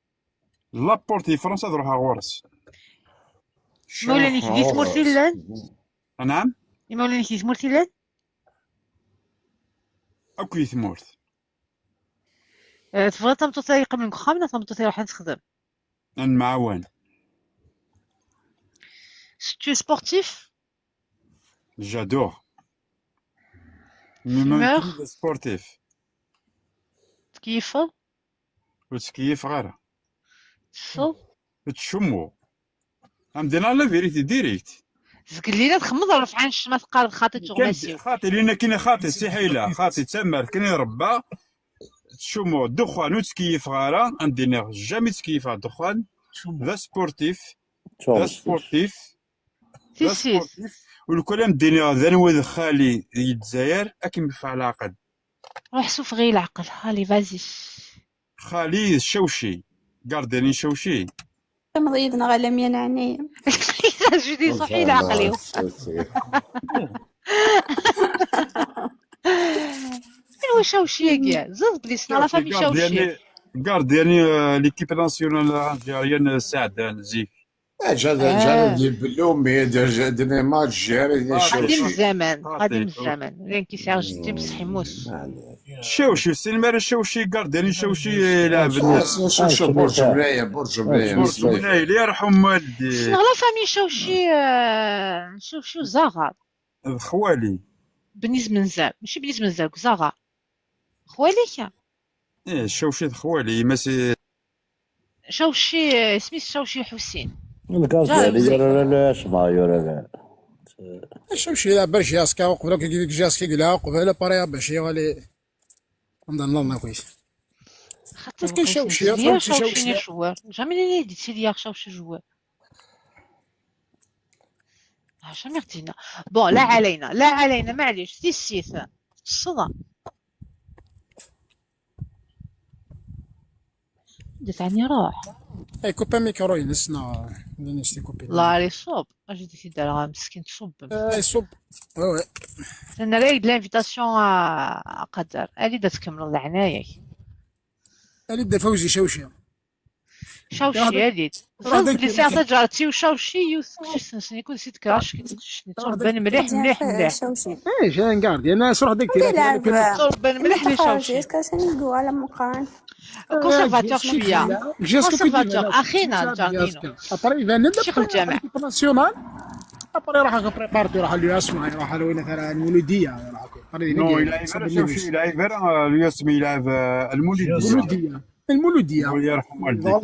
لابورتي فرنسا تروح غورس. مولاني كي ديت مرتلان. نعم مولاني كي ديت مرتلان. أكو يثمورت. تبغي تمطوط يقم من كخامنا تمطوط يروح نتخدم. المعاون. Tu es sportif? J'adore. Fumeur? سبورتيف. تكيفو؟ وتكيف غير. تصو؟ تشمو. عندنا لا فيريتي ديريكت. زقل لينا تخمض رفعان الشمس قال خاطي تغماسيو. خاطي لينا كاين خاطي سحيله خاطي تمر كاين ربا تشمو الدخان وتكيف غارة عندنا جامي تكيف على الدخان ذا سبورتيف ذا سبورتيف ذا سبورتيف والكلام دينا ذا نوذ خالي الجزائر اكيم في العقل روح شوف غير العقل هالي فازي خالي الشوشي قارداني شوشي مريضنا غالا ميان عنايا جدي صحي العقل ايوا شوشي كاع زوج بليسنا لا فامي شوشي قارداني ليكيب ناسيونال الجزائريين سعدان زيك جا ديال بلومي درنا ماتش جاري قديم الزمان قديم الزمان لين كيسعر جدي بصح يموت شوشي السينما شوشي قارداني شوشي لعب شوشي برج ملايه برج ملايه برج ملايه اللي يرحم والدي شنو لا فامي شوشي شوشي وزغر خوالي بنيز منزل ماشي بنيز منزل زغر خواليك ايه شوشي خوالي ماشي شوشي سميت شوشي حسين القصدي لا اسمع لا شوشي لا برش ياسكا وقبل كي جاسكي قلا قبل باريا باش يغالي نظن الله كويس خاطر كاين شوشي شوشي جوار جامي لي ديتي ليا شوشي جوار جامي ردينا بون لا علينا لا علينا معليش سي السيث الصدى دفعني روح اي كوبا ميكرو ينسنا نستي كوبي لا لي صوب اجي ديك دار مسكين تصوب اي صوب وي انا رايد لانفيتاسيون قدر اللي دا تكمل العنايه اللي دا فوزي شوشي هذه زوج اللي ساعه جارتي وشوشي يوسف يكون سيت كراش تربان مليح مليح مليح اي جان كاردي انا صراحه ديك تربان مليح مليح شوشي كاسنيكو على مقارن كونسيرفاتور شويه كونسيرفاتور اخينا جاردينو ابري فان شيخ الجامع ناسيونال ابري راح بريبارتي راح الياسمع راح لوين مثلا المولوديه نو يلعب شوشي يلعب الياسمي يلعب المولوديه المولوديه الله يرحم والديك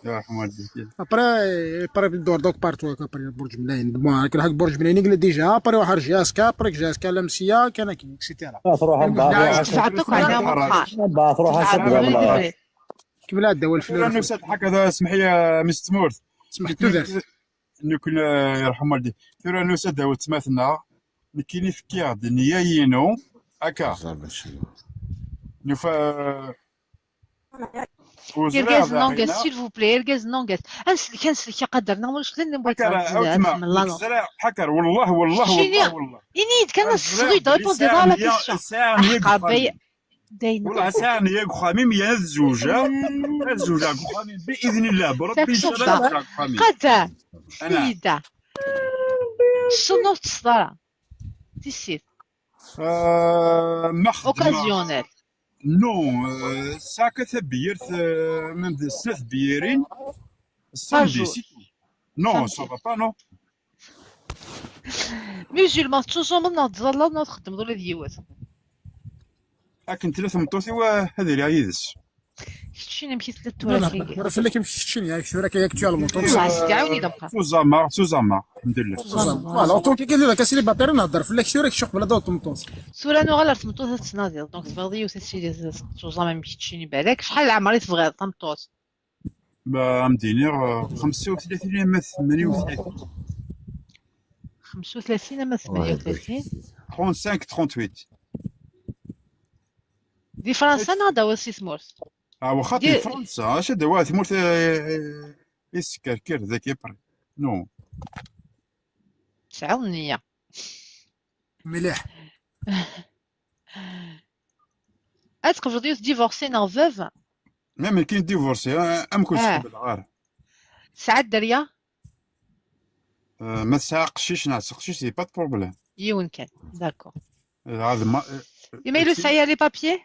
يرحم والديك ابري الدور دوك بارتو ابري برج ملاين بما كان حق برج ملاين قال ديجا ابري واحد جاسكا ابري جاسكا لمسيه كان كي اكسيتيرا تروح تعطوك عليها مقال تروح حسب كمل الدواء الفلوس انا سات هكذا اسمح لي مستمر سمحت تذر نكون يرحم والديك ثورة نوسا داو تماثنا كاين فكيا دنيا ينو هكا نفا يرجاز نونغاز سيل فو بلاي يرجاز نونغاز انسلك قدر نعملوش خلينا نبغي حكر والله ينيد كان الصغير ريبون دي لا كيسيون قبي داينا والله ساعه ياك خاميم يا الزوجه خاميم باذن الله بربي ان شاء الله قدر سيده السنة في الصدارة تيسيت ما خدمة اوكازيونيل. نو ساكا ثبيرت من 3 بيرين السامدي باجور سيتو نو سامتي سافا با نو ميوزولمان توجور من تظل نوض خدم دول ديوات لكن 3 مطوثي وهذه اللي عيدس كتشينا مشيت لا للتورا لا كيكي راه فين كيمشي تشين ياك ثورة كياك تشال الموطور بصح سيدي عاوني دابقا سوزاما الحمد لله فوالا اوتو كي قال لك اسيلي باطيري نهضر في ثورة كيشوق بلا دوت مطوس سورا نو غالر تمطوط تناضي دونك تبغي وتشي توجا ما مشيتشيني بالك شحال عمري تبغي تمطوط مدينير 35 ما 38 35 اما 38 35 38 دي فرنسا ناضا وسي سمورت واخا دي في فرنسا اش دوا ثمورت يسكركر ذاك يبري نو تعاون النية مليح. اتقدر ديوس ديفورسي نو فوف ميم كاين ديفورسي ام كنت تقبل غار ساعات دريا ما تساقشيش نعس قشيش سي با بروبليم يون كان داكور هذا ما يميلو سايا لي بابيي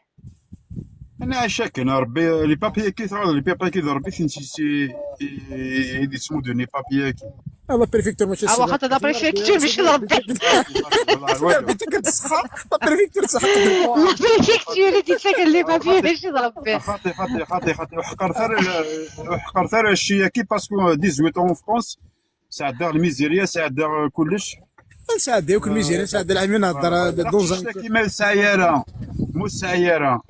انا شاك انا ربي لي بابي كي تعود لي بابي كي ربي سي يدي اسمو دوني بابي كي هذا بريفيكتور ماشي اه واخا دا بريفيكتور ماشي لربي بنتي كتسخر بريفيكتور صح لا بريفيكتور اللي تسكن لي بابيي ماشي لربي خاطي وحقر ثار الشياكي باسكو 18 اون فرونس ساعد دار الميزيريا ساعد دار كلش نساعد ديوك الميزيريا نساعد العالمين نهضر دونزان كيما السيارة مو السيارة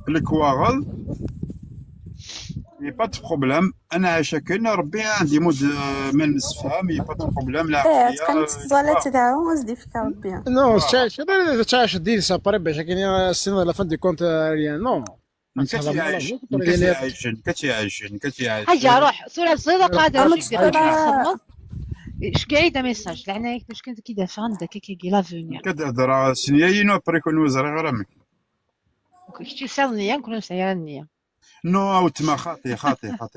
الكواغل يا با دو بروبليم انا عاشاكن ربي عندي مود من نسفهم يا با دو بروبليم لا تقنت الزالات تاعو وزدي فيك ربي نو تشاش دي ساباري باش كاين السنه لا فان دي كونت ريان نو كتعيشن هيا روح صورة صغيرة قاعدة واش دير خدمة اش قاعدة ميساج لعنا واش كنت كي دافع عندك كي لافونير كتهضر سنياين وبري كون وزري غير امك كنتي سال النية نكونو سايرة النية نو اوتما خاطي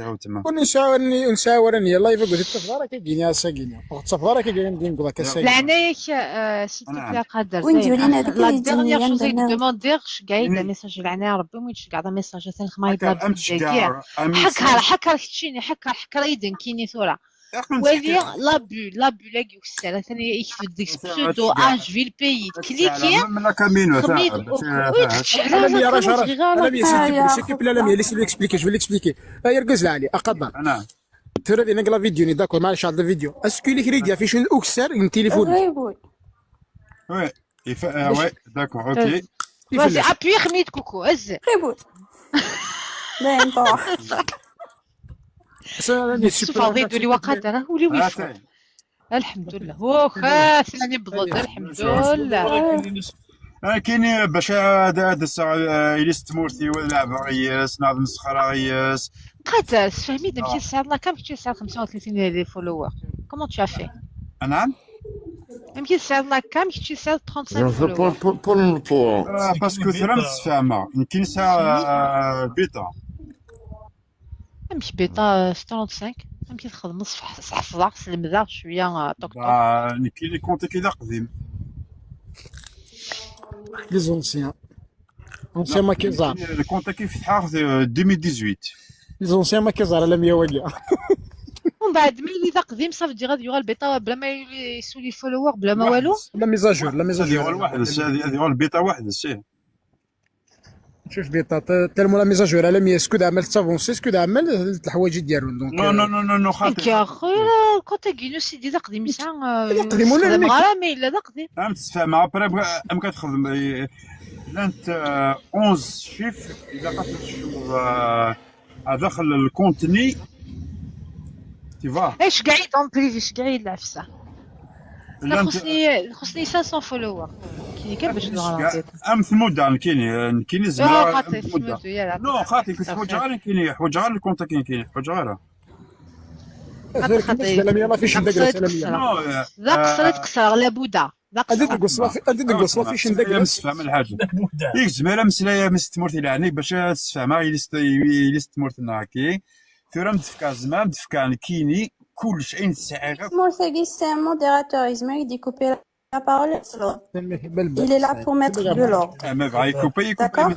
اوتما ونشاورني الله يفقد التفضار كيجيني ساكيني التفضار كيجيني ندير نقول لك ساكيني لعناك سيتي بلا قادر وين ديرينا هذيك لا اللي ديرنيير شوز تجيني اي دوموندير قاعدة ميساج لعنا ربي ويتش قاعدة ميساج ثاني خما يطلب حكر كتشيني حكر ايدن كيني ثورة ولي لابو لاكي وكسر ثاني يكتب ديك بسودو اج في البيي كليكي من كامينو انا يا رجل انا يا سيتي بلا لا لي سيلي اكسبليكي جو اكسبليكي يركز علي اقدر انا ترى نقرا فيديو ني داكور معليش هذا الفيديو اسكو لي كريديا في شنو اكسر من تليفون وي وي داكور اوكي فاسي ابوي خميت كوكو از ريبوت باين طاح شوف هذا يدولي وقدر ولي ويفو الحمد لله واخا سناني بضد الحمد لله كاين باش هذا الساعه يليست مورثي ولا عبايس ناض مسخرايس قدر فهمي دابا مشي ساعه كم مشي ساعه 35 لي فولوور كومون تو افي نعم يمكن ساعه كم مشي ساعه 35 فولوور باسكو ثرمت فاهمه يمكن ساعه بيتا مش بيتا 35 يمكن تخدم نصف حفظه سلمذا شويه طوك طوك نكي لي كونتي كذا قديم لي زونسيان اونسيان ما كيزار لي كونتي كيف فتحها في 2018 لي زونسيان ما كيزار على 100 وجه ومن بعد ملي اذا قديم صافي دي غادي البيتا بلا ما يسولي فولوور بلا ما والو لا ميزاجور هذه واحد هذه البيتا واحد السي شوف بيتا تالمو لا ميزاجور على 100 سكود عمل تافونسي سكود عمل الحوايج ديالهم دونك نو خاطر يا خويا كنت كاين سيدي ذا قديم ساعه يقدمون لنا غرامي لا ذا قديم فهمت تفهم ابري ام كتخدم انت 11 شيف اذا قدرت تشوف داخل الكونتني تيفا ايش قاعد اون بريفي ايش قاعد العفسه خصني 500 فولوور كاين كيف باش نغلط ام ثمود كاين زعما خاطي نو خاطي كنت حوايج غير كاين حوايج غير الكونت كاين حوايج غير خاطي لا فيش ندير ذا قصرت كسر لابودا ذا قصر فيش ندير نفهم الحاجه ياك زميله مسلايه مستمرتي لعني باش تفهمها يلي استمرتنا كي ثورة مدفكا زمان مدفكا كيني كلش اين تسعي غير Mortagi, c'est un modérateur. Il m'a dit couper la parole. Il est là pour mettre de l'ordre. ما بغا يكوبي D'accord.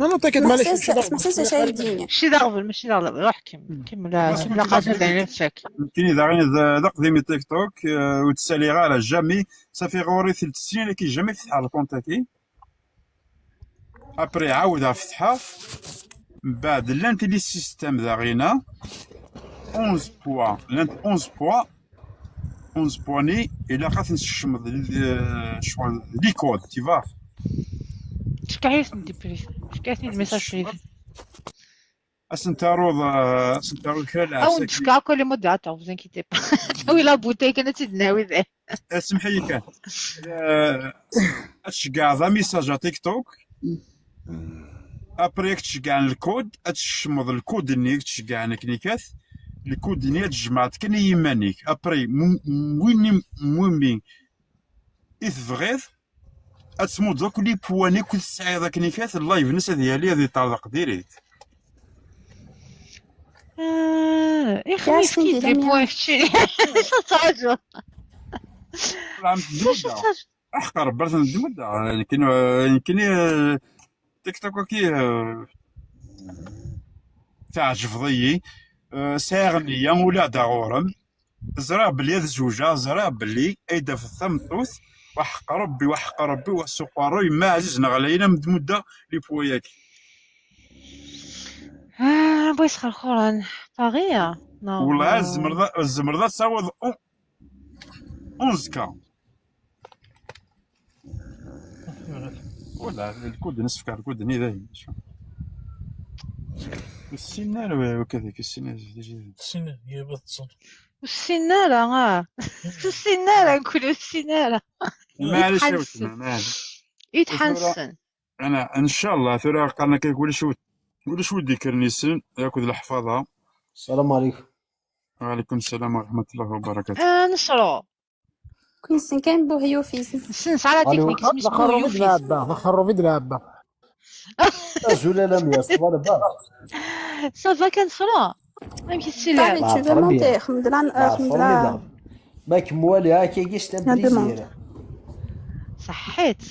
انا تاكد معليش Merci, c'est شايل ديني. ماشي داغفل ماشي داغفل، روح كمل لا قادر على نفسك. كاين ذا قديم تيك توك وتسالي غير جامي صافي غوري 3 سنين اللي كي جامي فتح الكونت تاعي ابري عاودها فتحها من بعد لانت لي سيستيم ذا غينا 11 بوا لانت 11 بواني الى خاص نشمض شغل لي كود تي فا شكايت ندي بريف شكايت ندي ميساج بريف اسنتاروض كلا او ندفكا كل موداتور vous inquiétez pas وي لا بوتي كانت تدناوي ذا اسمحي لي كان تشكاع ذا ميساج تيك توك ابري تشكاع الكود تشمض الكود اللي تشكاع نكنيكات الكود اللي تجمعت كان يمانيك ابري وين مهمين اثفغيث اسمو دوك لي بواني كل ساعه ذاك نيكات اللايف ناس ديالي هذه طارق ديريكت يا اخي مسكين لي بوان شتي تعجو عم تدودا احقر برز ندودا يمكن تيك توك كي تعجب ضيي ساغني ولاد غورم زرا بلي هاد الزوجه زرا بلي ايدا في الثمطوث وحق ربي وسوق الروي ما عزيزنا علينا مده لي بوياك بغيت خلخوران باغي نو والله الزمرده تصاوض 11 كا ولا الكود نسفك على الكود ني السنة وكذلك السنة هي بالتصنف السنارة السنارة نقولو السنارة معليش يتحسن انا ان شاء الله ثرا قالنا كيقول شو ذكر نيسن ياخذ الحفاظه. السلام عليكم. وعليكم السلام ورحمه الله وبركاته. نصرو كويسن كان بوهيو فيسن سنس على تكنيك اسمه نخرو فيديو هابا نخرو فيديو هابا زولا لم يصل با صافا كنصرو يمكن السلام tu veux monter خمدلا ماك موالي هاكي كيش تبريزير صحيت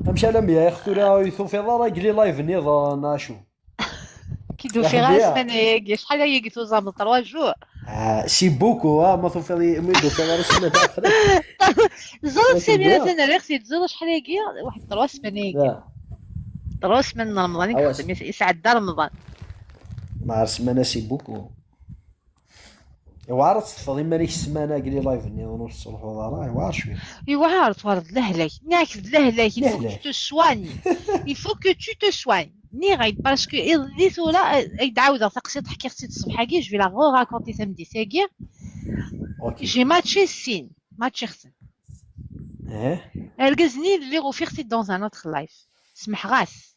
امشي لم يا اختي راه يثوفي دار قلي لايف نيض ناشو كيدو في غاس من يجي شحال هي قلتو زعما 3 جوع سي بوكو ما ثوفي ميدو في غير سنه تاع زرت سيميات انا راه خصني تزور شحال هي واحد 3 سمان هي 3 سمان رمضان يخدم يسعد رمضان مع سمانه سي بوكو يوعرت تفضي مالك السمانه قلي لايف نيض نص الحضور يوعر شويه يوعر توارد لهلاك ناكد لهلاك il faut que tu te soignes il faut que tu te soignes ني غايد باسكو اللي ثولا يدعاود تقصي تحكي اختي الصبح كي جو لا غو راكونتي سامدي ساكي جي ماتشي سين ماتشي خصن القزني اللي غوفيختي دون ان اوتر لايف سمح غاس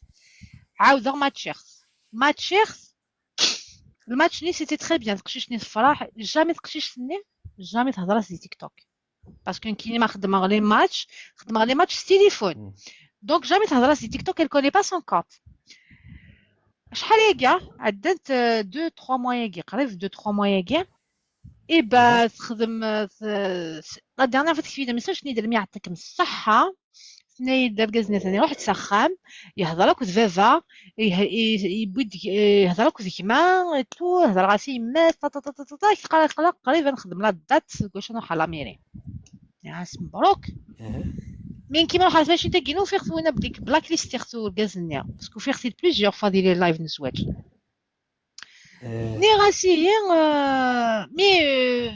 عاود ماتشيخ الماتش ني سيتي تري بيان تقشيشني الفرح جامي تقشيشني جامي تهضر في تيك توك باسكو كي ما خدم غير لي ماتش خدم غير لي ماتش في تليفون دونك جامي تهضر في تيك توك elle connaît pas son compte شحال هي عدت 2 3 موا كي قريب 2 3 موا كي اي با تخدم لا ديرنيير فوا تكتب ميساج شني دير يعطيكم الصحه شني دار كازني ثاني روح تسخن يهضر لك فيفا يبد يهضر لك كيما تو يهضر راسي ما قال قريبا نخدم لا دات شنو حال ميري يا مبروك مين كيما روح باش انت كينو فيخ وانا بديك بلاك ليست تختو الكازنيا باسكو فيخ سي بليزيور فوا ديال لايف نزواج ني راسي مي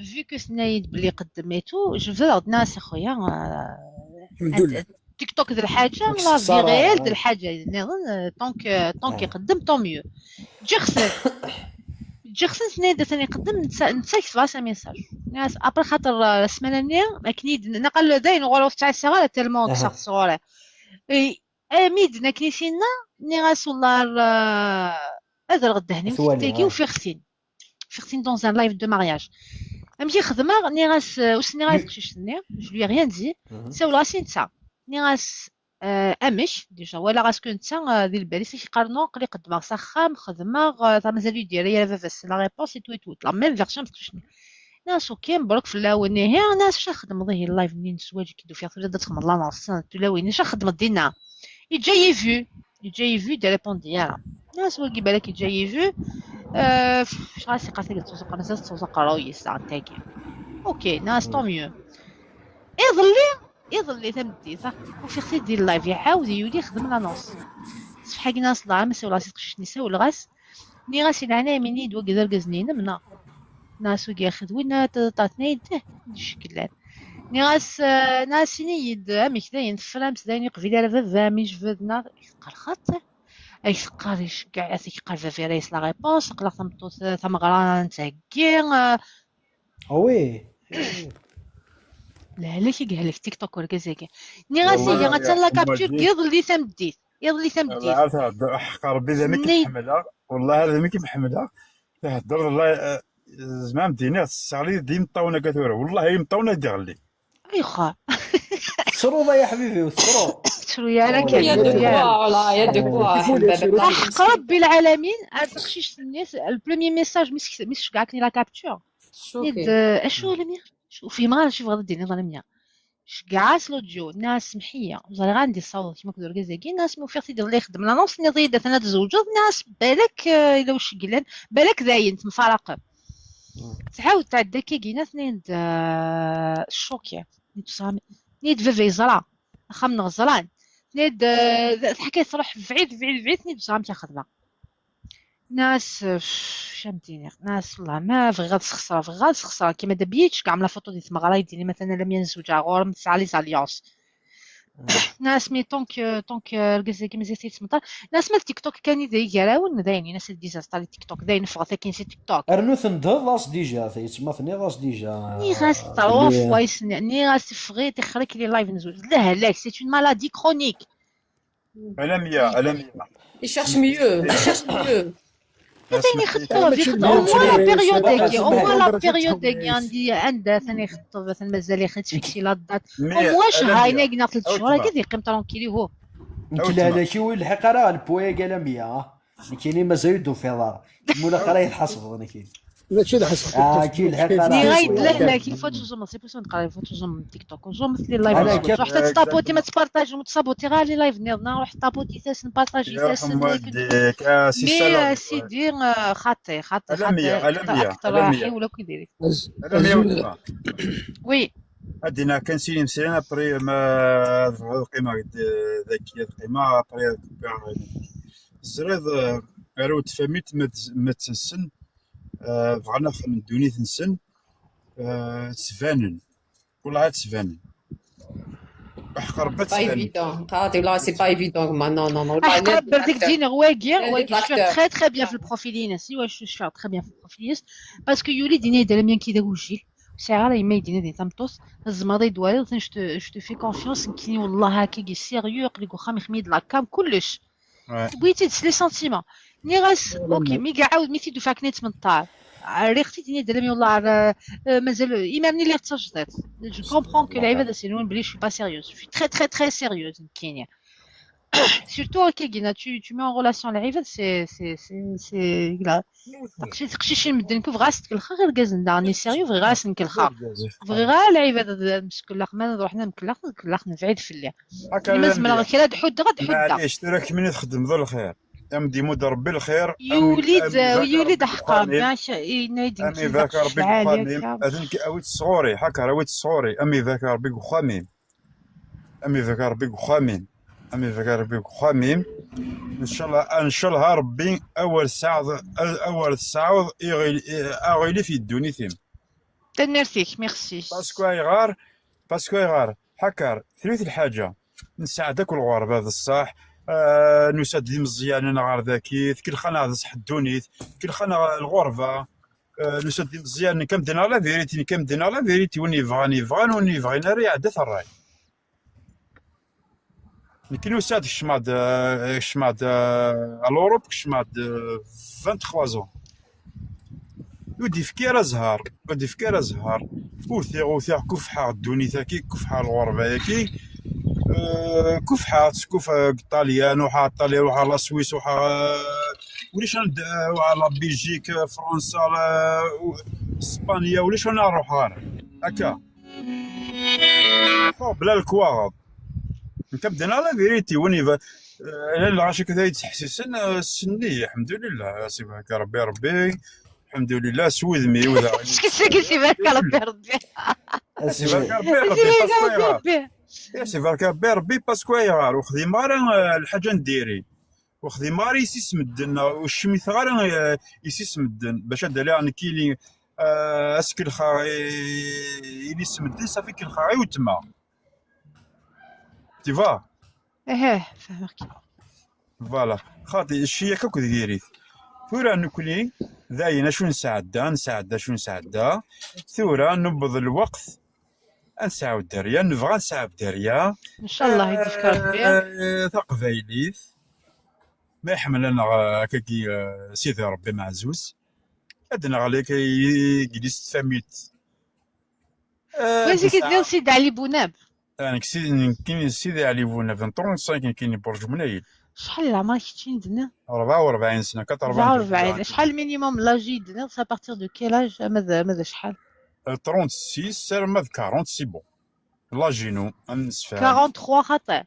فيو كو سنايد بلي قدميتو جو فو ناس اخويا تيك توك ديال الحاجه لا في غير ديال الحاجه نظن طونك يقدم طون ميو جيخسن سنايد ثاني يقدم نساك في راسي ميساج ناس ابري خاطر السمانه النيه ماكنيد نقل داين غرف تاع الصغار تالمون كسر الصغار ميد نكنيسينا ني راس والله هذا الغدهني وتيكي وفيختين دون ان لايف دو مارياج امشي خدمه ني راس وسني راس قشيشني جو لي ريان دي ساول راسي نتا ني راس امش ديجا ولا غاسكو نتا ديال بالي سي يقارنو قلي قدمه سخام خدمه تا مازال يدير يا فافاس لا ريبونس اي تو لا ميم فيرسيون باسكو ناس اوكي مبروك في الاولاني هي ناس شا خدم ضيه اللايف منين سواج كيدو فيها تولي تخدم لا نص تلاويني شا خدم دينا يجاي فيو دي ريبون ديالها ناس واقي بالك يجاي فيو اش غاسي قاسي توزق انا ساس توزق راوي ساعه تاكي اوكي ناس طو ميو يظلي تمدي صح وفي خصي دير اللايف يعاود يولي يخدم لا نص صح ناس لا مسا ولا سيتقش نساء ولا غاس ني غاسي لعنا مني دوا قدر قزنين منا ناس وقي ياخذ وين طاتني يده شكلان ني غاس ناس يد امي كذا ينفرامس داين يقبل على فافا مي جفدنا يقال خط اي قاريش كاع يقال فافا ريس لا ريبونس قلا ثمطو ثم غران تاكين وي لا قال لك تيك توك ولا كذاك ني غاسي اللي غتلا كابتور يظلي ثمديت عرفت حق ربي ذا مي كنحملها والله هذا مي كنحملها تهضر والله زعما مدينه الصالي ديما طاونه كثوره والله هي مطونه دغلي اي خا سروضه يا حبيبي وسرو شويه لك يا دكوا ولا يا دكوا حق ربي العالمين اتخشيش الناس البروميي ميساج مش كاعكني لا كابتور نيد اشو لميا شوفي ما نشوف غادي ديني ظلميا شكاعات لوديو ناس محيه زري غندي الصوت كيما كدور كازاكي ناس موفيرتي ديال اللي يخدم لا نص نضيد انا تزوجوا ناس بالك الا واش قلان بالك داين مفارقه تعاود تعدى كينا اثنين الشوكيه نيت صامي نيت فيفي زرا خم نغزران نيت حكايه تروح بعيد نيت صام تاخذها ناس شامتيني ناس والله ما بغي غتسخسر كيما دابيتش كاع عامله فوطو ديال المغرا يديني مثلا لم ينزوجا غور مسعى لي زاليونس ناس مي طونك الكازاكي مازال تيتمطر ناس مال تيك توك كان يديراون داينين ناس ديزاستالي تيك توك داين فغا كاين سي تيك توك ارنوث ندهض لاص ديجا تيتسمى لاص ديجا ني غاس طروا فوايس ني غاس فغي تخرك لي لايف نزوج لا لا سي اون مالادي كرونيك على يشرش ميو ثاني خطو لا بيريود عندي عندها ثاني خطو مثلا مازال يخدم فيكسي لا دات واش هاينا قلنا 3 شهور كذا يقيم ترونكيلي هو يمكن هذا شي وين الحق راه البويا قال 100 كاينين مازال يدو في دار مولا قرا يتحسب انا كاين هادشي اللي حس كاين الحق راه ني غايد لا كاين فوت زوم سي بوسون نقرا فوت زوم تيك توك زوم مثل اللايف روح حتى تابوتي ما تبارطاج وتصابوتي غير لي لايف نيضنا روح تابوتي تاس نبارطاجي تاس مي سيدي خاطي اقتراحي ولا كيديري وي ادينا كنسيني مسينا بري ما القيمه ذكيه القيمه بري الزريض روت فميت ما تسن بغانا من دوني تنسن تسفانن والله تسفانن حق ربي با ايفيدون قاعد ولا سي با ايفيدون ما نو نو نو حق بردك تجيني رواقي شفت تري تري بيان في البروفيلين سي واش شفت تري بيان في البروفيلين باسكو يولي ديني دار ميان كي دا وجيل ساعه راه يما يدينا دي تامطوس الزماضي دوالي جو تو في كونفيونس كيني والله هكا سيريو قلي خامي خميد لاكام كلش بغيتي تسلي سنتيمون ني غاس اوكي مي كاع عاود ميتي دوفا كنيت من الطار ريختي ديني دلمي والله مازال يمرني اللي تسجدت جو كومبرون كو العباد سينون بلي شو با سيريوز شو تري تري تري سيريوز كاينه surtout كينا tu mets en relation العباد سي لا تقشي شي مدن كو غاس تكلخا غير كازن داني سيريو فغي غاس نكلخا فغي غا العباد مسكلخ ما روحنا نكلخ نفعيد في الليل لازم راه كي حد معليش راك منين تخدم ذو الخير ام ديمو ربي الخير يوليد حقا ماشي ينادي امي ذاك ربي خاميم اذنك اويت الصغوري هكا اويت الصغوري امي ذاك ربي خاميم امي ذاك ربي خاميم امي ذاك ربي خاميم ان شاء الله ربي اول ساعه اغيلي في الدنيا ثيم تنرفيك ميرسي باسكو يغار حكر ثلاث الحاجه نساعدك الغرب هذا الصح نساد دي مزيان انا غير ذاكي كل خنا صح الدونيت كل خنا الغربه نساد دي مزيان كم دينا لا فيريتي وني فغان وني فغينا راه عدت الراي لكن نساد الشماد الاوروب الشماد 23 زون ودي فكير زهار وثيغ كفحه الدونيت كي كفحه الغربه كي كوف كوف طاليان وحا ايطاليا وحا لا سويس وحا وليش وحا بلجيك فرنسا اسبانيا وليش انا نروح غير هكا بلا الكواغ كنبدا لا فيريتي وني لا غاشي كذا يتحسسن السني الحمد لله سيبك ربي الحمد لله سوذمي وذا قلتي بارك ربي ربي سيبك ربي سيبك ربي باسكو يغار وخذي مارا الحاجه نديري وخذي ماري يسيس مدن والشميث غير يسيس مدن باش هذا لا كيلي اسكل خاي يلي سمدن صافي كل خاي وتما تيفا ايه فهمك فوالا خاطي الشيء كوك ديري ثورة نكلي ذاينا شو نساعد شو نساعد ثورة نبض الوقت نساعد دريا نبغى نساعد دريا ان شاء الله يديك ربي تقبايليث ما يحمل لنا كي سيدي ربي معزوز ادنا عليك جلست فميت وين كيدير سيدي علي بوناب انا كاين سيدي علي بوناب 35 كاين برج منايل شحال عمرك كنتي ندنا 44 سنه 44 شحال مينيموم لاجي دنا سا بارتير دو كيلاج ماذا شحال 36 سير ماذ 40 سي بون لا جينو نسفهم 43 خطا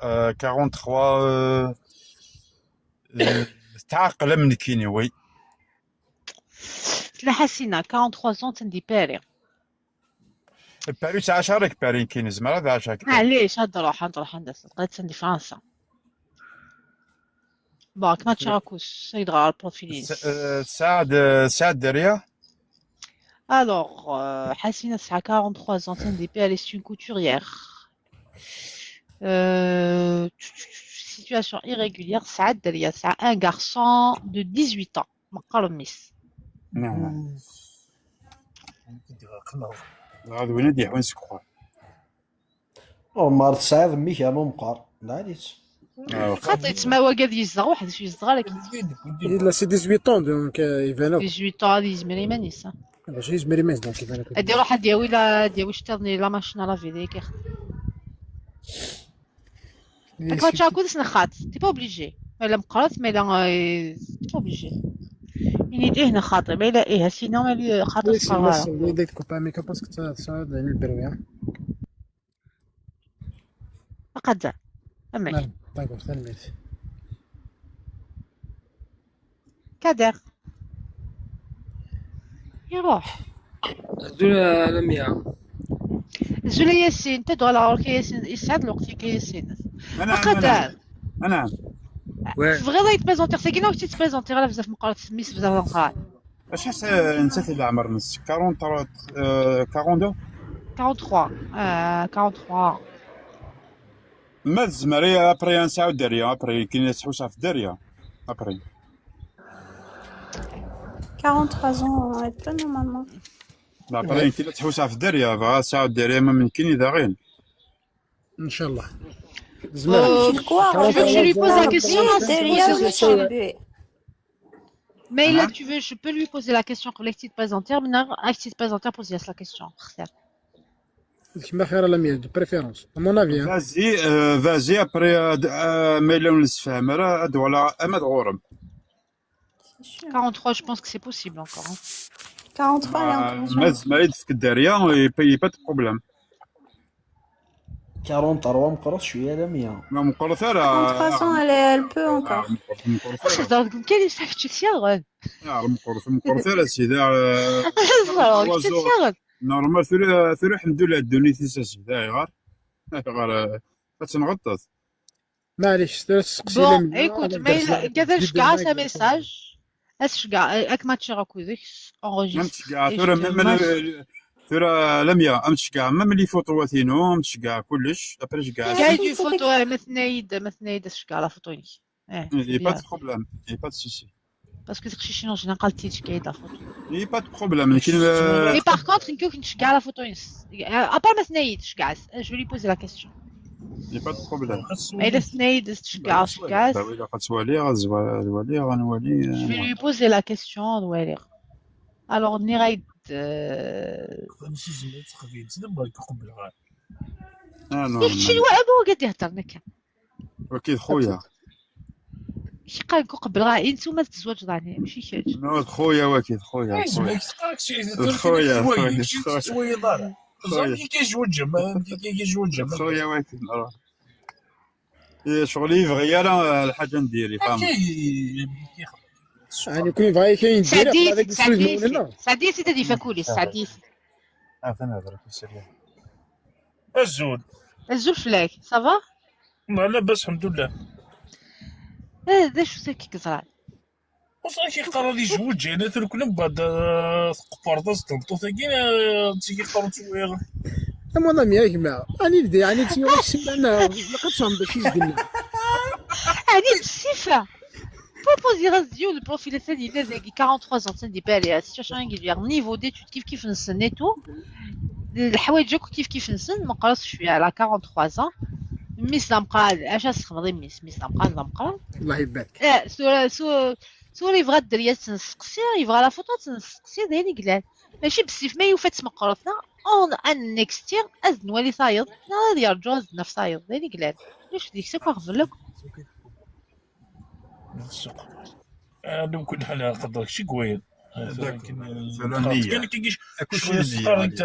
43 تعقل من كيني وي لا حسينا 43 سون تندي باري باريس 10 بارين كاين زعما هذا 10 معليش نروح هندسه لقيت تندي فرنسا باك ما تشاركوش يدغى البروفيلين سعد دريا alors حسينا ساعه 43 ans تندي باري c'est une couturière situation irrégulière ساعه دريا ساعه un garçon de 18 ans مقال ميس نعم هذا وين دي وين سكوا مار تسعة ميك مو مقار لا عاديش خاطر تما هو قاعد يزغ واحد شي يزغ لك لا سي 18 طون دونك يفانو 18 ans هذه يزمري مانيس ماشي يزمري ماس دونك يفانو ادي روح دياوي لا دياوي شترني لا ماشين لا فيدي كيخ ما تشاكو سنخات تي با اوبليجي الا مقرات ما لا تي با اوبليجي يعني ديه هنا خاطر ما لا ايه سينو ما خاطر صغار ويدك تكوبا ميكا باسكو تصاد على البرويا قد امي داكور سلميت كادر يروح زولا لميا زولا ياسين تدعو على ياسين يسعد الوقت كي ياسين قدر انا بغيت يتبريزونتيغ ساكينه واش تيتبريزونتيغ على بزاف مقالات سميس بزاف نقرا اش نسيت العمر نص 42 43 ما الزمري ابري نساعد دريا ابري كاين تحوس في دريا ابري 43 ans pas normalement لا ابري كاين تحوس في دريا بغا ساعد دريا ما ممكن اذا غير ان شاء الله Je lui pose la question. Mais là, Hein? tu veux, je peux lui poser la question pour l'excite présentaire. Maintenant, l'excite présentaire pose la question. كيما خير لا ميا دو بريفيرونس مون افي فازي ابري ميلون نسفهم راه ولا امد غورم 43, je pense que c'est possible encore. Hein. 43 il est en ما زمري في الدريا يبي با بروبليم 43 مقرص شويه لا 100 ما مقرث 43 ans elle peut encore Donc, quel est ce que tu tiens? مقرث راه سيدي Tu نورمال ثلث الحمد لله الدنيا تيساس غير تنغطط معليش تسقسي Bon, écoute, mais قداش كاع سا ميساج اش كاع اك ما تشراكوزك انجستر ثورة لميا امتش كاع ميم لي فوتواتينو امتش كاع كلش ابريش كاع كاين فوتو مثنايد اش كاع لا فوتويني اي با دو بروبليم اي با دو سوسي باسكو تخشيشي نو جينيرال تيتش كاين لا فوتو اي با دو بروبليم لكن مي باغ كونطخ نكو كنت كاع لا فوتويني ابار مثنايد كاع جو لي بوزي لا كيسيون اي با دو بروبليم الا ثنايد كاع كاع ولا قد سوالي غنولي غنولي جو لي بوزي لا كيسيون دوالي الوغ ني غايد اه ياك شي نورمال هو قاعد يهضر نكا اكيد خويا شي قال لكم قبل راه انتوما تزوج راني ماشي كاج نوض خويا واكيد خويا اسمع خويا تلقاك شي خويا خويا شي خويا تسوي ضارع خويا زعما كيجوج ما كيجوج ما خويا واكد نروح شغلي يبغي انا الحاجه نديري فهمت يعني كاين فاي كاين دير يقرا هذاك الفلوس من سعديسي هنا. سعديسي تدي فاكولي سعديسي انا نهضر في سريع الزول الزول فلاك صافا ما لاباس الحمد لله هذا شو ساكي كزران وصافي كيقرا لي جوج انا ترك من بعد قبرطه ستنطو ثاني تيقرا تسويغ اما انا يا جماعه راني بدا يعني تيوغ السمانه لقيتهم باش يزدنا. هذه الصفه بروبوزي غازيو البروفيل الثاني لا زاكي 43 سنه دي بالي سيتياسيون انجليزير نيفو ديتود كيف نسنيتو الحوايج كيف نسن ما قراش شويه على 43 ميس لامقرا اش تخدم ميس لامقرا الله يبارك. سوري يبغى الدريه تنسقسي يبغى لا فوتو تنسقسي دايري قلال ماشي بالسيف ما يوفات مقرتنا اون ان نيكستير از نولي صايد لا ديال جوز نف صايد دايري قلال واش ديك سكو غفلك انا كل حال قدرك شي قويل كان كيجيش اكلشي صغار انت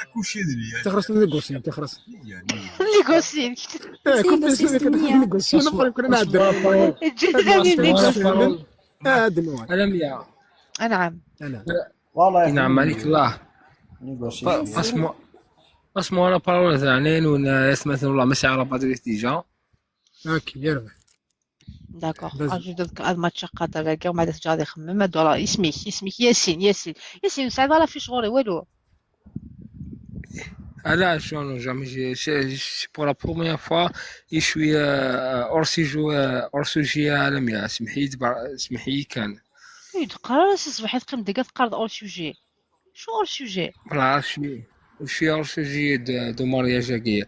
اكلشي ديالي تخرس نيغوسي تخرس نيغوسين كنت نيغوسي انا فريم كنا نعدل جدراني نيغوسين دنوان أنا ميا نعم انا والله نعم عليك الله نيغوسي اسمو انا بارولا زعنين ونا اسمها والله ماشي على بادريس ديجا اوكي يربح. داكوغ اجدك الماتش قادر كاع ما تجا يخمم هادو اسميك ياسين سعد راه في شغوري والو Là, pour la première fois, je suis hors sujet à la mienne. سمحي كان. تقرا تصبح تقيم دقه تقرض اول سوجي شو اول سوجي Voilà, je suis hors sujet de mariage كاع.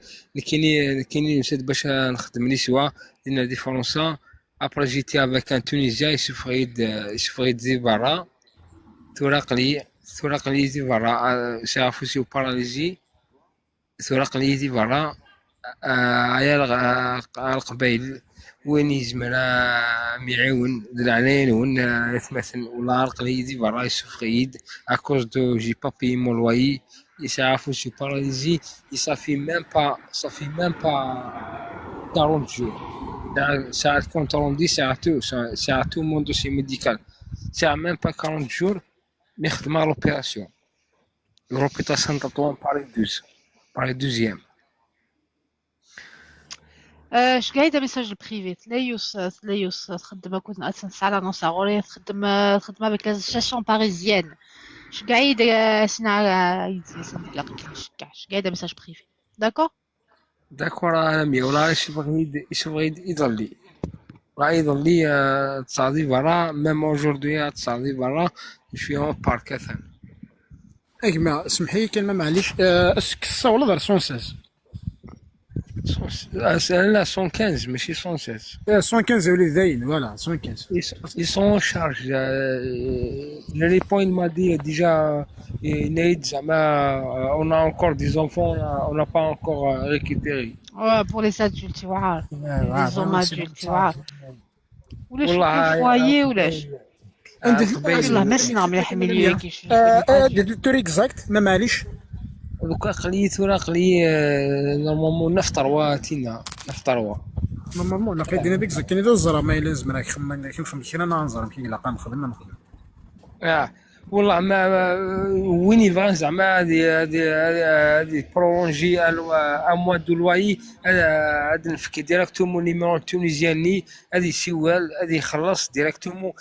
كاينين نسيت باش نخدم لي سوا درنا دي فرنسا. Après j'étais avec un Tunisien, il souffrait de Zibara. تراق لي Zibara. شافو سي باراليزي. سرق لي زيفارا عيال القبايل وين يزمرا ميعاون دلعلين وين يتمثل ولا عرق لي زيفارا يسوفريد اكوز دو جي با بي مون لواي يسعفو سي باراليزي يصافي ميم با 40 جور ساعة كونترول دي ساعتو مون دوسي ميديكال ساعة ميم با 40 جور نخدم على لوبيراسيون l'hôpital Saint-Antoine Paris 12e. اش قاعده ميساج بريفي لا يوس تخدم كنت ساعه نص غوري تخدم avec la station parisienne اش قاعده سنا يدير كاع قاعده ميساج بريفي داكور انا مي ولا يشفغيد يضلي راه يضلي تصادي برا ميم اوجوردي تصادي برا شويه اون بارك اثن يا جماعه سمحي كلمه معليش اسكسا ولا دار 116 لا 115 ماشي 116 115 ولي زاين فوالا 115 ils sont en charge le repos il m'a dit déjà on a encore des enfants on n'a pas encore récupéré pour les adultes tu vois les hommes adultes tu vois ولا شي فوايي ولا والله ما سنا مليح مليون كيفاش توري اكزاكت ما معليش دوكا قليت نورمالمون نفطر نورمالمون لقيت دينا ديك كاين دو الزرا ما لازم راك خمم كينا ننظر كي لا نخدم والله ما وين يبغى زعما هادي برولونجي ان موا دو لواي هذا نفكي ديريكتومون نيميرو تونيزياني هادي سوال هادي يخلص ديريكتومون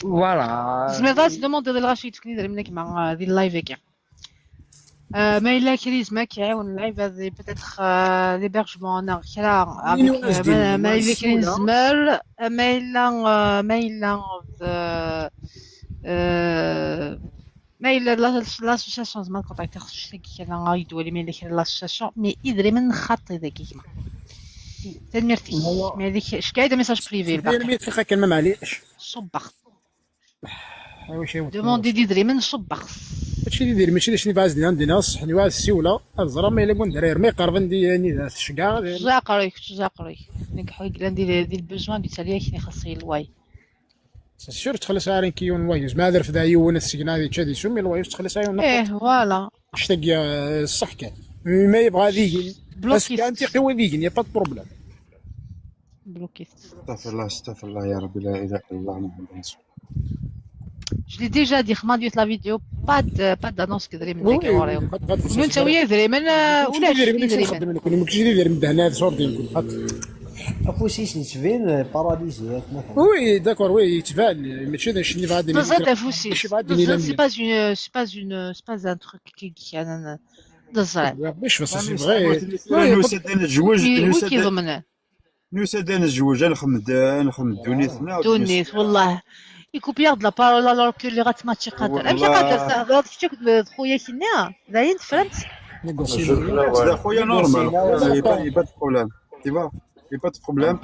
فوالا زعما دوموندي الرشيد كني داير منك مع هذه اللايف كاع ما الا كاريزما كيعاون اللايف هذه بتاتخ ليبرجمون انا كلا ما الا كاين زمر ما الا لاسوسياسيون زعما كونتاكت خصك كاين غايدوا لي ما الا كاين لاسوسياسيون مي يدري من خط ذاك كيما تنمرتي مي هذيك اش قاعده ميساج بريفي داير مي دقيقه كلمه معليش صبخ واش هو دوموندي ديدري من صبخ هادشي اللي داير ماشي داكشي اللي فاز عندنا الصحني واحد السيوله الزرا ما الا كون دراري رمي قرب ندي يعني الشقا تجاقري نكحو ندير البوزوان قلت ليه كي خاصي الواي سير تخلص عارين كيون وايوز ما دار فدا يون السكنه هذه تشادي سمي الوايوز تخلص عيون ايه فوالا اشتاق الصح كان ما يبغى ذيك بس كان تيقوى ذيك يا با بروبليم بلوكيست استغفر الله يا ربي لا اله الا الله محمد رسول Je l'ai déjà dit, خماديت لا فيديو pas d'annonce كدري من داك ورايو نون سويه دري من ولاش دري من كل ماكشي داير من هنا صورتي نقول افوسيس نتفين باراليزيات مثلا وي داكور وي يتفعل ماشي داكشي اللي غادي بالضبط افوسيس سي با ان تروك كي انا دزرع باش بس سي فغي نوسدان الجوج كيضمن نوسدان الجوج نخمد دونيتنا دونيت والله يكوبيار د لا بارول الوغ كو اللي غاتماتشي قادر امشي قادر هاد شتك خويا كينا داين فهمت خويا نورمال يبات بروبليم يبات بروبليم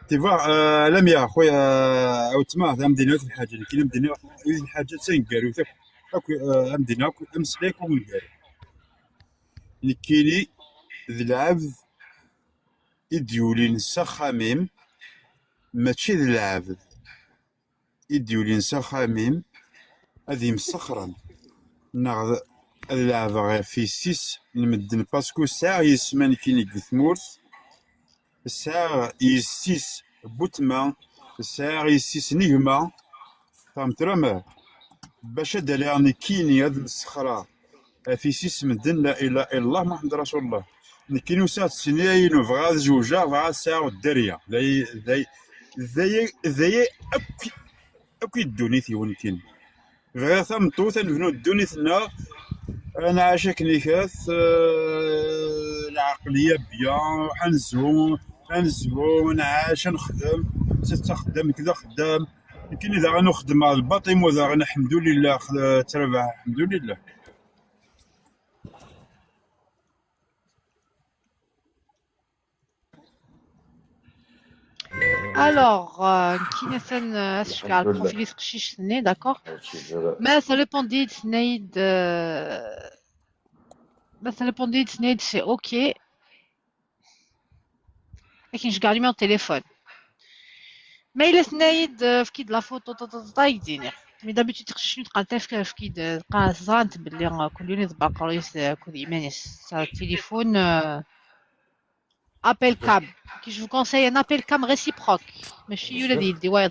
تيفا لميا خويا او تما مدينه الحاجه اللي كاين مدينه الحاجه تنقالو اكو مدينه امسليك ونقالو اللي كايني ذي العبد يديولي نسا خميم ماشي ذي العبد يديولي نسا خميم هذه مسخرا ناخذ اللعبة غير في سيس المدن باسكو ساعة يسمان كيني كثمورث ساعة يسيس بوتما ساعة يسيس نيغما فهمت راه باش هذا يعني كيني هذا المسخرة في سيس مدن لا اله الا الله محمد رسول الله كاينو ساعة سنين وفغاد جوجا فغاد ساعة والدرية ذي أكو الدونيثي وين كاين غير ثمطوث نبنو الدونيثنا انا عاشق نيكاث العقليه بيان حنزو نعاش نخدم تستخدم كذا خدام كاين اذا غنخدم على الباطيم واذا الحمد لله تربح الحمد لله Alors, qui est-ce que le profil est d'accord? Mais ça dépendait de Snaid. Ça dépendait de Snaid, c'est ok. Et je garde mon téléphone. Mais il est Snaid, qui de la photo, mais d'habitude, je suis en train de faire qui de Kazan, de lire Collier de Bacaris, Kodimenis, ça téléphone. Appel cam. Je vous conseille un appel cam réciproque. Mais je suis dit, ouais,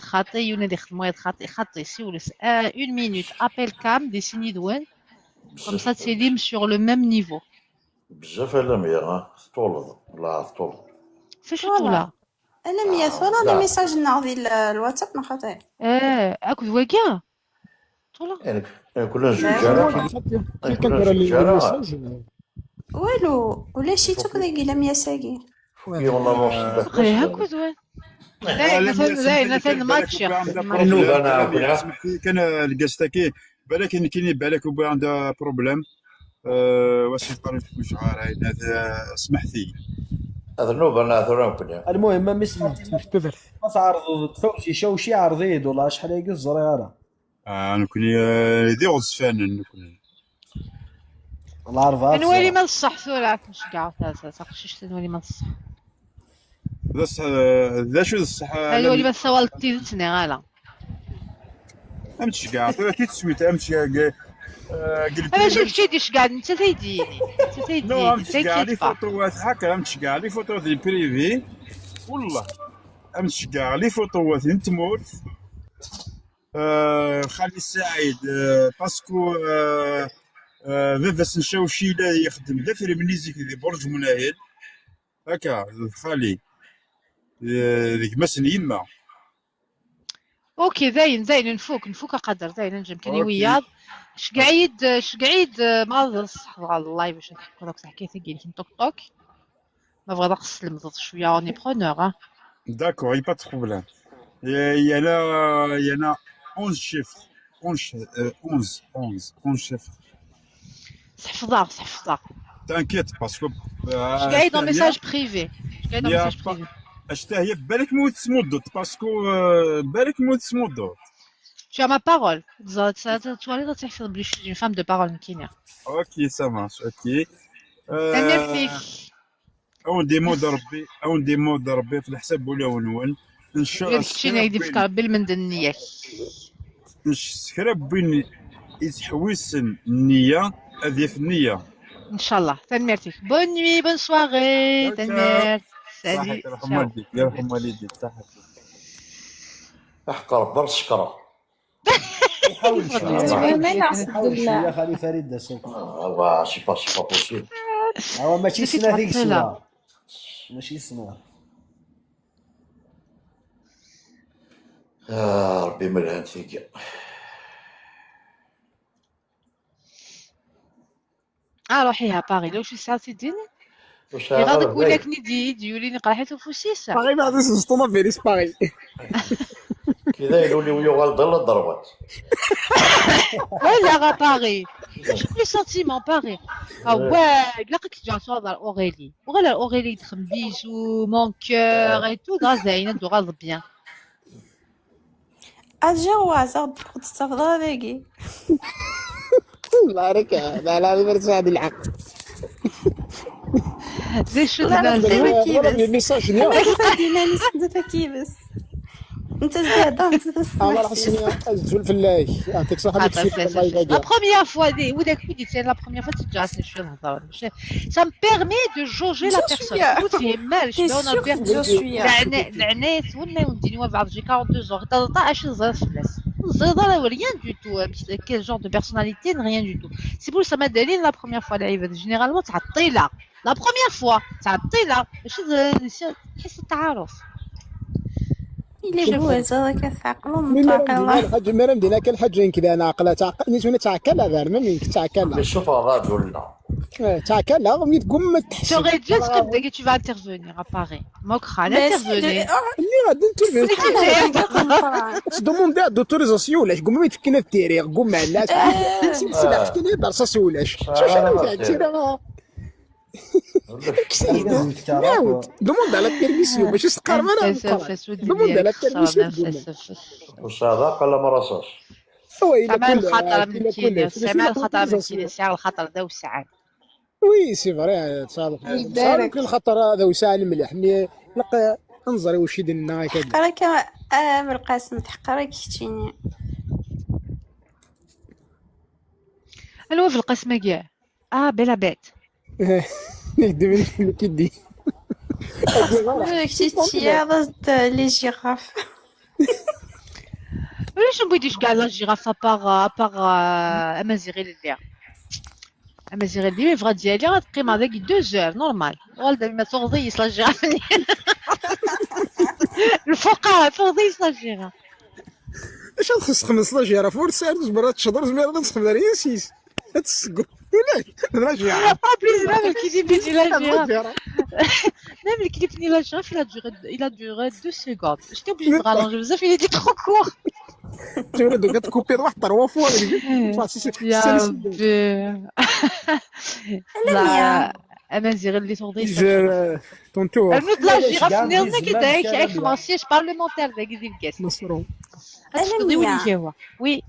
si vous laissez 1 minute, appel cam, dessiné douane. Comme ça, c'est lim sur le même niveau. بزاف على طول لا طول فاش طولة؟ انا 100 صورة لي ميساج ناضي الواتساب ما خاطر اكو واقع طولة يعني كل زوج كندير لي والو ولا شي تكذا قيلا 100 ساقي قريها كو زوين مثلا ماتشي كان الكاستاكي بالك كاين بالك عنده بروبليم واش يقدر يكون شعار هذا سمحتي هذا نوبه ناثر المهم ما تقدر ما تعرض تفوتي شي عرضيد ولا شحال يقص زرياره نكون يدير الزفان نكون العرضات نولي من الصح ثوراك مش كاع تاقشش نولي من الصح ذا شو الصح نولي من سوالتي تني غالا امشي كاع كي تسويت امشي قلت انا شفتي ديش قاعد انت تيديني امشي كاع لي فوتوات هكا امشي كاع لي فوتوات بريفي والله امشي كاع لي فوتوات نتموت خالي السعيد باسكو فيفاس نشاوشي لا يخدم لا في المنيزيك دي برج مناهل هكا خالي ذيك مسن يما اوكي زين نفوك قدر زين نجم كان وياض شقعيد ما صح والله باش نحكوا لك تحكي ثقيل كي توك توك ما بغا نقص المضض شويه اوني برونور داكور با دو بروبليم يانا 11 شيفر 11 شيفر صح تانكيت باسكو شقعيد اون ميساج بريفي اشتا هي بالك موت سمودوت باسكو بالك موت سمودوت Tu as ma parole. Tu تحفظ بلي je suis une femme de parole مكينة. اوكي سا مارش اوكي. تنمر فيك. او ديمود ربي في الحساب ولا ونون ان شاء الله. يدك شي نايدي فكر بالمندن نياك. سكراب بين يتحوسن النية هذه في النية. ان شاء الله. تنمرتك. بون نوي بون سواري. تنمر. سالي. يرحم والديك يرحم والديك. صحيح. احقر برك شكرا. يحاول ما ينعس بالله. يا خلي فريد داسك. سي با بوسيبل. هو ماشي سنة هذيك السنة. ماشي سنة. ربي ملهان فيك. روحيها باغي لو شو ساعتي ديني. يغادك ولك ندي يوليني قرحيتو فوسيسا. باغي ما غاديش نسطونا فيريس باغي. كذا يوليو يغلط ضربات. ولا غا باغي. شوف لي سنتيمون باغي. ouais لقيت جا صوار اوريلي. وغلا اوريلي تخم بيجو مون كور اي تو غازاينه دو غاز بيان. أجا وعزا خد الصفضة ذاكي. الله راك لا مرجع هذه العقل. زي شو لا الميساج نيا. ديما نسدها كيبس. انت زيادة انت الله يحسن ازول الفلاح يعطيك الصحة. La première fois وداك ودي سي لا première fois تجاسني شويه نهضر. ça me permet de jauger la personne. تفهم مالش انا بيرد العناس ولا ندير بعض جي 42 ans طا 20 زرا في الناس زرا rien du tout quel genre de personnalité rien du tout. c'est pour ça ما دليل la première fois العيبه généralement تعطيلها la première fois تعطيلها باش تحس التعارف. إلا بوز هذاك تعقلو من الحاج مريم دينا كان حاجين كذا انا عقله تعقل نيت وانا تعقلها دار ما منك تعقلها. شوف الراجل ولا تعقلها ومي تقوم tu aurais dû être que tu vas intervenir apparaît مكخا intervenir اللي غادي انترفيني تدوموندي دوتوريزاسيون ولا قوم ما يتفكنا في التاريخ قوم مع الناس سلسله فكنا دار ساسولاش شوف انا تاع نعاود دوموند على البيرميسيون باش تقارب انا دوموند على البيرميسيون. وصادق ولا ما رصاص. سمع الخطر من كينيا سمع الخطر من كينيا ساعة الخطر ذا وساعات. وي سي فري صادق يمكن الخطر هذا وساعة المليح مي لقى انظري واش يدير لنا هكا. حقرك بالقاسم تحقرك كتيني. الو في القسمة كاع بلا بيت. نقدر نقول كيدي. كتيا ضد لي جيراف. علاش مبغيتيش كاع لا جيراف ابار امازيغي اللي امازيغي اللي فغا ديالي غتقيم هذاك 2 زور نورمال والدا ما تغضيش لا جيراف. الفقهاء تغضيش لا جيراف. اش نخص 15 جيراف ورسال زبرات تشضر زمير نسخم داري سيس تسقط ولا جيراف بليز لا الكليب ديال لا جيراف même le clip ni la girafe il a duré 2 secondes. J'étais obligée de rallonger بزاف il était trop court. تولد كتكوبي واحد 3 فوا يا ربي لا امازيغ اللي تغضي طونتو المد لا جيراف نيرنا كداك عيك ماسيج بارلمونتير داك ديال الكاس مصرو تقضي وين هو وي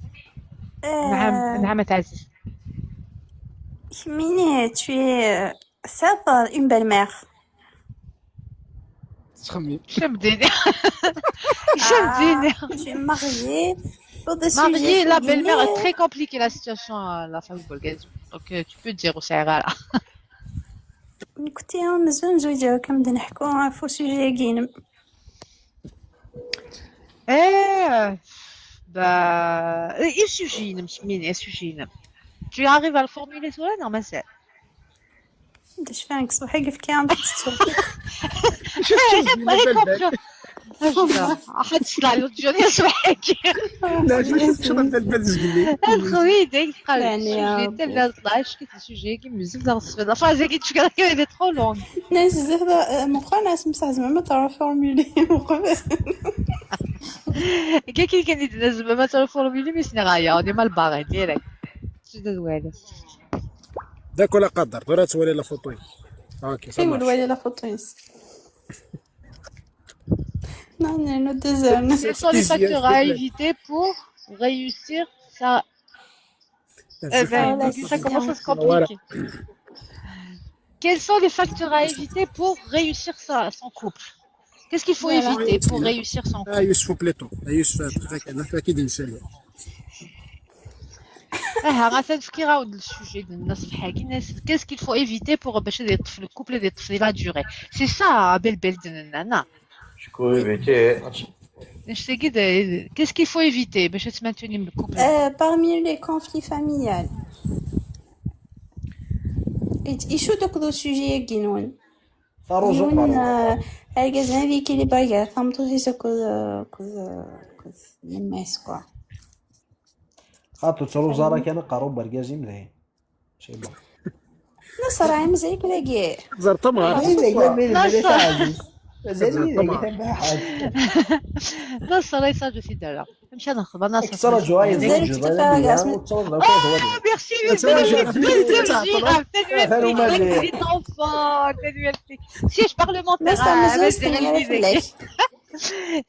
نعم تعزيز. Chimine, tu es ça une belle-mère. تخمي شمديني شمديني. Tu es mariée pour des mariée sujets la belle-mère est féminins. très compliquée la situation la famille bolgaise donc tu peux dire وسعيرة. كنتي مزال زوجة كنبدا نحكو في سوجي كاين. ايه سوجي مش مين ايه سوجي tu arrives à le formuler sur là non mais c'est داش فانك صبحي كيف كان احد يطلع له جوني صبحي لا شنو البلبل قال الخوي داك قال يعني تبدا طلعش كيف السوجي كي بزاف ديال الصفات لا فاز كي تشكل كي ترو لونغ ناس زهدا مخا ناس مسح زعما ترى فورمولي مقبل كي كان لازم ما ترى فورمولي مي سني غايا دي مال باغي ديريكت داك ولا قدر ولا تولي لا فوطوي اوكي صافي ولا لا فوطويس non non deux heures quels sont les facteurs à éviter pour pour réussir ça. شوف Ben, Voilà, ça c'est commence à bien. se compliquer. Quels sont les facteurs à éviter pour réussir son couple? Qu'est-ce qu'il faut Voilà. éviter pour réussir son couple? يوسف بليطو يوسف انا اكيد نسال غادي نفكروا السوجي ديال الناس بحال الناس. Qu'est-ce qu'il faut éviter pour باش الطفل الكوبل ديال الطفل لا دوري؟ سي سا بلبل ديالنا. شكون يبيتي Qu'est-ce qu'il faut éviter باش تمانتوني من الكوبل؟ Parmi les conflits familiales. يشو دوك ذو سوجي كينون فاروزو يون الجزء في كي لي باغا فهمتو هي كوز يماس كوا خاطر تروزا راه كان قارو بركازي مزيان شي بون نصر عام مزيك ولا كاع زرت ما نصر يسا جو سي دارا مشى نخدم نصر اكثر جوايز ميرسي siège parlementaire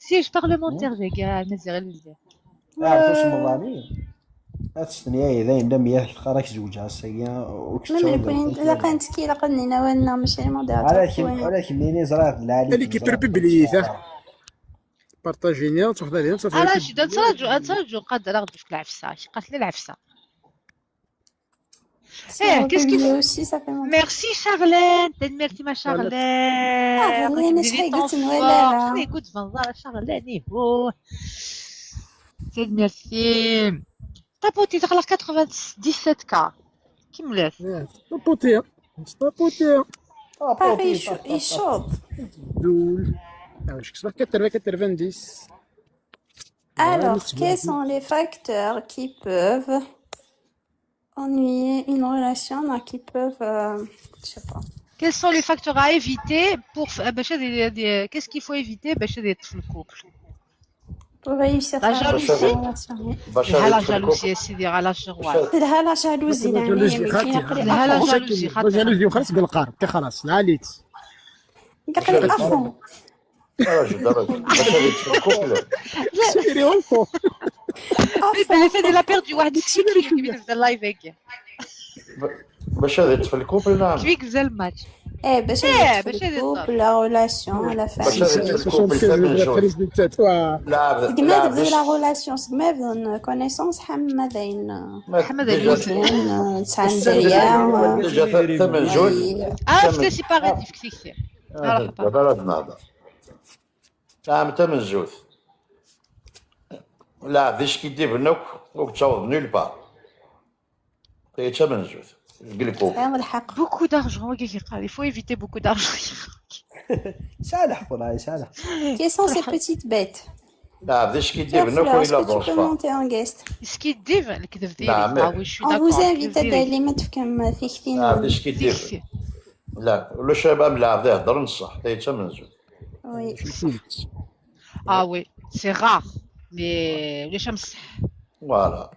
siège parlementaire légal مزيان مزيان عرفتوا شنو النظامي هاتشتني اذا عندها 100 راك زوجها السيا ما يكون الا كانت كي لا قلنا وانا ماشي ولكن منين زرات العالي اللي كيبر ببليته بارطاجينيا تاخذ عليها صافي انا شي نتسرجو قادر ناخذ فيك العفسه قالت لي العفسه qu'est-ce qu'il faut aussi ça fait merci Charlène merci ma Charlène écoute Charlène c'est merci طابوتي تغلق 97k كي ملاش طابوتي باغي يشوط دول واش كسبت 90. Alors, quels sont les facteurs qui peuvent ennuyer une relation, qui peuvent, je sais pas. Quels sont les facteurs à éviter pour qu'est-ce qu'il faut éviter d'être le couple? Pour réussir la jalousie. La jalousie, c'est dire la jalousie. لا جالوزي لا جالوزي جالوزي وخلاص بالقار خلاص لاليت قال افون il a perdu واحد السيكي كي في اللايف هكا باش هذا في الكوبل نعم كيفيك زال الماتش باش الكوبل لا ريلاسيون لا كما تبدا لا ريلاسيون كما تبدا كونيسونس حمدين تسعن دريا ثمن جوج في سيباراتيف كثير بلدنا هذا ثمن جوج لا ديش كي دير بنوك وتشوض نول با هي ثمن جوج beaucoup d'argent il faut éviter beaucoup d'argent سالح والله سالح Quelles sont ces petites bêtes? لا ديش كي دير بنوك ولا بونش با اسكي ديف الكذب ديالي On vous invite à aller mettre comme فيختين لا ديش كي دير لا ولا شباب لا يهضر نصح هي ثمن جوج Oui. Ah oui, c'est rare. Mais les شمس فوالا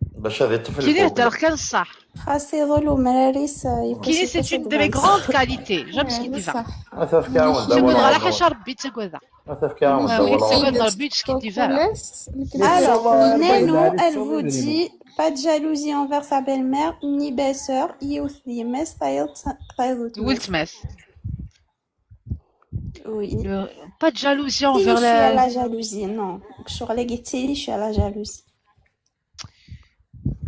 باش هذا الطفل كي نهضر كنصح خاص يظلوا مراريس كاين سي اون دو مي غروند كاليتي جام سكيتيفا هذا في كاون نقول على حاجه ربي تكوذا هذا في كاون ولا ربي سكيتيفا Alors, Neno, elle vous dit pas de jalousie envers sa belle-mère ni belle-sœur يوثيمس ولتماس Oui. Pas de jalousie Si, envers je suis à la jalousie, non. Sur les guettis, je suis à la jalousie.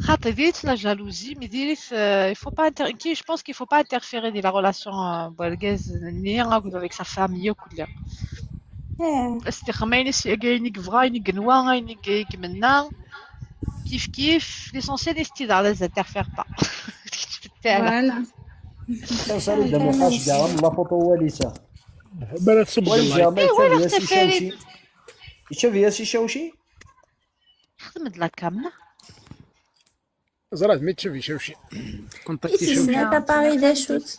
خاطر ديت لا جالوزي مي ديريت il faut pas je pense qu'il faut pas interférer dans la relation بالغاز ني نقول avec sa famille وكل استخمين سيغينيك فغاينيك نواغينيك منا كيف l'essentiel est dans les interfère pas Voilà. كنصلي دابا مابقاش كاع لا فوطو واليسا بلا تصب شوف يا سي شوشي خدمت لا كامله زرات ما تشوفي شوشي كونتاكتي Ici, شوشي c'est pas pareil des choses.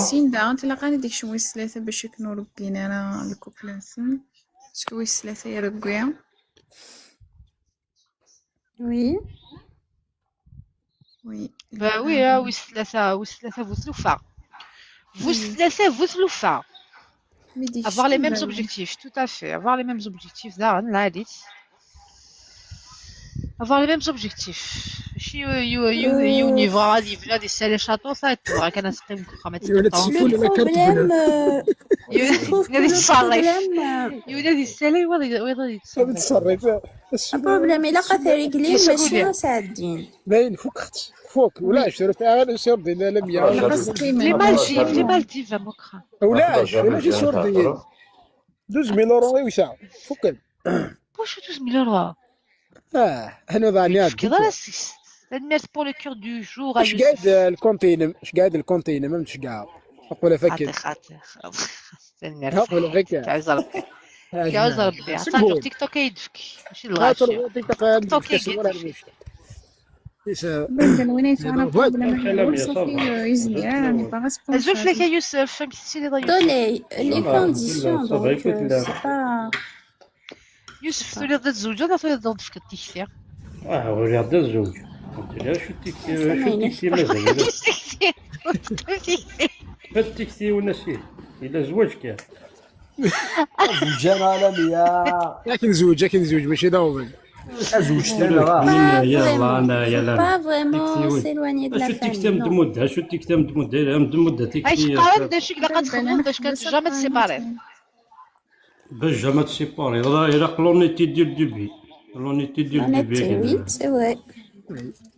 سيندا تلقاني ديك شويه ثلاثه باش يكونوا ربين انا الكوبلانسن شويه ثلاثه يربيا Oui. وي bah oui ثلاثه vous ثلاثه avoir les mêmes objectifs tout à fait avoir les mêmes objectifs là dit avoir les mêmes objectifs. ماشي يوني غادي يبنى هادي السالي شاطو صايت راه كنسقيم كرامات ولا تسيفون ولا كارت بلا Je trouve que غادي le تصرف problème, يوني السالي وغادي غادي يتصرف تصرف البروبليم إلا قاتلين كيسقول ماشي لي مساعدين. باين فوق اختي فوق ولا شرو فيها غير يصير دينا لا 100 لا ولا بس قيمة لي لا مالجي لي مالديف مكرا ولاش ولا شي صور ديال 12000 يورو يوسع فوق واش 12000 يورو هنا ضاني في كذا لا سيس الميرس بور لو كور دو جور اش قاعد الكونتينم اش قاعد الكونتينم ما مش قاعد نقولها فكر خاطر الميرس نقولها فكر كعز ربي كعز ربي عطاك سبول تيك توك يدفك ماشي خاطر الغاشي تيك توك تيك توك كتصور هذا يدفك المشكل بنت الونيت انا هو بروبليم كلام هو يا صافي صبر يزيان با زوج لك يا ريسبونسابل يوسف مشيتي لي ضيف Donnez les لا conditions, صافي donc قلت لا c'est pas. يوسف تولي ضد الزوجة ولا تولي ضد فيك التيكتير هو اللي عدا الزوج قلت لها شو التيكسي شو سامعيني. التيكسي مازال التيكتير التيكسي ونسيه الا زواج كان زوجان عالمية لكن زوج ماشي ضوبل زوجتين راه يلا انا يلا Pas vraiment s'éloigner de la شو التيكسي famille, non. مدمودها شو التيكسي مدمودها ايش تيكسي قارن داشيك لقد تخدم باش كانت جامي تسيباري باش جا تسيباري الا لونيتي ديال ديبي لونيتي ديال Honnêteté, ديبي oui, c'est vrai.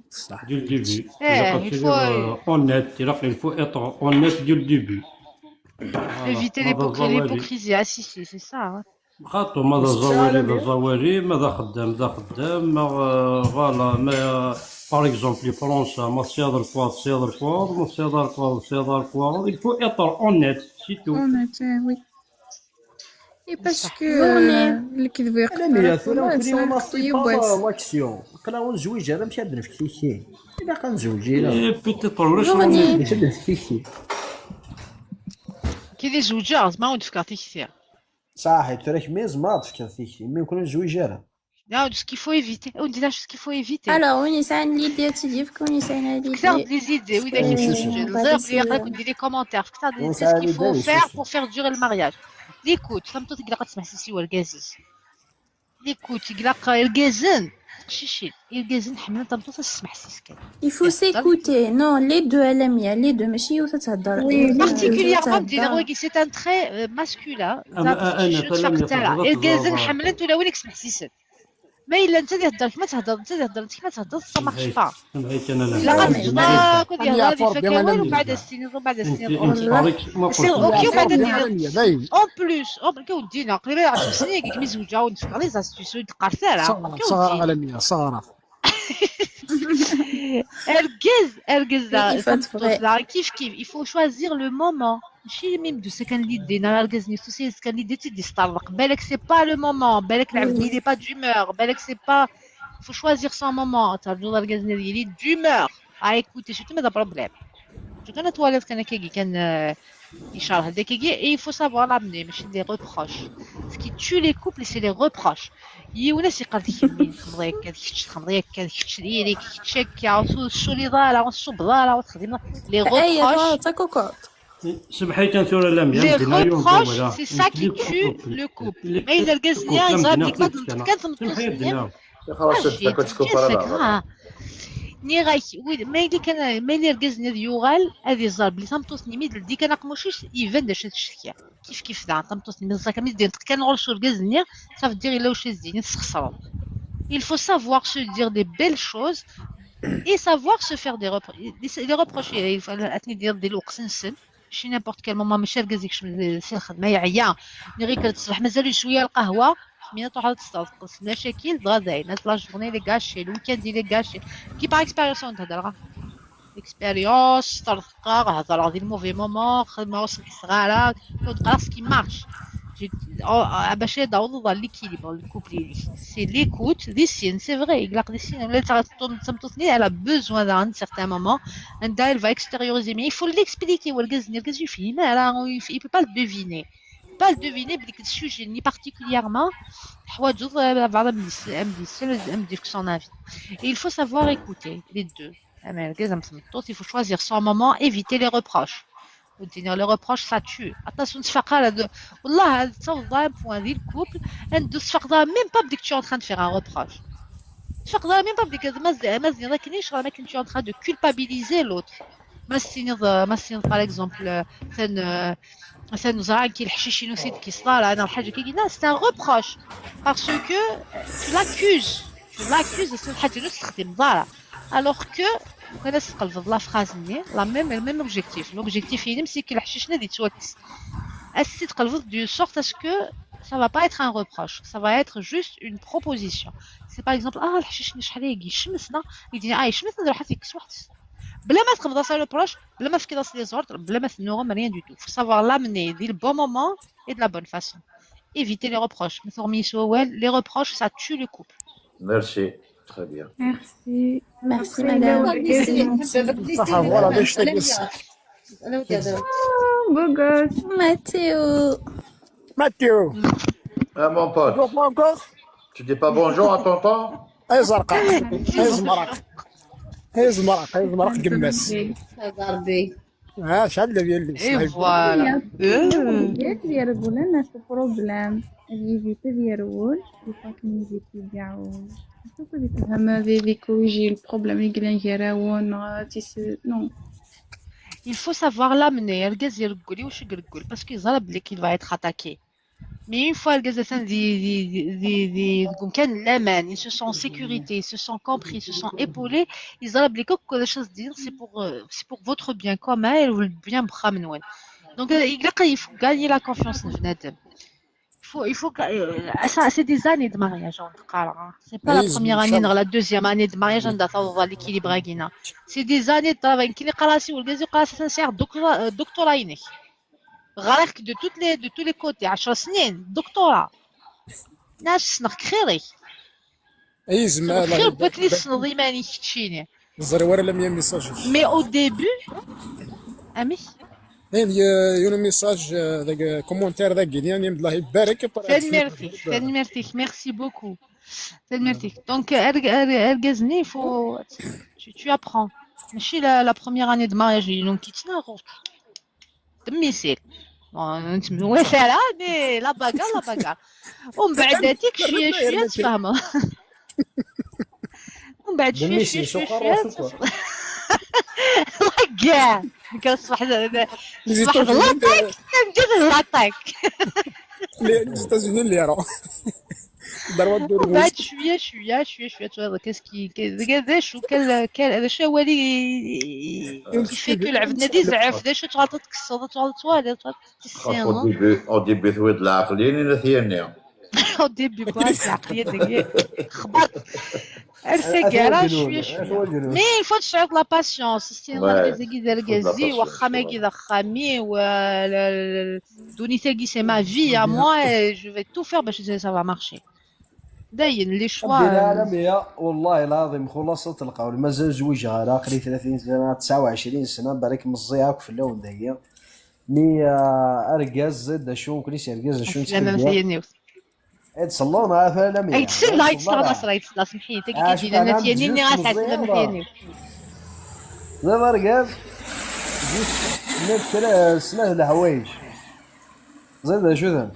صح ديال ديبي ايه il faut اونيت il faut être honnête ديال ديبي éviter l'hypocrisie ah si c'est ça hein. خاطو ماذا زواري ماذا خدام فوالا ما باغ اكزومبل لي فرنسا ما سيادر كواد ما سيادر كواد il faut être honnête c'est tout اونيت وي اي باسكو Journée. الكذب عالمية يقدر ثورة كريمة ما طيب با واكسيون كنا نزوج انا مشي عندنا في كيكي الا كنزوجي لا بيتيتر ولاش Journée. مشي عندنا في كيكي كي دي زوجة ما ود فكرتي كثير صاحي تراك ميز ما في كيكي مي كنا نزوج انا لا ce qu'il faut éviter on dit là ce qu'il faut éviter Alors, on essaie de l'idée, tu dis qu'on essaie de كثر l'idée. les idées oui Euh, d'accord bah, اللي يقدر يدير لي كومونتير كثر On c'est ce qu'il s'est faut aidé, faire c'est pour faire durer le mariage ليكوت فهمتو تقلق تسمع سيسي والكازيز ليكوت يقلق الكازن شيشي الكازن حملت تمطو تسمع سيسكا Il faut s'écouter. Non, les deux, elle aime bien, les deux, ماشي وتتهضر. particulièrement ديال كي سي ان تري ماسكولين الكازن حملت ولا وينك سمع سيسن ما الا انت اللي هضر كيما تهضر انت اللي هضر كيما تهضر ça marche pas سمعيك انا لا لا غتهضر كل يهضر يفكر والو بعد السنين وبعد السنين ما سير اوكي وبعد عالمية باين اون بلوس كودينا قريبا 10 سنين كي مزوجه ونفكر لي زاستيسيون تقارثاله صغار عالمية صغار لا كيف il faut choisir le moment ماشي ميم دو سكن لي دينا الكاز نيتو سي سكن لي ديتي ديستطرق بالك سي با لو مومون بالك العبد لي با دومور بالك سي با faut choisir son moment تعرفوا الكاز ديالي دومور ايكوتي شفتو ماذا بروبليم جو كان تواليت كان كيجي كان يشرح هذاك كيجي اي faut savoir l'amener ماشي دي reproches ce qui tue les couples c'est les reproches وناس يقال لك يمين خمضيك خمضيك ديريك تشكي شو اللي ضاله شو بضاله وتخدم لي أي reproches كوكو. سمحي كنثور لا les reproches c'est ça qui tue le couple ما إلا الكازنيا يزعب لك ما كتنطق ني غاي ما اللي كان ما اللي ركزني ديوغال هذه زرب اللي تمطوس نيميد لدي كان قموشيش يفان داش الشكيا كيف دا تمطوس نيميد زاك ميد كان غول شو ركزني صافي دير الا واش زين تسخسروا il faut savoir se dire des belles choses et savoir se faire des reproches il faut اتني دير الوقت سنسن شي نيمبورط كال مومون ماشي ركزيك سي الخدمه يعيا غير كتصبح مازالو شويه القهوه مين تروح تستغرق المشاكل غادي ناس لا جورني لي غاشي الويكاند لي غاشي كي باغ اكسبيريونس نهضر اكسبيريونس طرقه هضر ديال الموفي مومون خدمه وصلت صغاره تقرا سكي مارش باش يضعوا ليكيليبر الكوبل سي ليكوت دي سين سي فري يقلق دي سين ولا تمتصني على بوزوان دان سيغتان مومون عندها il va extérioriser mais il faut l'expliquer والكاز يفهم راه il peut pas le deviner pas le deviner بلي السوجي ني بارتيكوليرمون حوايج بعض مدير في son avis et il faut savoir écouter les deux il faut choisir son moment éviter les reproches ودينا لي reproches ça tue attention تفقها هذا والله هذا تصاوب ضايع بوان ديال الكوبل ندوز تفقها ميم با بديك tu es en train de faire un reproche même pas mais tu es en train de culpabiliser l'autre. Par exemple, c'est un reproche parce que tu l'accuses. Tu l'accuses de cette حاجة اللي تستخدم ضارة. Alors que كنا تقلب la phrase le même objectif. L'objectif c'est que الحشيشنا دي توكس. Est-ce que de sorte à ce que ça va pas être un reproche, ça va être juste une proposition. C'est par exemple الحشيش شحال يشمسنا يدينا يشمسنا راح يكس واحد. بلا ما تقبض ça le reproche, بلا ما تفكر les ordres, بلا ما تنورم rien du tout. Faut savoir l'amener du bon moment et de la bonne façon. Éviter les reproches. Les reproches ça tue le couple. Merci. Très bien. Merci. Merci madame. Voilà, باش تجلس. Gogo. Mathéo. Mathieu. Mon pote, Bonjour pas encore. tu dis pas bonjour à tonton? هاي زرقاء. هاي زمرق. هاي زمرق. هاي زمرق قماس. غربي شحال ديال Et voilà. يقول لنا في بروبلام يفيتي ديالو يفاكني يفيتي كاع شوفوا اللي تفهم فيك ويجي البروبلام اللي قلنا يراون تيس نو. Il faut savoir l'amener. Parce qu'il va être attaqué. Mais une fois il se sent en sécurité, il se sent compris, il se sent épaulé, ils ont que les choses dire c'est pour votre bien commun et le bien bramnouen. Donc il faut gagner la confiance de Nadem. Il faut ça c'est des années de mariage entre c'est pas la première année ni la deuxième année de mariage on doit l'équilibre agina. C'est des années de travail qui les قراصي والجازي قراصي sincère doctorat ينك. غالك de tous les côtés 10 سنين دكتوراه ناس نخيري اي زعما خير بكلي صنضي ماني كتشيني الزرواره لا ميا ميساج مي او ديبي امي يونو ميساج داك كومونتير داك يعني الله يبارك merci merci beaucoup donc ergazni il faut tu apprends ماشي la première année de mariage donc كيتنا تميسيل وسهلة مي لا باكار ومن بعد هاتيك شوية تفهمها ومن بعد شوية كاع كنصبح لاطاك نجد لاطاك لي ليرو ومن بعد شوية تقول كذا شو هذا شو هو اللي كيفيك العبد نادي زعف ذا شو تغلط تكسر توالي Au début ثويد العقلين إلى ثيانية. au début باش العقلية ديالي خبط ارسكارا شوية مي الفو تشعر لا باسيونس سي غير كازي واخا ما كيضخمي و دونيتي كي سي ما في ا موا جو في تو فير باش سا فا مارشي داين لي شوا العالمية والله العظيم خلاصة القول مازال زوجها راه قري 30 سنة 29 سنة بالك مزياك في اللون دايا مي اركاز زاد شو كليش اركاز شو تسمى يتصلون عافا لا مي يتسلى سمحي انت كي كيدير انا تيانيني غاسعد مزياني زاد اركاز جوست سنة الحوايج زاد شو ذا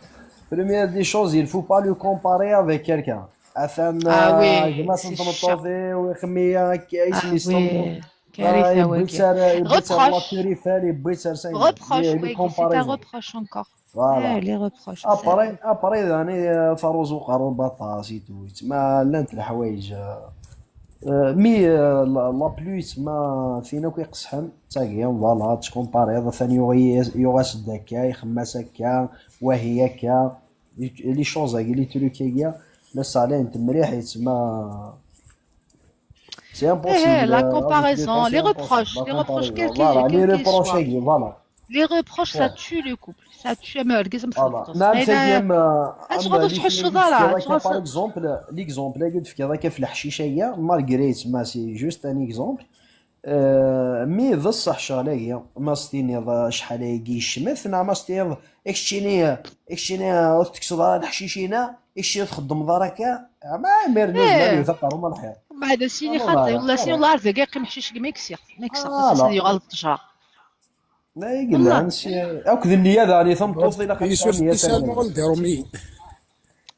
Première des choses, il faut pas le comparer avec quelqu'un. Afin كما تنطوطي وخمية كيسمي كارثة reproche encore. Voilà. Les reproches. Après يعني فروز وقارون بطاطا تما لانت الحوايج مي لا بلوس ما فينا كيقصحن تاكيا فوالا تكومباري هذا ثاني يغاس داكا يخمس هكا وهي هكا لي شوز هكا لي تروكيا لا صالين انت مليح يتسمى سي امبوسيبل لا comparaison les reproches quels qu'ils soient. Les reproches, ça tue le couple. Ça tue le couple. Par exemple, l'exemple, كيف الحشيشه هي مارغريت ما سي جوست ان اكزومبل مي بصح شغله هي ما ستيني شحال يجي الشمث ما ستيني اكشيني تكسر الحشيشينا اكشي تخدم دارك ما ميرني ما يذكروا ما الحياه بعد سيني خاطر والله سيني الله عارف كاع محشيش ما يكسر سيدي غلط تشرا لا يقول لا او كذا النيه داني ثم توصل الى 500 سنه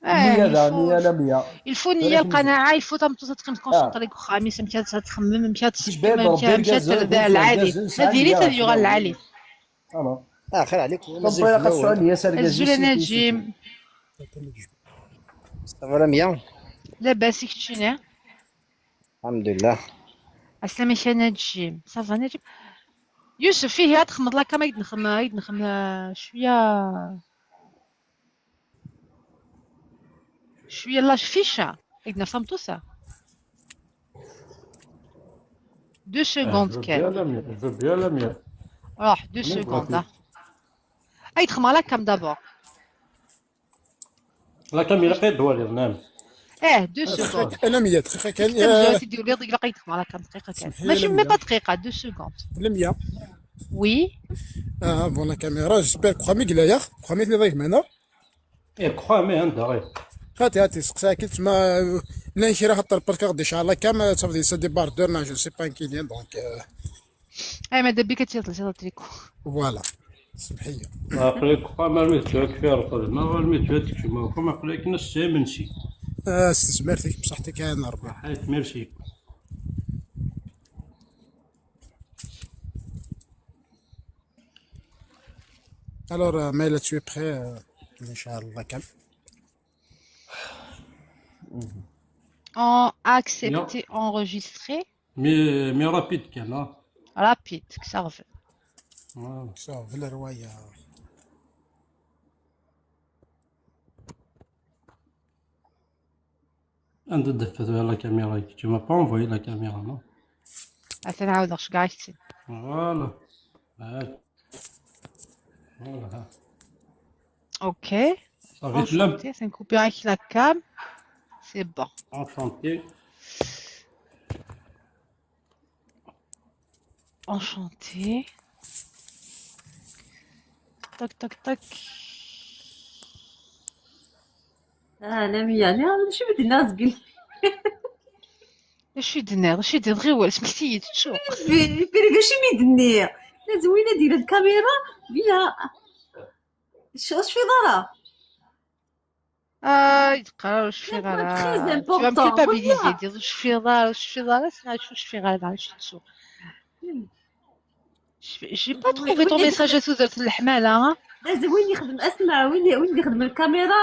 100 il ذا faut 100 على 100 الفو نية بلاش نزيد القناعة الفو تمتص اه تكونسونطري كوخا مي مشات تخمم مشات شباب تسبي ربي مشات ركاز فيه العالي ركاز نسعى هذه ليا ريت في يغال الاول العالي انا خير عليك مازال طب في قصو الاول. عليا سرقازي الزول سيتي سيتي نجيم صافي على 100. لاباس كتشينا الحمد لله. عسلامة كان نجيم صافا نجيم يوسف فيه يا تخمض لك ما يدنخم شوية لاش فيشا يدنا فهمتوسا 2 سكوند جو كان بيان لا مية، جو بيان لا مية. روح 2 مين سكوند بغاتني؟ اي تخمم على كام دابور لا كاميرا قيد دوالي نعم. 2 سكوند دقيقة على 100 دقيقة كان سيستم زوين سيدي ولي ضيق لقيت تخمم على كام دقيقة كان سمحي لي ماشي على مي 100 با دقيقة 2 سكوند على 100. وي بون لا كاميرا جيسبير كوخامي قلايا كوخامي اللي ضيف معنا ايه كخامي عندها غير. هاتي سقسا كي تسمى لا نشري خاطر برك غادي ان شاء الله كام صافي سا دي باردور جو سي با ان كيليان دونك اي مادا بيك تيطل تريكو فوالا سمحية. عقلك قام الميتوك في رقد ما هو الميتوك كما كما عقلك نص منسي. استثمرتك بصحتك انا ربي. حيت ميرسي. الور مايلا تشوي بخير ان شاء الله كام. accepter enregistrer مي رابيد كان rapide que ça revient صافي الرواية. عند دفت لا كاميرا tu m'as pas envoyé la caméra non. نعاود اش كاع يحسن فوالا فوالا اوكي صافي تلم. enchanté c'est coupé avec la cam c'est bon Enchanté. enchanté tac tac tac انا يعني شو بدي الناس قل اش يدنا اش يدير غير والو سمحتي تشوف بيري باش يميدني لا زوينه ديال الكاميرا بيها اش في دارها يتقرا واش في تري غالا tu vas me امبورطون culpabiliser دير واش في دار واش في غالا واش تشوف j'ai pas trouvé ton message à سوزرت الحمالة ها لازم وين يخدم اسمع وين يخدم الكاميرا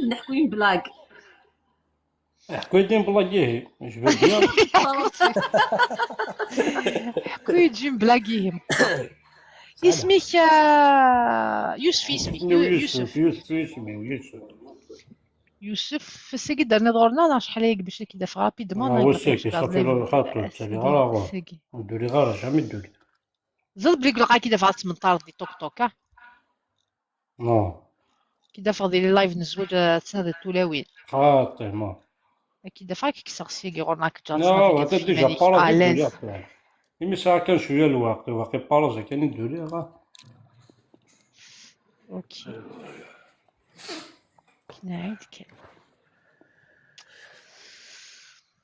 نحكوين بلاك حكيتين بلاكيه جو بيان. حكو يجي مبلاقيهم اسمك يوسف اسمك يوسف يوسف سيكي درنا دورنا شحال هيك باش كي دافع رابيدمون هو سيكي صافي له الخاطر تسالي غير ندوري غير جامي ندوري زاد بليك لقى كي دافع 18 دي توك توك نو كي دافع ديال اللايف نزول تسناد التولاوين خاطر نو كي دافع كي كسر سيكي غورناك جات نو هذا ديجا بارازي ندوري إمي ساعة كان شوية الوقت باقي بارازي كان ندوري غا اوكي نعيد كي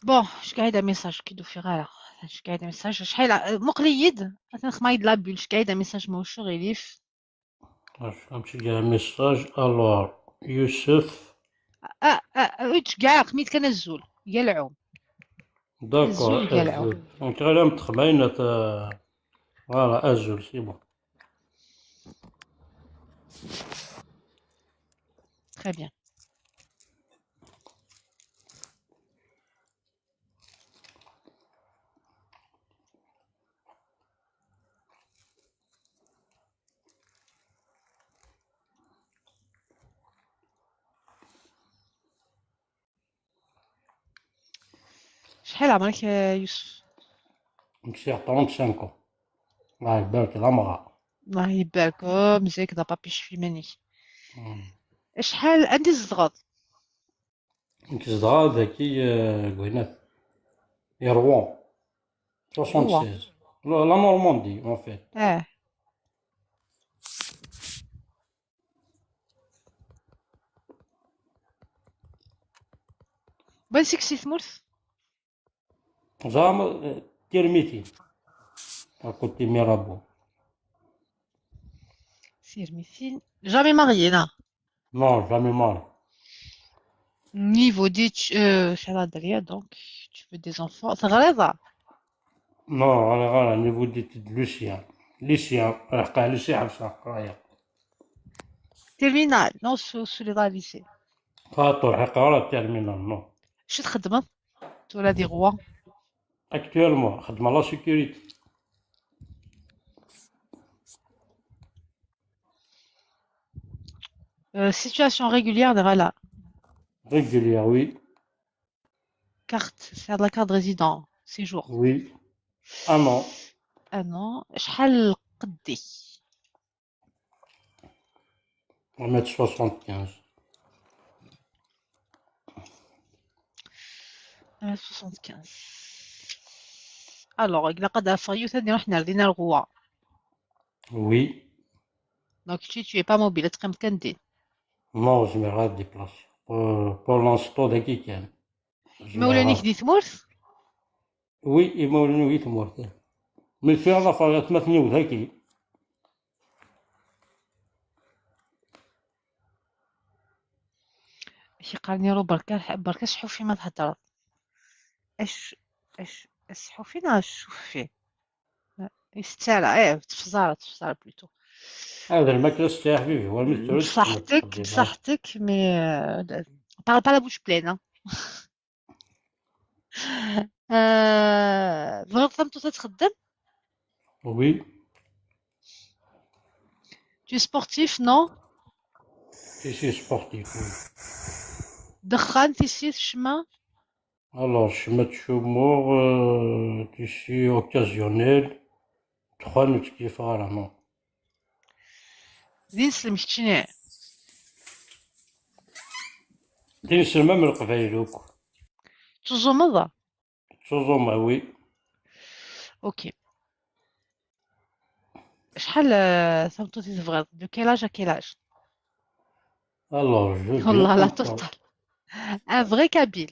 بون اش قاعده ميساج كي دو في غالا اش قاعده ميساج شحال مقليد نخمايد لابول اش قاعده ميساج موشو غيليف نمشي كاع ميساج الوغ يوسف اش كاع قميت كان الزول يلعوم داكور يلعوم دونك غير متخمين فوالا ازول سي بون très bien شحال عمرك يا يوسف نمشي 35 الله يبارك العمرة الله يبارك مزيان كدا بابيش في مني شحال عندي الزغط نكزدغا ذاكي كوينات يروان 76 لا نورماندي اون فيت بانسيك سي ثمورث زعما تيرميتي كنت ميرابو سير ميثين جامي ماريي نا نو جامي مار Niveau d'études, Shaladria, donc, tu veux des enfants. C'est غريضة. نو انا غير نيفو ديت لوسيان ليسيان حقا ليسي حبسه قرايه Terminal, non, sous les lycée. خاطر حقا غير التيرمينال نو شو تخدم؟ ولا دي غوا؟ اكتوالمون خدمه لا سيكوريتي Situation régulière de là. ريغوليير وي Carte, c'est de la carte de résident. Séjour. وي نو Un an. شحال قدي؟ 1m75 75. Alors, إلا قد فغيو ثاني رحنا لدينا الغوا. وي Donc, tu es pas mobile, تقيم كندين. نو جمي غير ديبلاسي بور لانستو داكي كان مولانيك دي ثمورث؟ وي يمولني وي تمورت من فيها ظفر تمثني وذاكي شي قالني رو بركا شحوفي ما تهضر. اش شحوفينا شوفي. يستاهل تفزارة بلوتو. هذا الماكلة تاع حبيبي هو المثل بصحتك مي parle pas la bouche pleine. فغير فهمتو تتخدم؟ وي Tu es sportif, non? تيسي سبورتيف وي دخان تيسير الشما؟ Alors, je mets d'humour, ici occasionnel, 3 minutes qui fera la main. زين سلم كتشني. دين سلمة من القبايل وكو. تزومضة؟ تزومة وي. اوكي. شحال ثمتو تبغيض؟ دو كيلاج كيلاج؟ Alors, je viens والله لا توصل. ان فغي كابيل.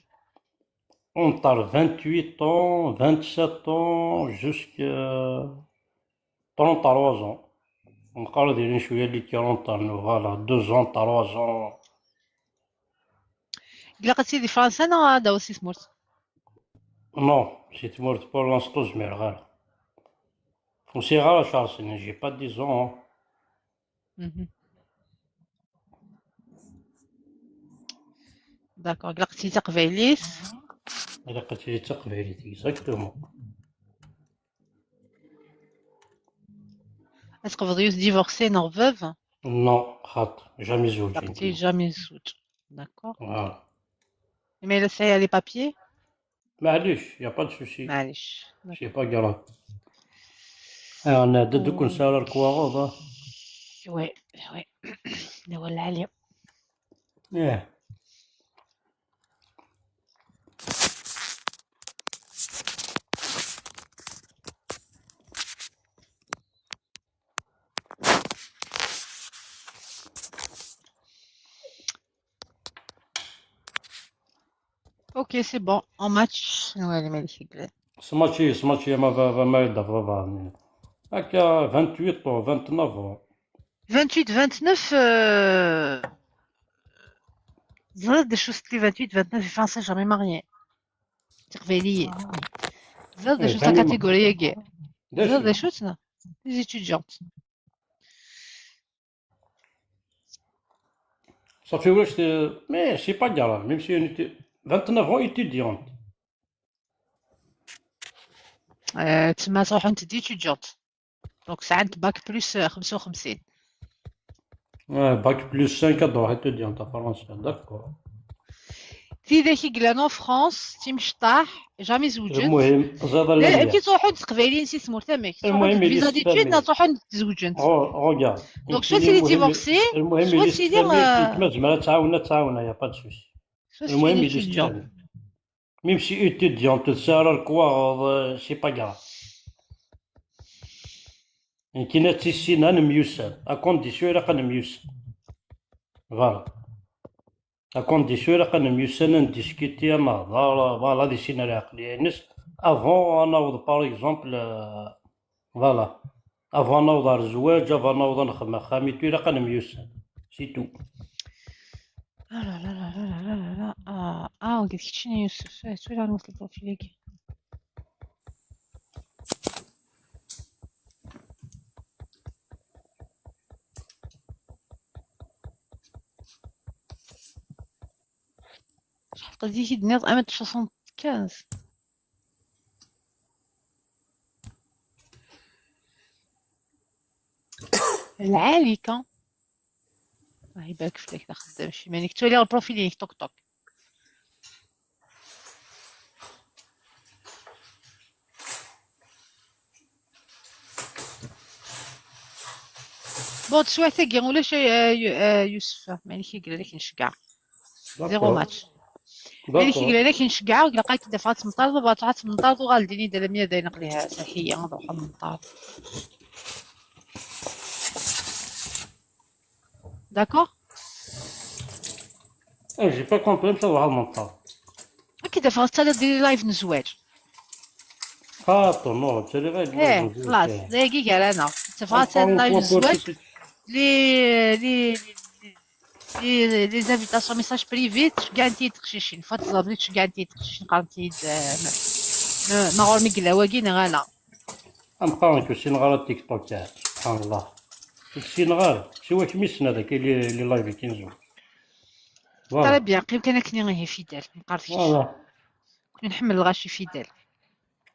Entre 28 ans, 27 ans, jusqu'à 33 ans. نقدروا دايرين شوية اللي 40 ans, فوالا 2 ans, 3 ans. إلا قلتي لي فرنسا أنا هذا هو سي سمورت. Non, si tu mortes pour l'instant, je me regarde. On s'y rare, Charles, j'ai pas 10 ans. داكور إلا قلتي تقبايليت. إلا قلت لي تقبيليت exactement. تقبض يوز ديفورسي نو فوف؟ Non, خاطر جامي زوج. إلا قلتي جامي زوج. داكور. Voilà. مي إلا سايا لي بابيي؟ معليش يا با دو سوسي. معليش. سي با كراف. أنا دوك نسال الكواغوض. وي نولى عليا. إيه. اوكي سي بون ان ماتش نوالي ماليش يقلال. سماتشي ما يدفع هكا 28 او 29. 28 زاد شو ستي 28 29 في فرنسا جامي ماريي. تقبالية. زاد شو تا كاتيجوريا كاع. زاد شو تنا لي étudiantes. صافي واش مي سي با كراف ميم سي 29 ans étudiante. تما تروحو انت دي étudiante. دونك ساعات باك بلس 55. باك بلس 5 تروح étudiante à فرنسا داكور. تي ذاك يقلانو فرانس تيمشطاح جامي زوجت. المهم زاد لا كي تروحو تقبايلين سي سمور تماك. المهم فيزا ديتود تروحو تزوجن. روغارد. دونك سوا سي لي ديفورسي سوا سي لي كما زعما تعاونا يا با دو سوسي. المهم يستلم. ميم سي étudiante تسارى الكواغ سي با كراف. كاينه تيسينا نميوسان اكونديسيون الا قنميوسان فوالا اكونديسيون الا قنميوسان نديسكوتي نهضر فوالا دي سيناريو عقليه نس افون نوض باغ اكزومبل فوالا افون نوض على الزواج افون نوض نخدم خاميتو الا قنميوسان سي تو. لا لا لا لا لا لا قلت لك شنو يوسف شو اللي نوصل البروفيل هيك شحال قضيتي دنيا 1m75 العالي كان يبارك فيك لا خدام شي ماني كتبوا لي البروفيل ديالك توك توك بون تسوى ثقي ولاش يوسف ماني كيقول لك نشكع زيرو ماتش ماني كيقول لك نشكع لقيت دفعت مطارد وبطعت مطارد وغالديني دايره 100 داير نقليها ساحيه نروح المطار داكور جي با كومبري نروح المطار كي دافع حتى ديري لايف نزواج خاطر نو تري غير خلاص دقيقه انا دافع لايف نزواج لي زانفيتاسيون ميساج بريفي كاع انت تخشيشين فاتلا كاع انت تخشيشين قالتي ما غورمي قلا واقين غانا نبقاو نكوسين غير التيك توك تاعك سبحان الله كوسين غير شي كميسن هذاك اللي لايف كينزو طري بيان قيم كان كني غير فيدال مقارفيش فوالا كنت نحمل الغاشي فيدال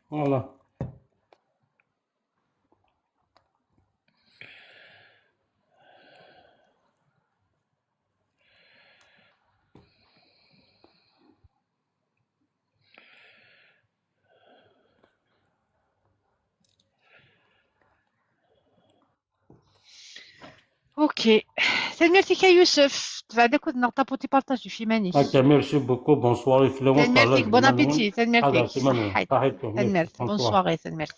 فوالا اوكي تنمرتك يا يوسف بعدا كنت نغطابوتي بارطاج في مانيش هكا ميرسي بوكو بون سواري تنمرتك بون ابيتي تنمرتك صحيت تنمرت بون سواري تنمرت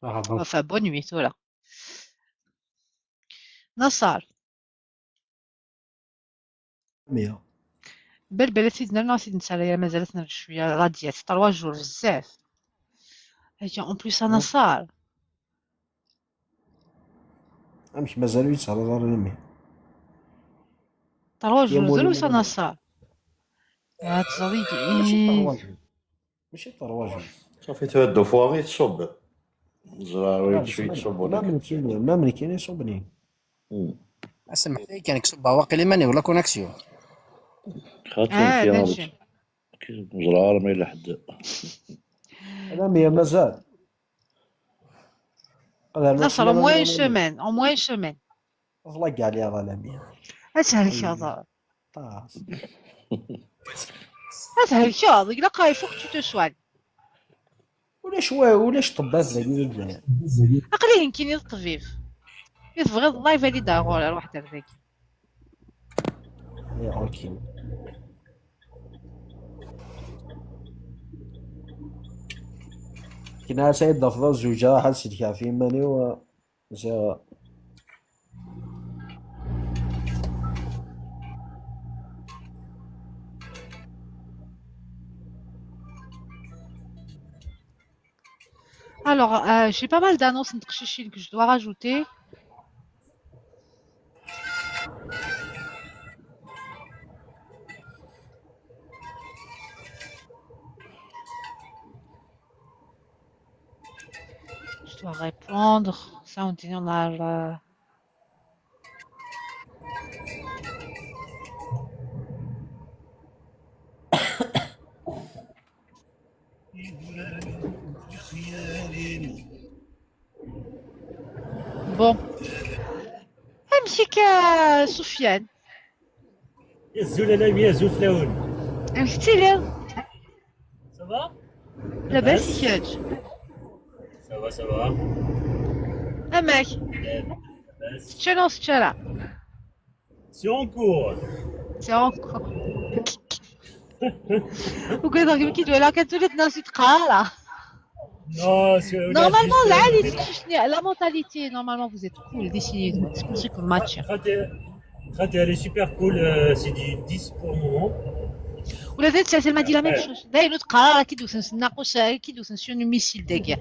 enfin bonne nuit voilà نصار مية بلبلة سيدنا سيدنا نسالي مازالتنا شويه غاديات 3 جور بزاف اجا اون بليس انا صار مش مازالو يتهضر على المية 3 جور مازالو انا صار يا تزادي ماشي طرواجل صافي تهدو فواغي تصب زراوي شوي تصبو لك ما ملي كاين يصوبني اسمح لي كان يكسب واقيلا ماني ولا كونيكسيون خاطر ماشي زرار ما الى حد لا مية مازال نصر au moins une semaine au moins une semaine والله كاع لي هذا لا مية اش هالشيء طاس هذا الشيء إلا قاي فوق تسوال ولاش طباب ذاكي الجزائر أقلي يمكن الطبيب يبغي الله يفادي داغور على واحد ذاك يا اوكي كنا سيد ضفضة الزوجة حال سيدي كافي ماني و Alors, j'ai pas mal d'annonces que je dois rajouter. Je dois répondre. Ça, on dit on a le... Bon. امشيك يا سفيان. الزول انا مية زول فلاون. مشيتي ليه؟ صافا؟ لاباس ياك؟ صافا صافا. اماك؟ شنو الشارع؟ سي اون كور. سي اون كور. وقلت لك كي تولي كتولي تنرسي تقرا. Normalement, là, la mentalité, normalement, vous êtes cool, décidez-vous. C'est comme match. Elle est super cool, c'est du 10 pour le moment. ولا زيد ما دي لا ميم شوز داير تقرا كي دوز نناقش كي دوز نسيو ميسيل داكيا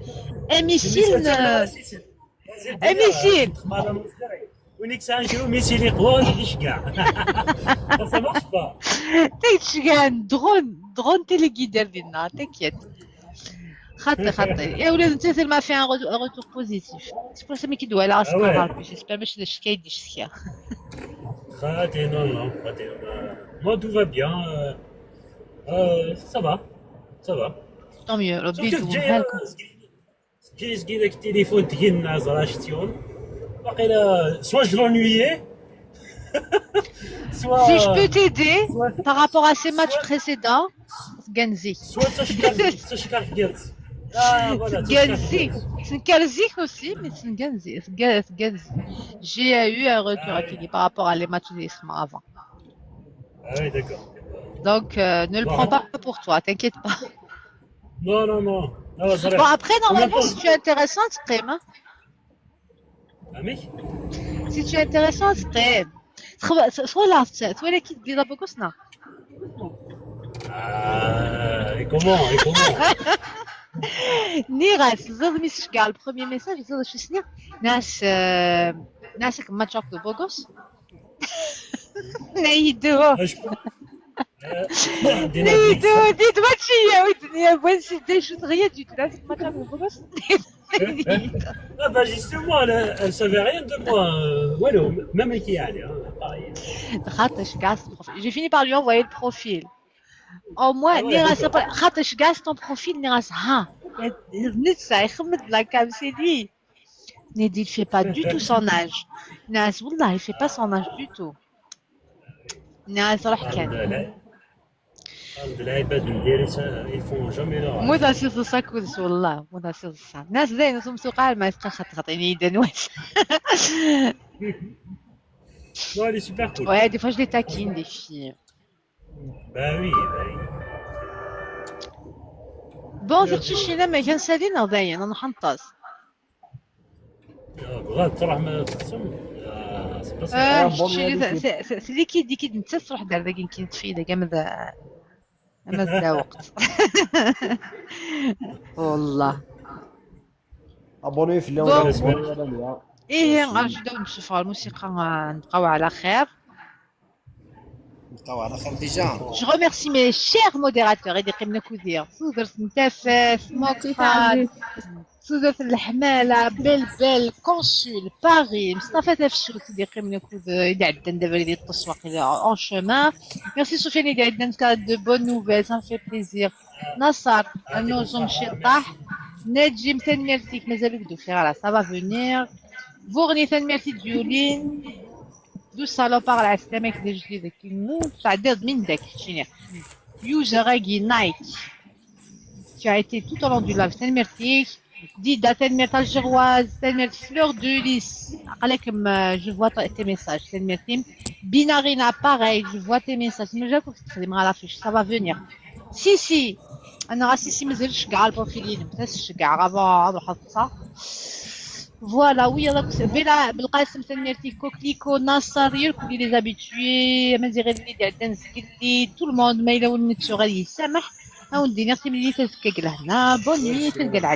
ميسيل ميسيل ونيك سانجيو ميسيل يقوى نديش كاع. Ça marche pas. تيتش كاع درون درون تيليغيدر ديالنا تكيت خاطي يا ولاد انت ما في ان روتور بوزيتيف سبور سمي كيدوي على راسك ربي جيسبر باش الشكايه يدي الشكا خاطي نو خاطي moi tout va bien ça va طون ميو ربي شوف يدومها لكم جي داك التليفون تجينا نازل شتيون واقيلا سوا جو لونويي Si je peux t'aider par rapport à ces matchs précédents, Genzi. سوا تشكر في جلس Genzi. C'est une Genzi aussi, mais c'est une Genzi. C'est Genzi. J'ai eu un retour à Kili par rapport à les matchs des Isma avant. Ah oui, d'accord. Donc, ne le prends pas pour toi, t'inquiète pas. Non. Bon, après, normalement, si tu es intéressant, c'est très bien. Ami Si tu es intéressant, c'est très bien. Soit là, soit l'équipe de la Bogosna. Et comment نيغاس زاد ميساج كاع البروميي ميساج زاد شو سنيا ناسك ماتشاك دو بوغوس نايدوه ديت ماتشية ودنيا بوين سيدي شو تغير ديت ناسك ماتشاك دو بوغوس Ah bah justement, elle savait rien de moi. Wallo, même qui allait. خاطش كاع j'ai fini par lui envoyer le profil. Au moins نيغاس خاطش كاع ton profil نيغاس ها نتسا يخمد لا كام سي لي Nedi ne fait pas du tout son âge. Nas, wallah, il fait pas son âge du tout. Nas, راح كان. العباد المدارسة ils font jamais leur مو ذا سير ساكوز والله مو ذا سير سا. ناس زين نسوم سوق ما يسقى خاطيني يدنوش. Non, elle est super cool. Ouais, des fois je les taquine des filles. Bah oui. Bon, درتي شي لا ما كنسالي نضايا انا نحنطاس. بغات تروح ما تقسم. سي اللي كيدي كي انت تروح دار داك كي نتفيدا كاع ماذا وقت. والله. ابوني في اليوم. ايه غنبداو نشوفوا الموسيقى نبقاو على خير. Je remercie mes chers modérateurs et des كوزير صدر نتافس موكفان صدر الحمالة بلبل كونسول باري مصطفى تفشل سيدي قيمنا كوز اللي عندنا دابا اللي التسويق اون شومان ميرسي سفيان اللي عندنا دو بون نوفيل سان في بليزير نصر النجوم شطاح نجم ثاني ميرسيك مازالوك دو فيغ سافا فونير فورني ثاني ميرسي ديولين دو سالوبار على السلامة كدا جديدة كيموت تعداد من داك شنو يوزا راكي نايك tu as été tout au long du live ثاني ميرسيك Dida ثاني ميرسي الجرواز ثاني ميرسي فلور دو ليس عليكم جو فوا تي ميساج ثاني ميرسي بينارينا باغي جو فوا تي ميساج مازال كنت تخدم على فيش سافا فونير سي انا راه سي مازالش كاع البروفيلين مازالش كاع غابا حطها Voilà, oui, Bella, Belqasem, Sanmerti, Coquelicot, Nassar, Yurkouli, les habitués, Mazirelli, Danskili, tout le monde, Maïla ou Nitsurali, Samah, Aoundi, merci Mili, c'est ce qu'elle a. Bonne nuit, c'est ce qu'elle a.